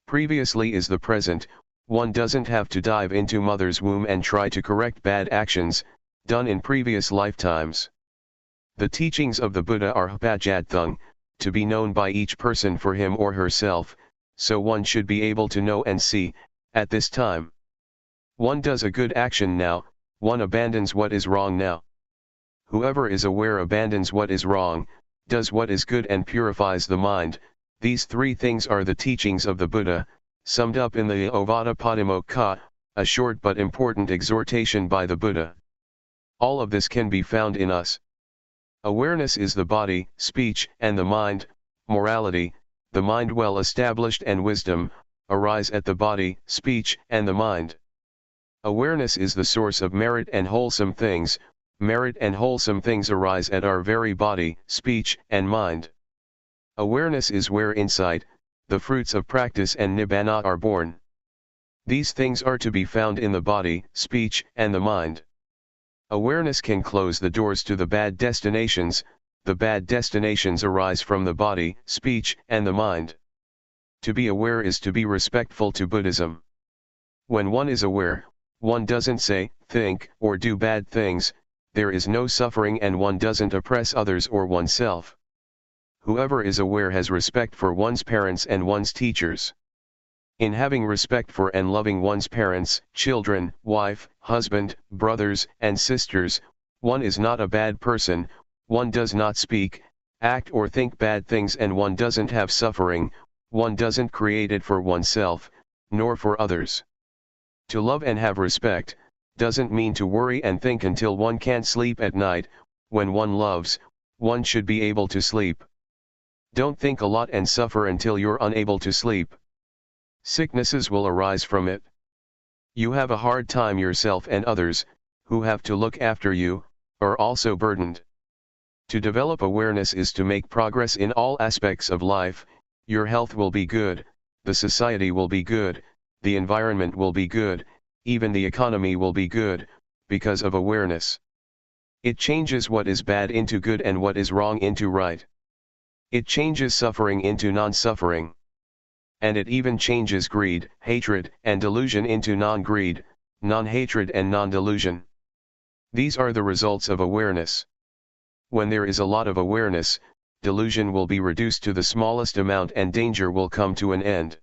Previously is the present, one doesn't have to dive into mother's womb and try to correct bad actions, done in previous lifetimes. The teachings of the Buddha are Hpajadthung, to be known by each person for him or herself, so one should be able to know and see, at this time. One does a good action now, one abandons what is wrong now. Whoever is aware abandons what is wrong, does what is good and purifies the mind. These 3 things are the teachings of the Buddha, summed up in the Ovada Padimokkha, a short but important exhortation by the Buddha. All of this can be found in us. Awareness is the body, speech, and the mind. Morality, the mind well established, and wisdom, arise at the body, speech, and the mind. Awareness is the source of merit and wholesome things. Merit and wholesome things arise at our very body, speech, and mind. Awareness is where insight, the fruits of practice, and nibbana are born. These things are to be found in the body, speech, and the mind. Awareness can close the doors to the bad destinations. The bad destinations arise from the body, speech, and the mind. To be aware is to be respectful to Buddhism. When one is aware, one doesn't say, think, or do bad things. There is no suffering and one doesn't oppress others or oneself. Whoever is aware has respect for one's parents and one's teachers. In having respect for and loving one's parents, children, wife, husband, brothers, and sisters, one is not a bad person, one does not speak, act or think bad things, and one doesn't have suffering, one doesn't create it for oneself, nor for others. To love and have respect doesn't mean to worry and think until one can't sleep at night. When one loves, one should be able to sleep. Don't think a lot and suffer until you're unable to sleep. Sicknesses will arise from it. You have a hard time yourself, and others, who have to look after you, are also burdened. To develop awareness is to make progress in all aspects of life, Your health will be good, the society will be good, the environment will be good, even the economy will be good, because of awareness. It changes what is bad into good and what is wrong into right. It changes suffering into non-suffering. And it even changes greed, hatred, and delusion into non-greed, non-hatred and non-delusion. These are the results of awareness. When there is a lot of awareness, delusion will be reduced to the smallest amount and danger will come to an end.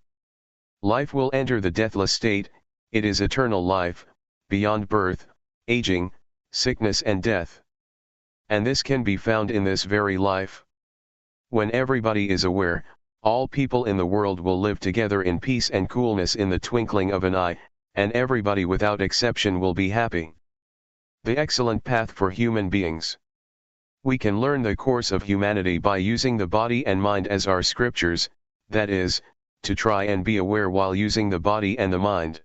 Life will enter the deathless state, it is eternal life, beyond birth, aging, sickness and death. And this can be found in this very life. When everybody is aware, all people in the world will live together in peace and coolness in the twinkling of an eye, and everybody without exception will be happy. The excellent path for human beings. We can learn the course of humanity by using the body and mind as our scriptures, that is, to try and be aware while using the body and the mind.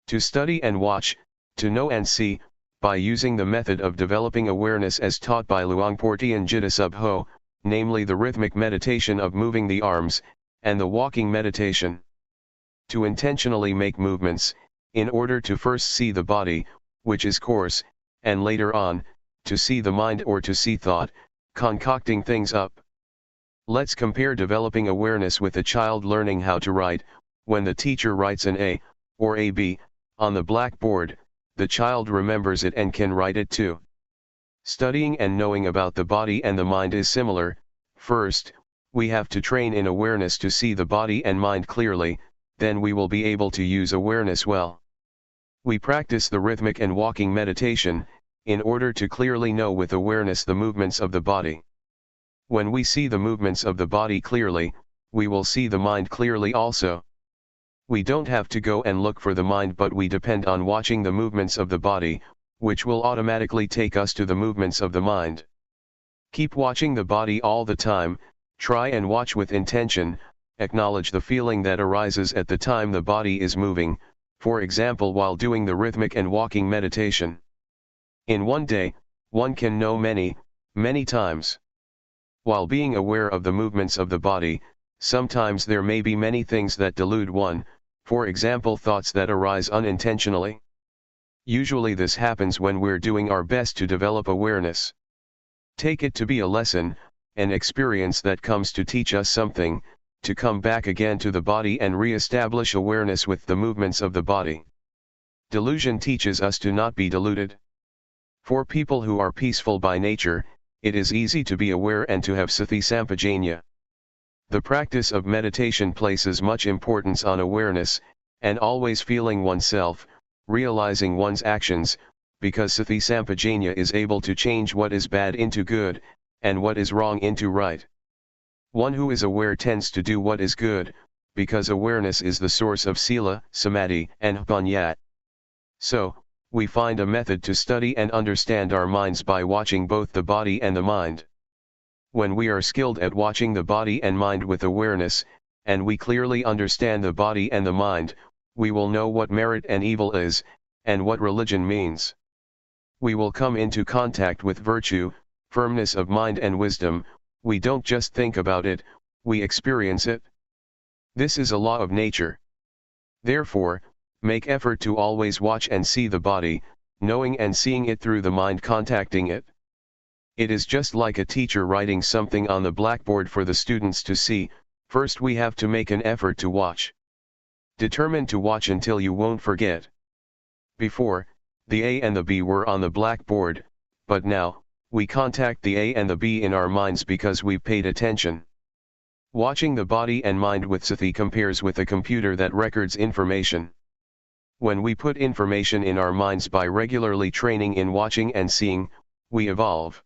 To study and watch, to know and see, by using the method of developing awareness as taught by Luangpor Teean Ho, namely the rhythmic meditation of moving the arms, and the walking meditation. To intentionally make movements, in order to first see the body, which is coarse, and later on, to see the mind or to see thought, concocting things up. Let's compare developing awareness with a child learning how to write. When the teacher writes an A, or a B, on the blackboard, the child remembers it and can write it too. Studying and knowing about the body and the mind is similar. First, we have to train in awareness to see the body and mind clearly, then we will be able to use awareness well. We practice the rhythmic and walking meditation, in order to clearly know with awareness the movements of the body. When we see the movements of the body clearly, we will see the mind clearly also. We don't have to go and look for the mind, but we depend on watching the movements of the body, which will automatically take us to the movements of the mind. Keep watching the body all the time, try and watch with intention, acknowledge the feeling that arises at the time the body is moving, for example while doing the rhythmic and walking meditation. In one day, one can know many, many times. While being aware of the movements of the body, sometimes there may be many things that delude one, for example thoughts that arise unintentionally. Usually this happens when we're doing our best to develop awareness. Take it to be a lesson, an experience that comes to teach us something, to come back again to the body and re-establish awareness with the movements of the body. Delusion teaches us to not be deluded. For people who are peaceful by nature, it is easy to be aware and to have sati sampajanya. The practice of meditation places much importance on awareness, and always feeling oneself, realizing one's actions, because sati sampajanya is able to change what is bad into good, and what is wrong into right. One who is aware tends to do what is good, because awareness is the source of sila, samadhi, and panyat. So, we find a method to study and understand our minds by watching both the body and the mind. When we are skilled at watching the body and mind with awareness, and we clearly understand the body and the mind, we will know what merit and evil is, and what religion means. We will come into contact with virtue, firmness of mind and wisdom. We don't just think about it, we experience it. This is a law of nature. Therefore, make effort to always watch and see the body, knowing and seeing it through the mind contacting it. It is just like a teacher writing something on the blackboard for the students to see. First we have to make an effort to watch. Determine to watch until you won't forget. Before, the A and the B were on the blackboard, but now, we contact the A and the B in our minds because we've paid attention. Watching the body and mind with sati compares with a computer that records information. When we put information in our minds by regularly training in watching and seeing, we evolve.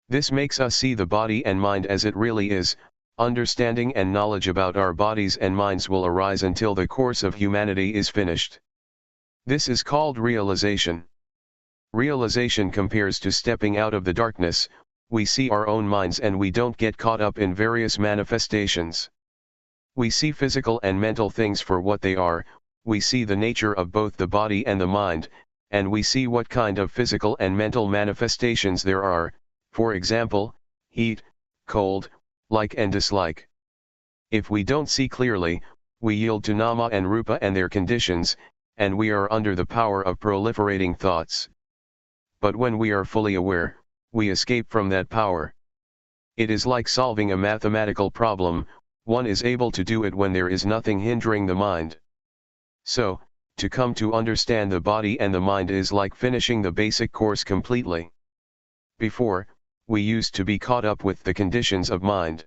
This makes us see the body and mind as it really is. Understanding and knowledge about our bodies and minds will arise until the course of humanity is finished. This is called realization. Realization compares to stepping out of the darkness. We see our own minds and we don't get caught up in various manifestations. We see physical and mental things for what they are. We see the nature of both the body and the mind, and we see what kind of physical and mental manifestations there are, for example, heat, cold, like and dislike. If we don't see clearly, we yield to nama and rupa and their conditions, and we are under the power of proliferating thoughts. But when we are fully aware, we escape from that power. It is like solving a mathematical problem, one is able to do it when there is nothing hindering the mind. So, to come to understand the body and the mind is like finishing the basic course completely. Before, we used to be caught up with the conditions of mind.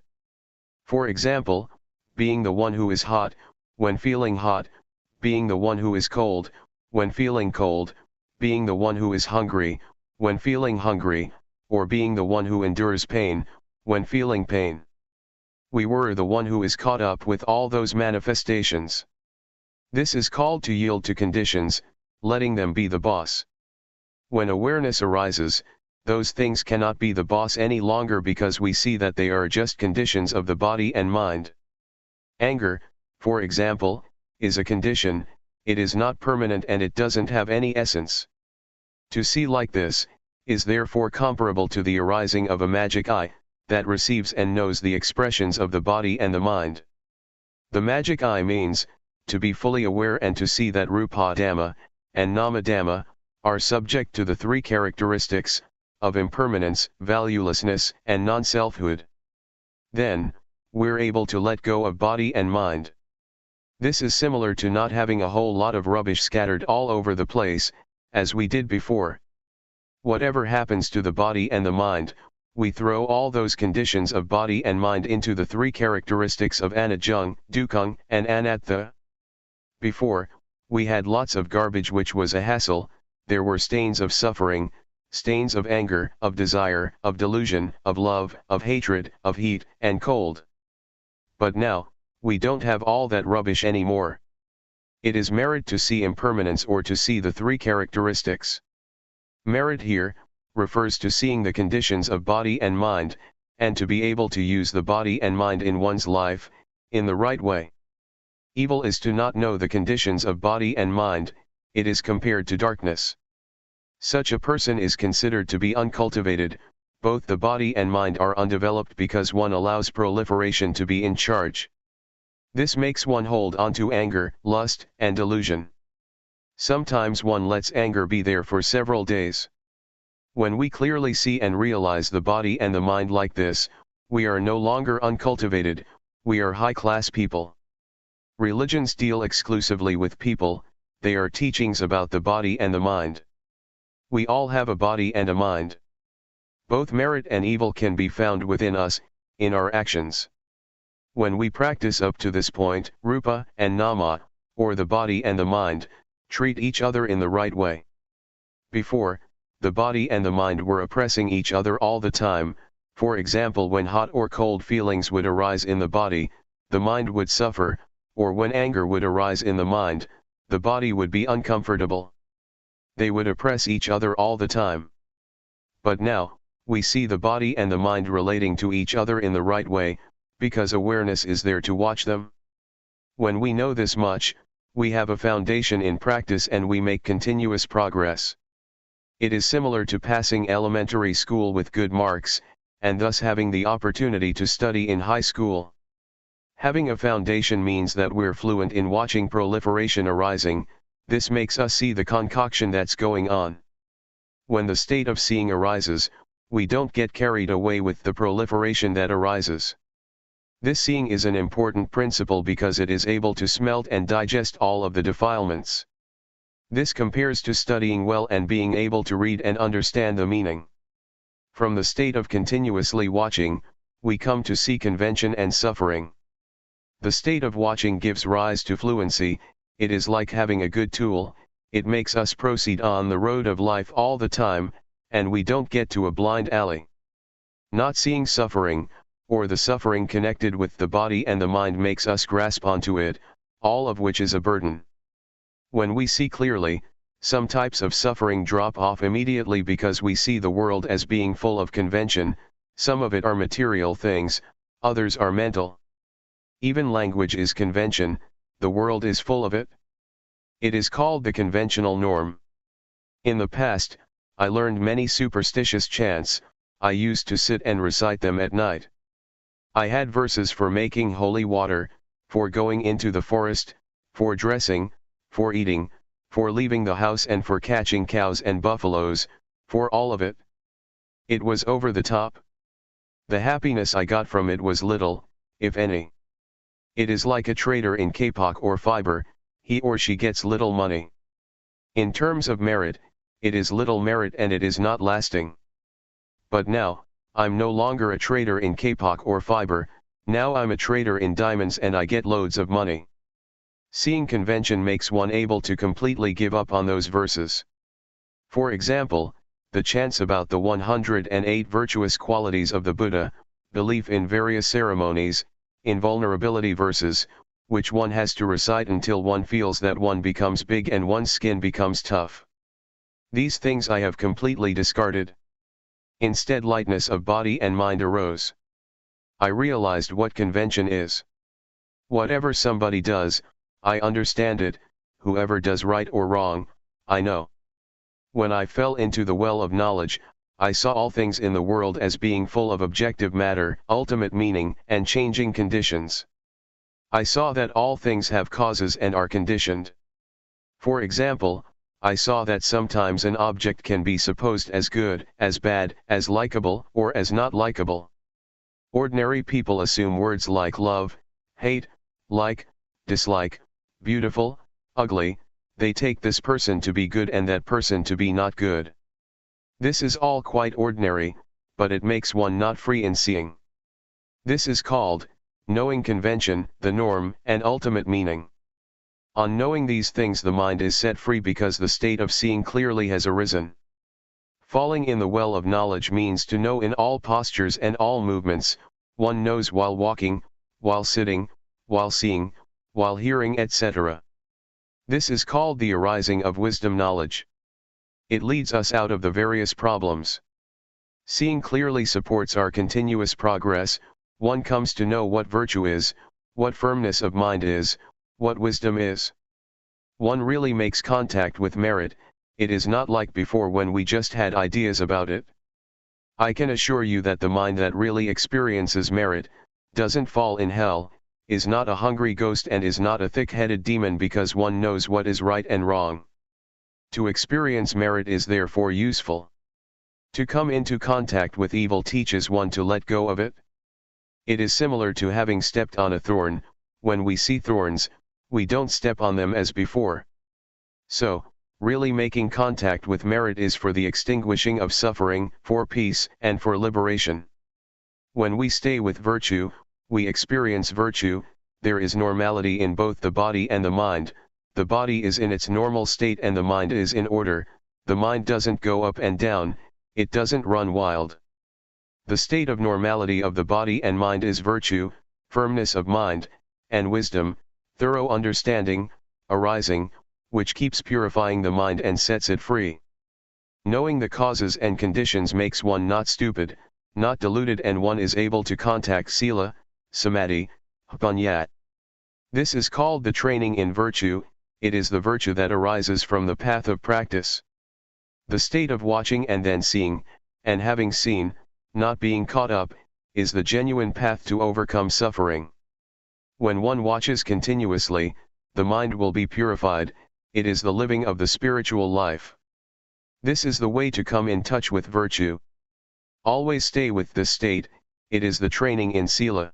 For example, being the one who is hot, when feeling hot, being the one who is cold, when feeling cold, being the one who is hungry, when feeling hungry, or being the one who endures pain, when feeling pain. We were the one who is caught up with all those manifestations. This is called to yield to conditions, letting them be the boss. When awareness arises, those things cannot be the boss any longer because we see that they are just conditions of the body and mind. Anger, for example, is a condition, it is not permanent and it doesn't have any essence. To see like this, is therefore comparable to the arising of a magic eye, that receives and knows the expressions of the body and the mind. The magic eye means, to be fully aware and to see that rupa dhamma, and nama dhamma, are subject to the three characteristics, of impermanence, valuelessness, and non-selfhood. Then, we're able to let go of body and mind. This is similar to not having a whole lot of rubbish scattered all over the place, as we did before. Whatever happens to the body and the mind, we throw all those conditions of body and mind into the three characteristics of anajjung, dukkhaung, and anatta. Before, we had lots of garbage which was a hassle, there were stains of suffering, stains of anger, of desire, of delusion, of love, of hatred, of heat, and cold. But now, we don't have all that rubbish anymore. It is merit to see impermanence or to see the three characteristics. Merit here, refers to seeing the conditions of body and mind, and to be able to use the body and mind in one's life, in the right way. Evil is to not know the conditions of body and mind, it is compared to darkness. Such a person is considered to be uncultivated, both the body and mind are undeveloped because one allows proliferation to be in charge. This makes one hold on to anger, lust, and delusion. Sometimes one lets anger be there for several days. When we clearly see and realize the body and the mind like this, we are no longer uncultivated, we are high-class people. Religions deal exclusively with people, they are teachings about the body and the mind. We all have a body and a mind. Both merit and evil can be found within us, in our actions. When we practice up to this point, rupa and nama, or the body and the mind, treat each other in the right way. Before, the body and the mind were oppressing each other all the time, for example when hot or cold feelings would arise in the body, the mind would suffer, or when anger would arise in the mind, the body would be uncomfortable. They would oppress each other all the time. But now, we see the body and the mind relating to each other in the right way, because awareness is there to watch them. When we know this much, we have a foundation in practice and we make continuous progress. It is similar to passing elementary school with good marks, and thus having the opportunity to study in high school. Having a foundation means that we're fluent in watching proliferation arising, this makes us see the concoction that's going on. When the state of seeing arises, we don't get carried away with the proliferation that arises. This seeing is an important principle because it is able to smelt and digest all of the defilements. This compares to studying well and being able to read and understand the meaning. From the state of continuously watching, we come to see convention and suffering. The state of watching gives rise to fluency, it is like having a good tool, it makes us proceed on the road of life all the time, and we don't get to a blind alley. Not seeing suffering, or the suffering connected with the body and the mind makes us grasp onto it, all of which is a burden. When we see clearly, some types of suffering drop off immediately because we see the world as being full of convention, some of it are material things, others are mental. Even language is convention, the world is full of it. It is called the conventional norm. In the past, I learned many superstitious chants, I used to sit and recite them at night. I had verses for making holy water, for going into the forest, for dressing, for eating, for leaving the house and for catching cows and buffaloes, for all of it. It was over the top. The happiness I got from it was little, if any. It is like a trader in kapok or fiber, he or she gets little money. In terms of merit, it is little merit and it is not lasting. But now, I'm no longer a trader in kapok or fiber, now I'm a trader in diamonds and I get loads of money. Seeing convention makes one able to completely give up on those verses. For example, the chants about the 108 virtuous qualities of the Buddha, belief in various ceremonies, invulnerability verses, which one has to recite until one feels that one becomes big and one's skin becomes tough. These things I have completely discarded. Instead, lightness of body and mind arose. I realized what convention is. Whatever somebody does, I understand it, whoever does right or wrong, I know. When I fell into the well of knowledge, I saw all things in the world as being full of objective matter, ultimate meaning, and changing conditions. I saw that all things have causes and are conditioned. For example, I saw that sometimes an object can be supposed as good, as bad, as likable, or as not likable. Ordinary people assume words like love, hate, like, dislike, beautiful, ugly, they take this person to be good and that person to be not good. This is all quite ordinary, but it makes one not free in seeing. This is called, knowing convention, the norm, and ultimate meaning. On knowing these things the mind is set free because the state of seeing clearly has arisen. Falling in the well of knowledge means to know in all postures and all movements, one knows while walking, while sitting, while seeing, while hearing, etc. This is called the arising of wisdom knowledge. It leads us out of the various problems. Seeing clearly supports our continuous progress, one comes to know what virtue is, what firmness of mind is, what wisdom is. One really makes contact with merit, it is not like before when we just had ideas about it. I can assure you that the mind that really experiences merit, doesn't fall in hell, is not a hungry ghost and is not a thick-headed demon because one knows what is right and wrong. To experience merit is therefore useful. To come into contact with evil teaches one to let go of it. It is similar to having stepped on a thorn, when we see thorns, we don't step on them as before. So, really making contact with merit is for the extinguishing of suffering, for peace, and for liberation. When we stay with virtue, we experience virtue, there is normality in both the body and the mind, the body is in its normal state and the mind is in order, the mind doesn't go up and down, it doesn't run wild. The state of normality of the body and mind is virtue, firmness of mind, and wisdom, thorough understanding, arising, which keeps purifying the mind and sets it free. Knowing the causes and conditions makes one not stupid, not deluded, and one is able to contact sila, samadhi, panya. This is called the training in virtue, it is the virtue that arises from the path of practice. The state of watching and then seeing, and having seen, not being caught up, is the genuine path to overcome suffering. When one watches continuously, the mind will be purified, it is the living of the spiritual life. This is the way to come in touch with virtue. Always stay with this state, it is the training in sila.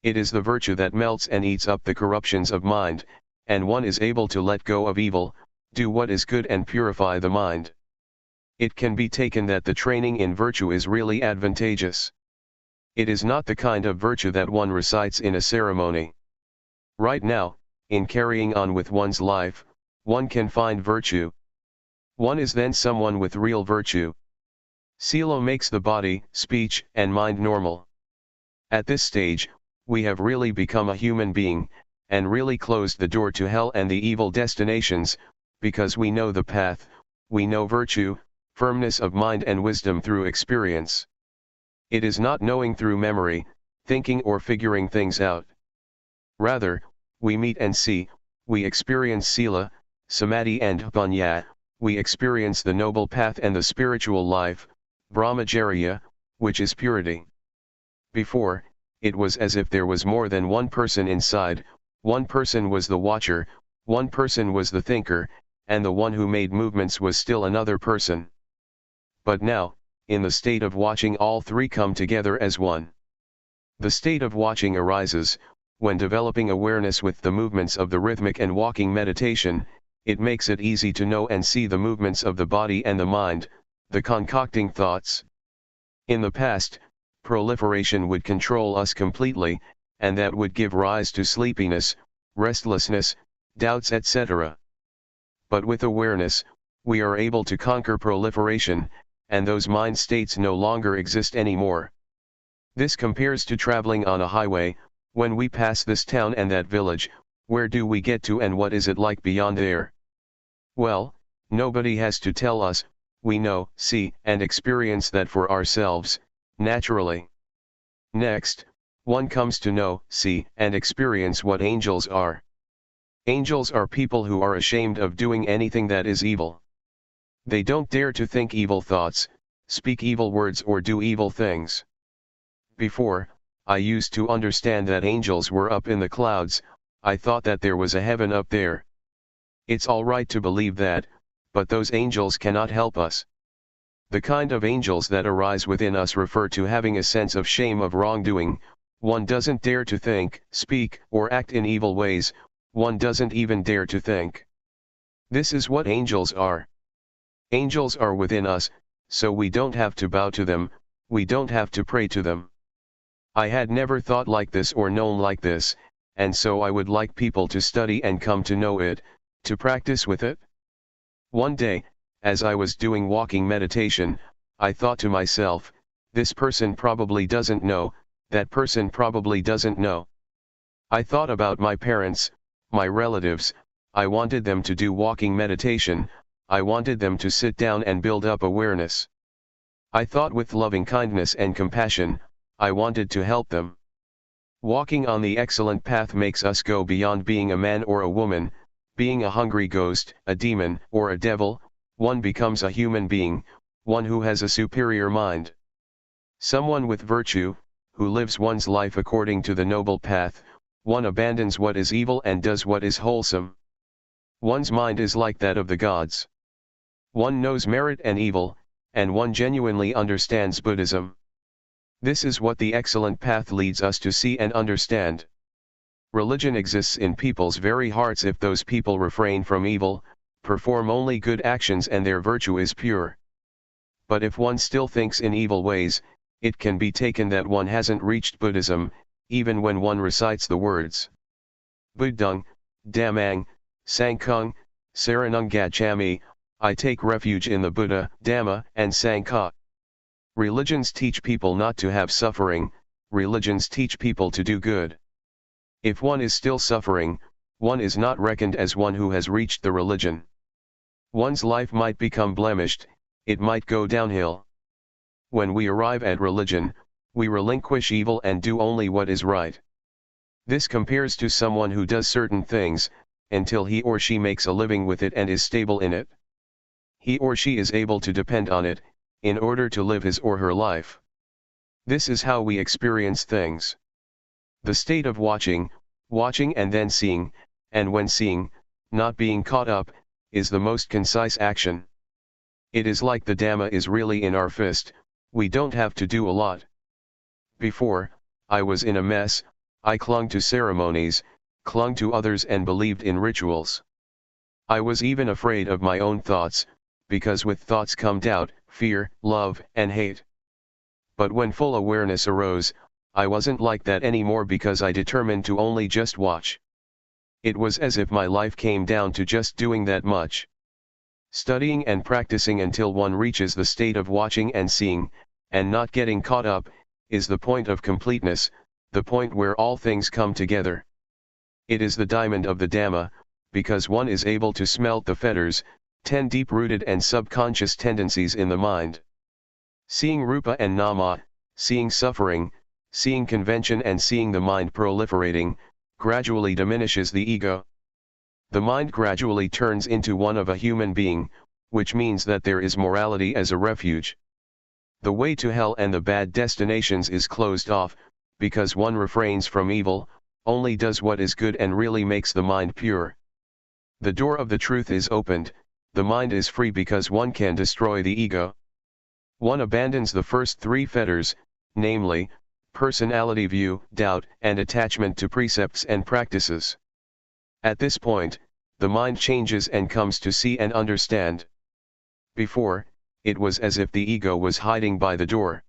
It is the virtue that melts and eats up the corruptions of mind, and one is able to let go of evil, do what is good and purify the mind. It can be taken that the training in virtue is really advantageous. It is not the kind of virtue that one recites in a ceremony. Right now, in carrying on with one's life, one can find virtue. One is then someone with real virtue. Sila makes the body, speech, and mind normal. At this stage, we have really become a human being, and really closed the door to hell and the evil destinations, because we know the path, we know virtue, firmness of mind and wisdom through experience. It is not knowing through memory, thinking or figuring things out. Rather, we meet and see, we experience sila, samadhi and panya, we experience the noble path and the spiritual life, brahmacharya, which is purity. Before, it was as if there was more than one person inside. One person was the watcher, one person was the thinker, and the one who made movements was still another person. But now, in the state of watching, all three come together as one. The state of watching arises when developing awareness with the movements of the rhythmic and walking meditation. It makes it easy to know and see the movements of the body and the mind, the concocting thoughts. In the past, proliferation would control us completely, and that would give rise to sleepiness, restlessness, doubts, etc. But with awareness, we are able to conquer proliferation, and those mind states no longer exist anymore. This compares to traveling on a highway. When we pass this town and that village, where do we get to and what is it like beyond there? Well, nobody has to tell us, we know, see, and experience that for ourselves, naturally. Next, one comes to know, see, and experience what angels are. Angels are people who are ashamed of doing anything that is evil. They don't dare to think evil thoughts, speak evil words, or do evil things. Before, I used to understand that angels were up in the clouds. I thought that there was a heaven up there. It's all right to believe that, but those angels cannot help us. The kind of angels that arise within us refer to having a sense of shame of wrongdoing. One doesn't dare to think, speak, or act in evil ways. One doesn't even dare to think. This is what angels are. Angels are within us, so we don't have to bow to them, we don't have to pray to them. I had never thought like this or known like this, and so I would like people to study and come to know it, to practice with it. One day, as I was doing walking meditation, I thought to myself, this person probably doesn't know, that person probably doesn't know. I thought about my parents, my relatives. I wanted them to do walking meditation, I wanted them to sit down and build up awareness. I thought with loving kindness and compassion, I wanted to help them. Walking on the excellent path makes us go beyond being a man or a woman, being a hungry ghost, a demon, or a devil. One becomes a human being, one who has a superior mind. Someone with virtue, who lives one's life according to the noble path. One abandons what is evil and does what is wholesome. One's mind is like that of the gods. One knows merit and evil, and one genuinely understands Buddhism. This is what the excellent path leads us to see and understand. Religion exists in people's very hearts if those people refrain from evil, perform only good actions, and their virtue is pure. But if one still thinks in evil ways, it can be taken that one hasn't reached Buddhism, even when one recites the words Buddhang, Dhammang, Sanghang, Saranang Gacchami, I take refuge in the Buddha, Dhamma, and Sangha. Religions teach people not to have suffering, religions teach people to do good. If one is still suffering, one is not reckoned as one who has reached the religion. One's life might become blemished, it might go downhill. When we arrive at religion, we relinquish evil and do only what is right. This compares to someone who does certain things, until he or she makes a living with it and is stable in it. He or she is able to depend on it, in order to live his or her life. This is how we experience things. The state of watching and then seeing, and when seeing, not being caught up, is the most concise action. It is like the Dhamma is really in our fist, we don't have to do a lot. Before, I was in a mess, I clung to ceremonies, clung to others and believed in rituals. I was even afraid of my own thoughts, because with thoughts come doubt, fear, love, and hate. But when full awareness arose, I wasn't like that anymore because I determined to only just watch. It was as if my life came down to just doing that much. Studying and practicing until one reaches the state of watching and seeing, and not getting caught up, is the point of completeness, the point where all things come together. It is the diamond of the Dhamma, because one is able to smelt the fetters, 10 deep-rooted and subconscious tendencies in the mind. Seeing Rupa and Nama, seeing suffering, seeing convention and seeing the mind proliferating, gradually diminishes the ego. The mind gradually turns into one of a human being, which means that there is morality as a refuge. The way to hell and the bad destinations is closed off, because one refrains from evil, only does what is good and really makes the mind pure. The door of the truth is opened, the mind is free because one can destroy the ego. One abandons the first three fetters, namely, personality view, doubt, and attachment to precepts and practices. At this point, the mind changes and comes to see and understand. Before, it was as if the ego was hiding by the door.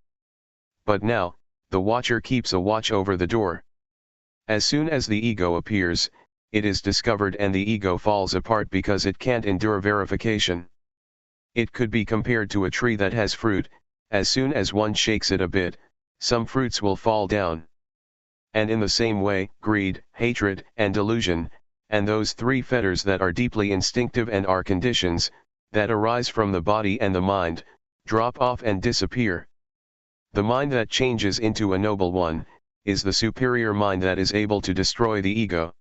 But now, the watcher keeps a watch over the door. As soon as the ego appears, it is discovered and the ego falls apart because it can't endure verification. It could be compared to a tree that has fruit. As soon as one shakes it a bit, some fruits will fall down. And in the same way, greed, hatred, and delusion, and those three fetters that are deeply instinctive and are conditions, that arise from the body and the mind, drop off and disappear. The mind that changes into a noble one, is the superior mind that is able to destroy the ego.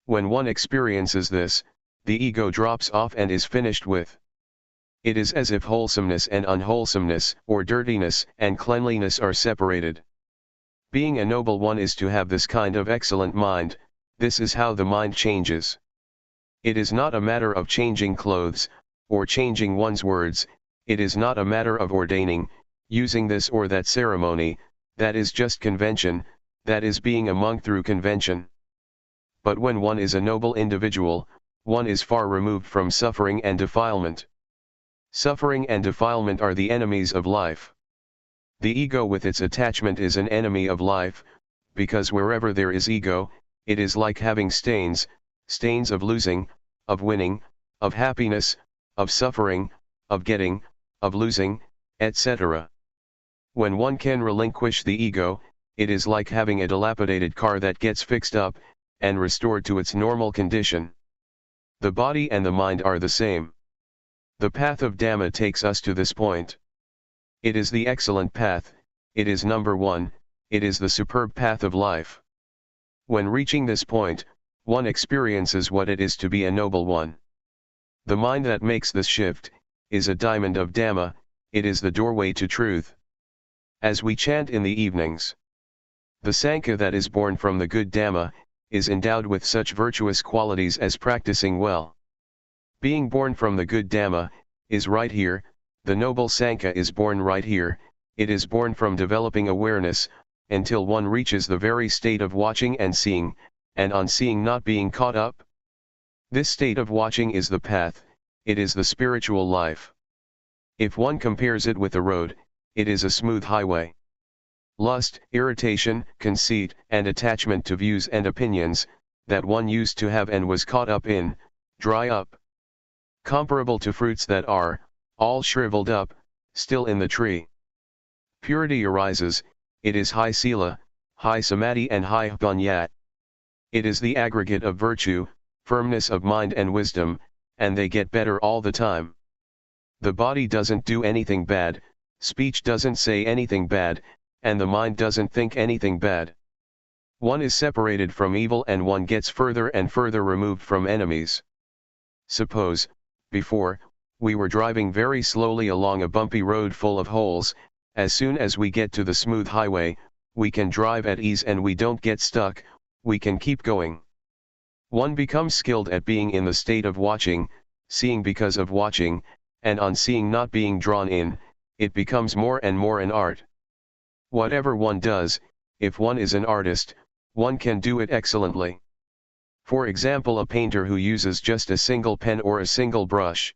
When one experiences this, the ego drops off and is finished with. It is as if wholesomeness and unwholesomeness, or dirtiness and cleanliness are separated. Being a noble one is to have this kind of excellent mind. This is how the mind changes. It is not a matter of changing clothes, or changing one's words, it is not a matter of ordaining, using this or that ceremony, that is just convention, that is being a monk through convention. But when one is a noble individual, one is far removed from suffering and defilement. Suffering and defilement are the enemies of life. The ego with its attachment is an enemy of life, because wherever there is ego, it is like having stains, stains of losing, of winning, of happiness, of suffering, of getting, of losing, etc. When one can relinquish the ego, it is like having a dilapidated car that gets fixed up, and restored to its normal condition. The body and the mind are the same. The path of Dhamma takes us to this point. It is the excellent path, it is number one, it is the superb path of life. When reaching this point, one experiences what it is to be a noble one. The mind that makes this shift, is a diamond of Dhamma, it is the doorway to truth. As we chant in the evenings, the Sangha that is born from the good Dhamma, is endowed with such virtuous qualities as practicing well. Being born from the good Dhamma, is right here, the noble Sangha is born right here, it is born from developing awareness, until one reaches the very state of watching and seeing, and on seeing not being caught up. This state of watching is the path, it is the spiritual life. If one compares it with a road, it is a smooth highway. Lust, irritation, conceit, and attachment to views and opinions, that one used to have and was caught up in, dry up. Comparable to fruits that are, all shriveled up, still in the tree. Purity arises, it is high sila, high samadhi and high panya. It is the aggregate of virtue, firmness of mind and wisdom, and they get better all the time. The body doesn't do anything bad, speech doesn't say anything bad, and the mind doesn't think anything bad. One is separated from evil and one gets further and further removed from enemies. Suppose, before, we were driving very slowly along a bumpy road full of holes. As soon as we get to the smooth highway, we can drive at ease and we don't get stuck, we can keep going. One becomes skilled at being in the state of watching, seeing because of watching, and on seeing not being drawn in, it becomes more and more an art. Whatever one does, if one is an artist, one can do it excellently. For example, a painter who uses just a single pen or a single brush.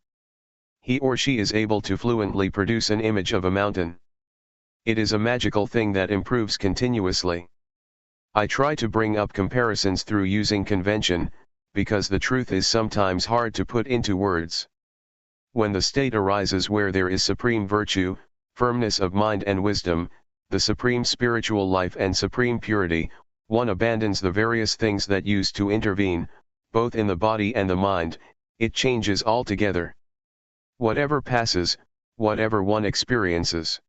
He or she is able to fluently produce an image of a mountain. It is a magical thing that improves continuously. I try to bring up comparisons through using convention, because the truth is sometimes hard to put into words. When the state arises where there is supreme virtue, firmness of mind and wisdom, the supreme spiritual life and supreme purity, one abandons the various things that used to intervene, both in the body and the mind, it changes altogether. Whatever passes, whatever one experiences,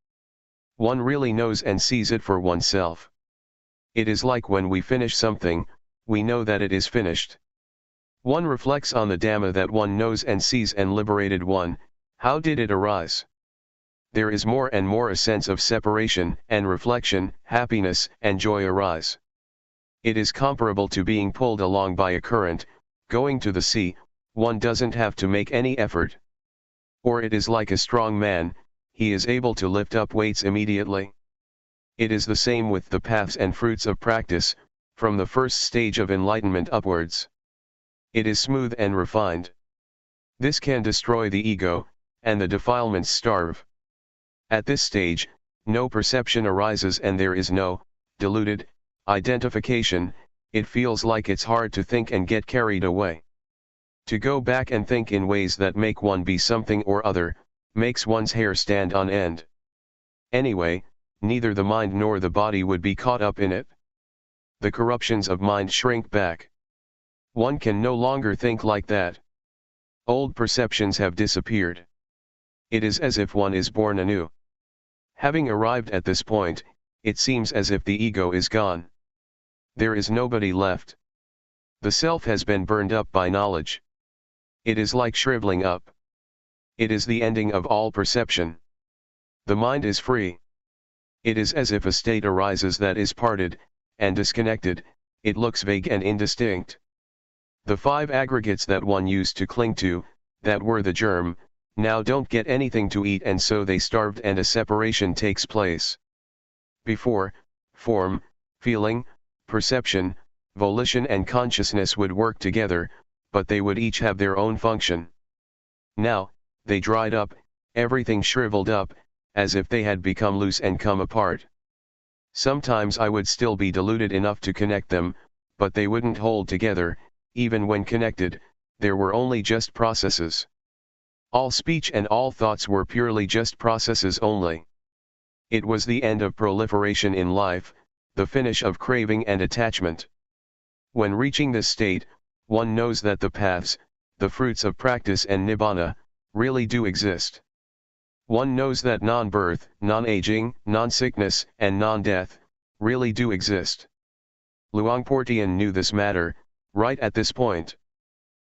one really knows and sees it for oneself. It is like when we finish something, we know that it is finished. One reflects on the Dhamma that one knows and sees and liberated one, how did it arise? there is more and more a sense of separation and reflection, happiness and joy arise. It is comparable to being pulled along by a current, going to the sea, one doesn't have to make any effort. Or it is like a strong man, he is able to lift up weights immediately. It is the same with the paths and fruits of practice, from the first stage of enlightenment upwards. It is smooth and refined. This can destroy the ego, and the defilements starve. At this stage, no perception arises and there is no deluded identification. It feels like it's hard to think and get carried away. To go back and think in ways that make one be something or other, makes one's hair stand on end. Anyway, neither the mind nor the body would be caught up in it. The corruptions of mind shrink back. One can no longer think like that. Old perceptions have disappeared. It is as if one is born anew. Having arrived at this point, it seems as if the ego is gone. There is nobody left. The self has been burned up by knowledge. It is like shriveling up. It is the ending of all perception. The mind is free. It is as if a state arises that is parted and disconnected. It looks vague and indistinct. The five aggregates that one used to cling to, that were the germ, now don't get anything to eat and so they starved and a separation takes place. Before, form, feeling, perception, volition and consciousness would work together, but they would each have their own function. Now, they dried up, everything shriveled up, as if they had become loose and come apart. Sometimes I would still be deluded enough to connect them, but they wouldn't hold together. Even when connected, there were only just processes. All speech and all thoughts were purely just processes only. It was the end of proliferation in life, the finish of craving and attachment. When reaching this state, one knows that the paths, the fruits of practice and nibbana, really do exist. One knows that non-birth, non-aging, non-sickness, and non-death, really do exist. Luangpor Teean knew this matter, right at this point.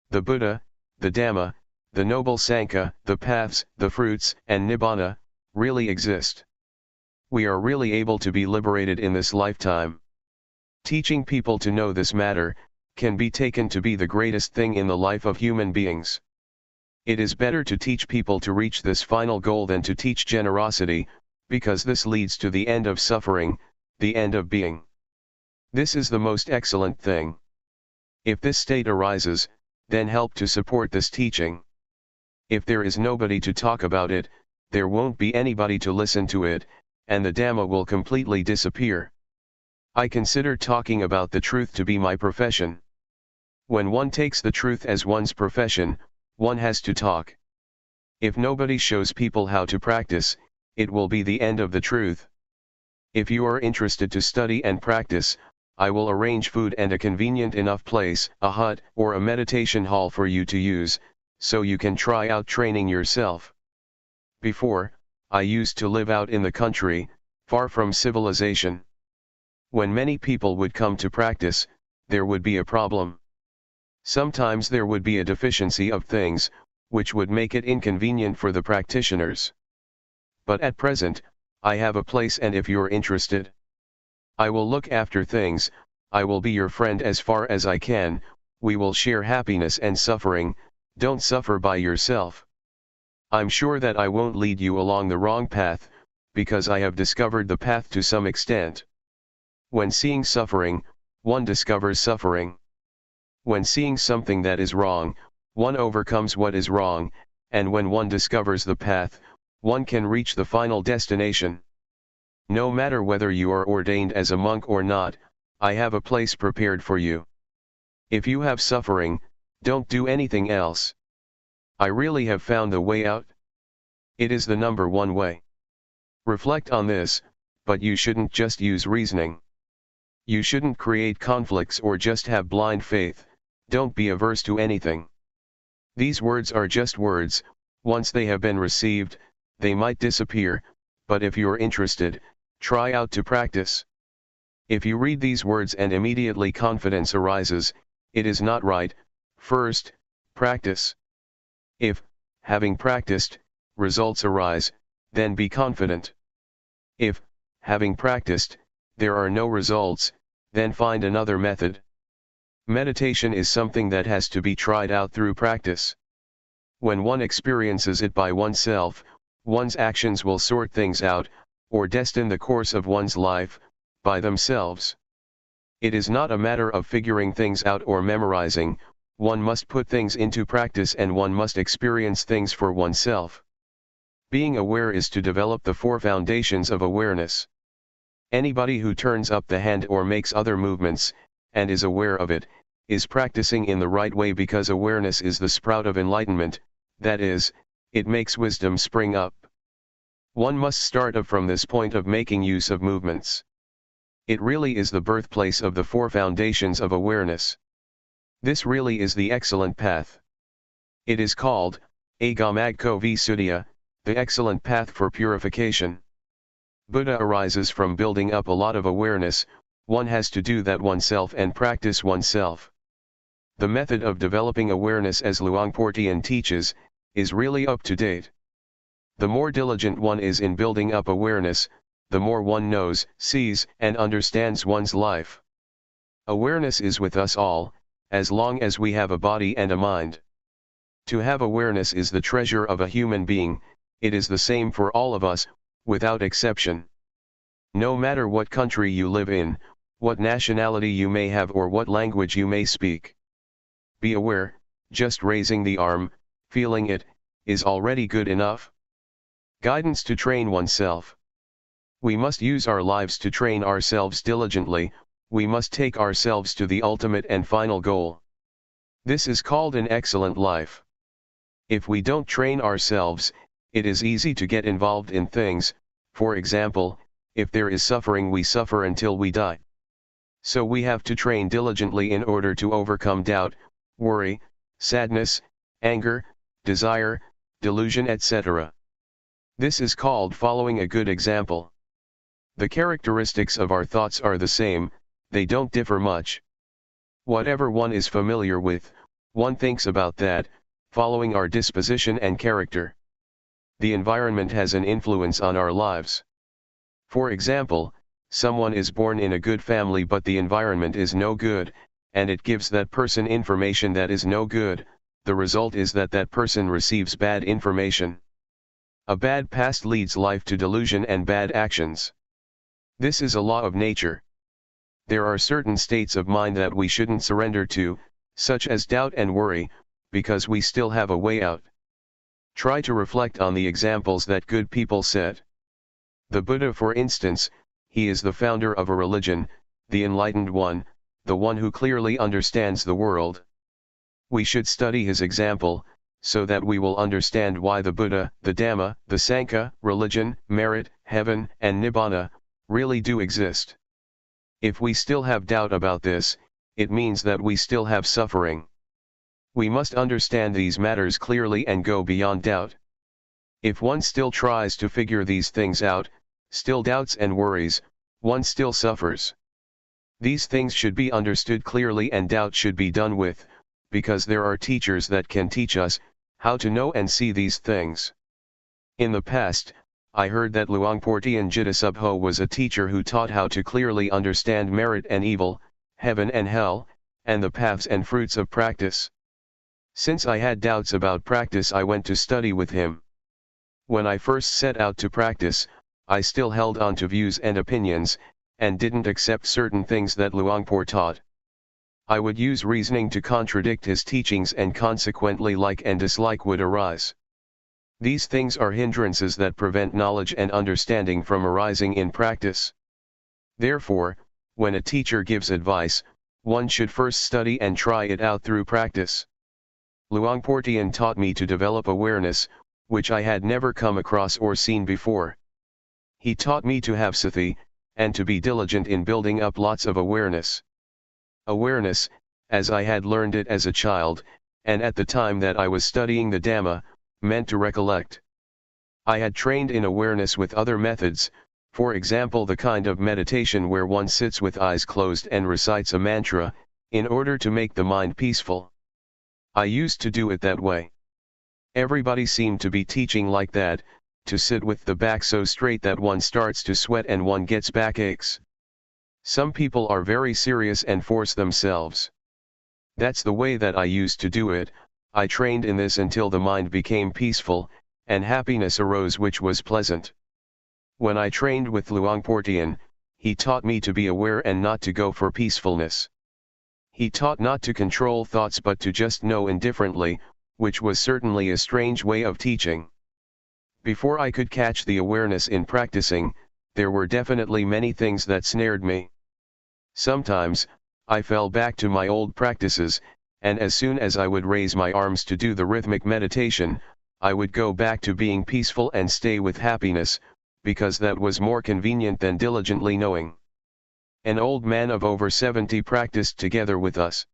The Buddha, the Dhamma, the Noble Sangha, the paths, the fruits, and nibbana, really exist. We are really able to be liberated in this lifetime. Teaching people to know this matter, can be taken to be the greatest thing in the life of human beings. It is better to teach people to reach this final goal than to teach generosity, because this leads to the end of suffering, the end of being. This is the most excellent thing. If this state arises, then help to support this teaching. If there is nobody to talk about it, there won't be anybody to listen to it, and the Dhamma will completely disappear. I consider talking about the truth to be my profession. When one takes the truth as one's profession, one has to talk. If nobody shows people how to practice, it will be the end of the truth. If you are interested to study and practice, I will arrange food and a convenient enough place, a hut or a meditation hall for you to use, so you can try out training yourself. Before, I used to live out in the country, far from civilization. When many people would come to practice, there would be a problem. Sometimes there would be a deficiency of things, which would make it inconvenient for the practitioners. But at present, I have a place, and if you're interested, I will look after things. I will be your friend as far as I can. We will share happiness and suffering. Don't suffer by yourself. I'm sure that I won't lead you along the wrong path, because I have discovered the path to some extent. When seeing suffering, one discovers suffering. When seeing something that is wrong, one overcomes what is wrong, and when one discovers the path, one can reach the final destination. No matter whether you are ordained as a monk or not, I have a place prepared for you. If you have suffering, don't do anything else. I really have found the way out. It is the number one way. Reflect on this, but you shouldn't just use reasoning. You shouldn't create conflicts or just have blind faith. Don't be averse to anything. These words are just words. Once they have been received, they might disappear, but if you're interested, try out to practice. If you read these words and immediately confidence arises, it is not right. First, practice. If, having practiced, results arise, then be confident. If, having practiced, there are no results, then find another method. Meditation is something that has to be tried out through practice. When one experiences it by oneself, one's actions will sort things out, or destine the course of one's life, by themselves. It is not a matter of figuring things out or memorizing, one must put things into practice and one must experience things for oneself. Being aware is to develop the four foundations of awareness. Anybody who turns up the hand or makes other movements, and is aware of it, is practicing in the right way, because awareness is the sprout of enlightenment, that is, it makes wisdom spring up. One must start up from this point of making use of movements. It really is the birthplace of the four foundations of awareness. This really is the excellent path. It is called, Agamagko Visuddhya, the excellent path for purification. Buddha arises from building up a lot of awareness. One has to do that oneself and practice oneself. The method of developing awareness, as Luangpor Teean teaches, is really up to date. The more diligent one is in building up awareness, the more one knows, sees, and understands one's life. Awareness is with us all, as long as we have a body and a mind. To have awareness is the treasure of a human being. It is the same for all of us, without exception. No matter what country you live in, what nationality you may have, or what language you may speak. Be aware, just raising the arm, feeling it, is already good enough. Guidance to train oneself. We must use our lives to train ourselves diligently. We must take ourselves to the ultimate and final goal. This is called an excellent life. If we don't train ourselves, it is easy to get involved in things. For example, if there is suffering, we suffer until we die. So we have to train diligently in order to overcome doubt, worry, sadness, anger, desire, delusion, etc. This is called following a good example. The characteristics of our thoughts are the same, they don't differ much. Whatever one is familiar with, one thinks about that, following our disposition and character. The environment has an influence on our lives. For example, someone is born in a good family but the environment is no good, and it gives that person information that is no good. The result is that that person receives bad information. A bad past leads life to delusion and bad actions. This is a law of nature. There are certain states of mind that we shouldn't surrender to, such as doubt and worry, because we still have a way out. Try to reflect on the examples that good people set. The Buddha, for instance, he is the founder of a religion, the enlightened one, the one who clearly understands the world. We should study his example, so that we will understand why the Buddha, the Dhamma, the Sangha, religion, merit, heaven, and Nibbana, really do exist. If we still have doubt about this, it means that we still have suffering. We must understand these matters clearly and go beyond doubt. If one still tries to figure these things out, still doubts and worries, one still suffers. These things should be understood clearly and doubt should be done with, because there are teachers that can teach us how to know and see these things. In the past, I heard that Luangpor Teean Jidasubho was a teacher who taught how to clearly understand merit and evil, heaven and hell, and the paths and fruits of practice. Since I had doubts about practice, I went to study with him. When I first set out to practice, I still held on to views and opinions, and didn't accept certain things that Luangpor taught. I would use reasoning to contradict his teachings, and consequently like and dislike would arise. These things are hindrances that prevent knowledge and understanding from arising in practice. Therefore, when a teacher gives advice, one should first study and try it out through practice. Luangpor Teean taught me to develop awareness, which I had never come across or seen before. He taught me to have sati, and to be diligent in building up lots of awareness. Awareness, as I had learned it as a child, and at the time that I was studying the Dhamma, meant to recollect. I had trained in awareness with other methods, for example the kind of meditation where one sits with eyes closed and recites a mantra, in order to make the mind peaceful. I used to do it that way. Everybody seemed to be teaching like that, to sit with the back so straight that one starts to sweat and one gets backaches. Some people are very serious and force themselves. That's the way that I used to do it. I trained in this until the mind became peaceful, and happiness arose which was pleasant. When I trained with Luangpor Teean, he taught me to be aware and not to go for peacefulness. He taught not to control thoughts but to just know indifferently, which was certainly a strange way of teaching. Before I could catch the awareness in practicing, there were definitely many things that snared me. Sometimes, I fell back to my old practices, and as soon as I would raise my arms to do the rhythmic meditation, I would go back to being peaceful and stay with happiness, because that was more convenient than diligently knowing. An old man of over 70 practiced together with us.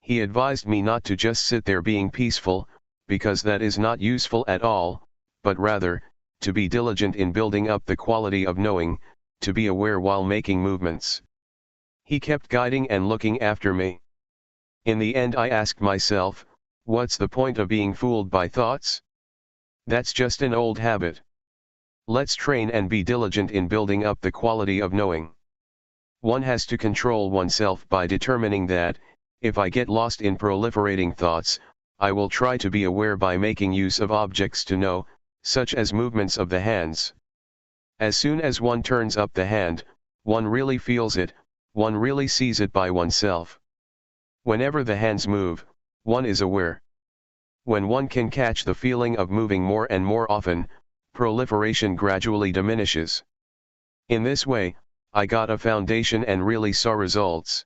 He advised me not to just sit there being peaceful, because that is not useful at all, but rather, to be diligent in building up the quality of knowing, to be aware while making movements. He kept guiding and looking after me. In the end I asked myself, what's the point of being fooled by thoughts? That's just an old habit. Let's train and be diligent in building up the quality of knowing. One has to control oneself by determining that, if I get lost in proliferating thoughts, I will try to be aware by making use of objects to know, such as movements of the hands. As soon as one turns up the hand, one really feels it, one really sees it by oneself. Whenever the hands move, one is aware. When one can catch the feeling of moving more and more often, proliferation gradually diminishes. In this way, I got a foundation and really saw results.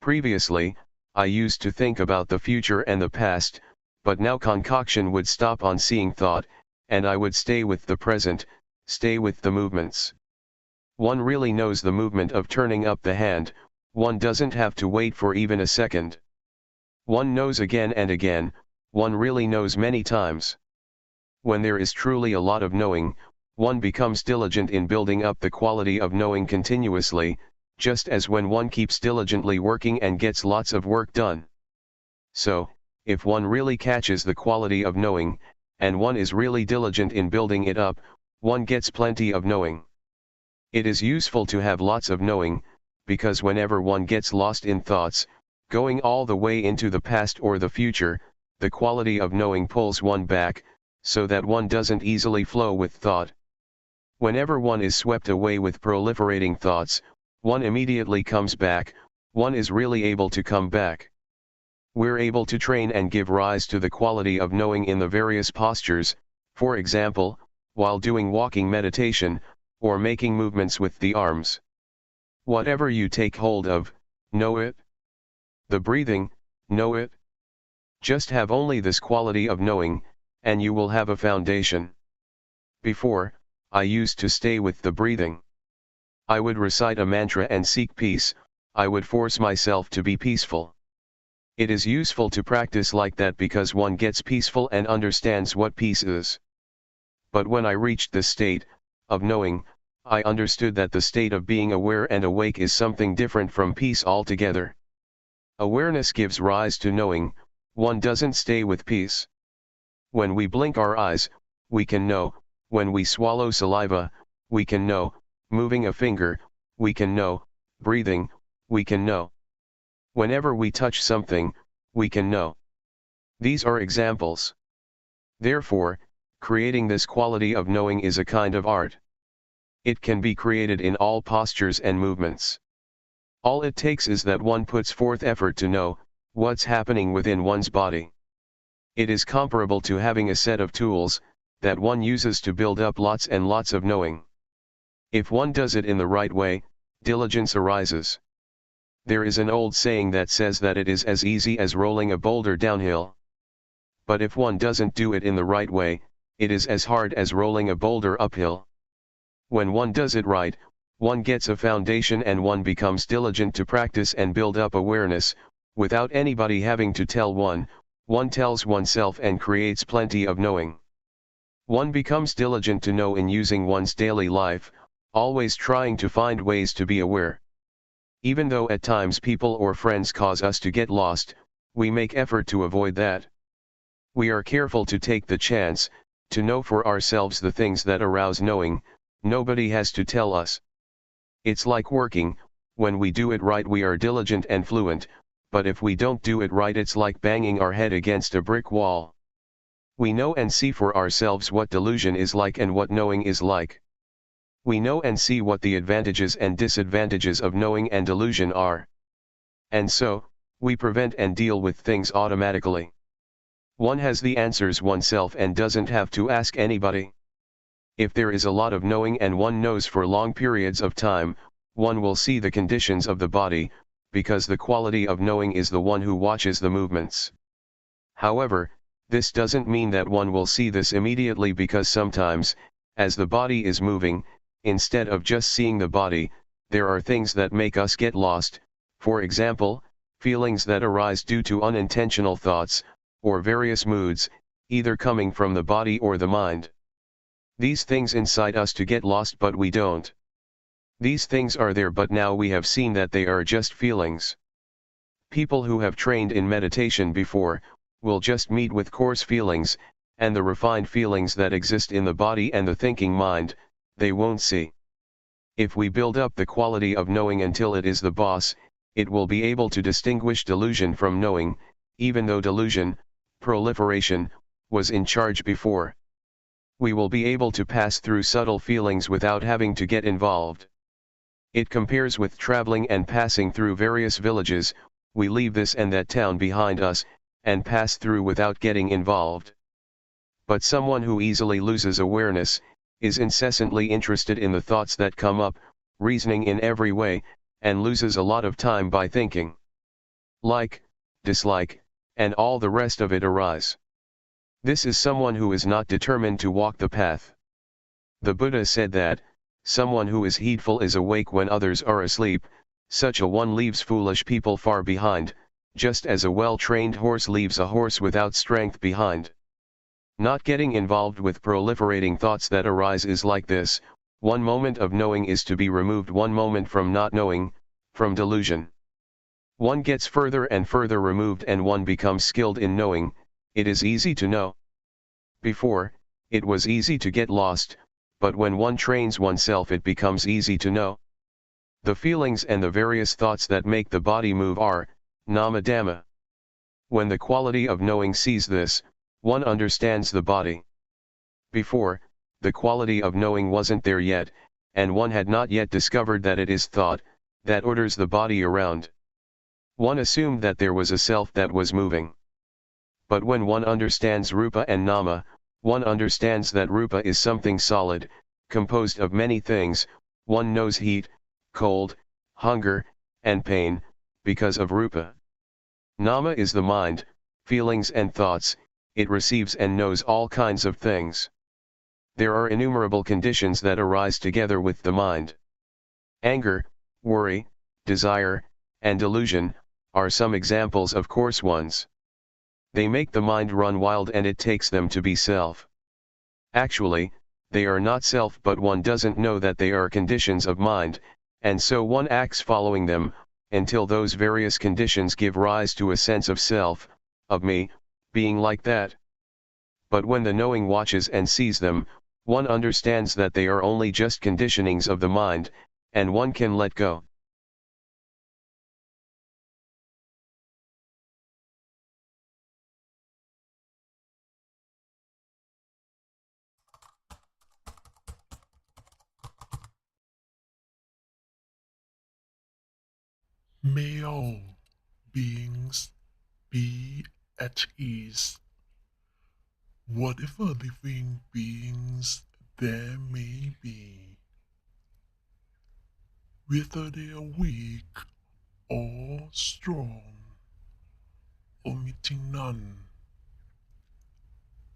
Previously, I used to think about the future and the past, but now concoction would stop on seeing thought, and I would stay with the present, stay with the movements. One really knows the movement of turning up the hand, one doesn't have to wait for even a second. One knows again and again, one really knows many times. When there is truly a lot of knowing, one becomes diligent in building up the quality of knowing continuously, just as when one keeps diligently working and gets lots of work done. So, if one really catches the quality of knowing, and one is really diligent in building it up, one gets plenty of knowing. It is useful to have lots of knowing, because whenever one gets lost in thoughts, going all the way into the past or the future, the quality of knowing pulls one back, so that one doesn't easily flow with thought. Whenever one is swept away with proliferating thoughts, one immediately comes back, one is really able to come back. We're able to train and give rise to the quality of knowing in the various postures, for example, while doing walking meditation, or making movements with the arms. Whatever you take hold of, know it. The breathing, know it. Just have only this quality of knowing, and you will have a foundation. Before, I used to stay with the breathing. I would recite a mantra and seek peace, I would force myself to be peaceful. It is useful to practice like that because one gets peaceful and understands what peace is. But when I reached this state of knowing, I understood that the state of being aware and awake is something different from peace altogether. Awareness gives rise to knowing, one doesn't stay with peace. When we blink our eyes, we can know, when we swallow saliva, we can know, moving a finger, we can know, breathing, we can know. Whenever we touch something, we can know. These are examples. Therefore, creating this quality of knowing is a kind of art. It can be created in all postures and movements. All it takes is that one puts forth effort to know what's happening within one's body. It is comparable to having a set of tools that one uses to build up lots and lots of knowing. If one does it in the right way, diligence arises. There is an old saying that says that it is as easy as rolling a boulder downhill. But if one doesn't do it in the right way, it is as hard as rolling a boulder uphill. When one does it right, one gets a foundation and one becomes diligent to practice and build up awareness, without anybody having to tell one, one tells oneself and creates plenty of knowing. One becomes diligent to know in using one's daily life, always trying to find ways to be aware. Even though at times people or friends cause us to get lost, we make effort to avoid that. We are careful to take the chance, To know for ourselves the things that arouse knowing, nobody has to tell us. It's like working, when we do it right we are diligent and fluent, but if we don't do it right it's like banging our head against a brick wall. We know and see for ourselves what delusion is like and what knowing is like. We know and see what the advantages and disadvantages of knowing and delusion are. And so, we prevent and deal with things automatically. One has the answers oneself and doesn't have to ask anybody. If there is a lot of knowing and one knows for long periods of time, one will see the conditions of the body, because the quality of knowing is the one who watches the movements. However, this doesn't mean that one will see this immediately because sometimes, as the body is moving, instead of just seeing the body, there are things that make us get lost, for example, feelings that arise due to unintentional thoughts, or various moods, either coming from the body or the mind. These things incite us to get lost but we don't. These things are there but now we have seen that they are just feelings. People who have trained in meditation before, will just meet with coarse feelings, and the refined feelings that exist in the body and the thinking mind, they won't see. If we build up the quality of knowing until it is the boss, it will be able to distinguish delusion from knowing, even though delusion, proliferation, was in charge before. We will be able to pass through subtle feelings without having to get involved. It compares with traveling and passing through various villages, we leave this and that town behind us, and pass through without getting involved. But someone who easily loses awareness, is incessantly interested in the thoughts that come up, reasoning in every way, and loses a lot of time by thinking. Like, dislike, and all the rest of it arise. This is someone who is not determined to walk the path. The Buddha said that, someone who is heedful is awake when others are asleep, such a one leaves foolish people far behind, just as a well-trained horse leaves a horse without strength behind. Not getting involved with proliferating thoughts that arise is like this, one moment of knowing is to be removed one moment from not knowing, from delusion. One gets further and further removed and one becomes skilled in knowing, it is easy to know. Before, it was easy to get lost, but when one trains oneself it becomes easy to know. The feelings and the various thoughts that make the body move are, nama dhamma. When the quality of knowing sees this, one understands the body. Before, the quality of knowing wasn't there yet, and one had not yet discovered that it is thought, that orders the body around. One assumed that there was a self that was moving. But when one understands rupa and nama, one understands that rupa is something solid, composed of many things, one knows heat, cold, hunger, and pain, because of rupa. Nama is the mind, feelings and thoughts, it receives and knows all kinds of things. There are innumerable conditions that arise together with the mind. Anger, worry, desire, and delusion, are some examples of coarse ones. They make the mind run wild and it takes them to be self. Actually, they are not self but one doesn't know that they are conditions of mind, and so one acts following them, until those various conditions give rise to a sense of self, of me, being like that. But when the knowing watches and sees them, one understands that they are only just conditionings of the mind, and one can let go. May all beings be at ease. Whatever living beings there may be, whether they are weak or strong, omitting none,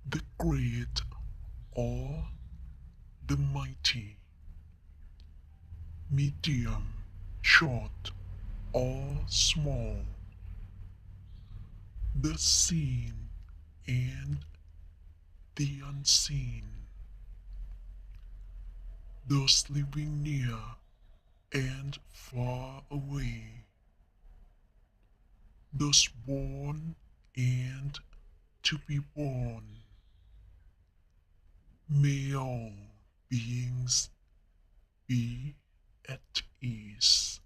the great or the mighty, medium, short or small, the seen and the unseen, those living near and far away, those born and to be born, May all beings be at ease.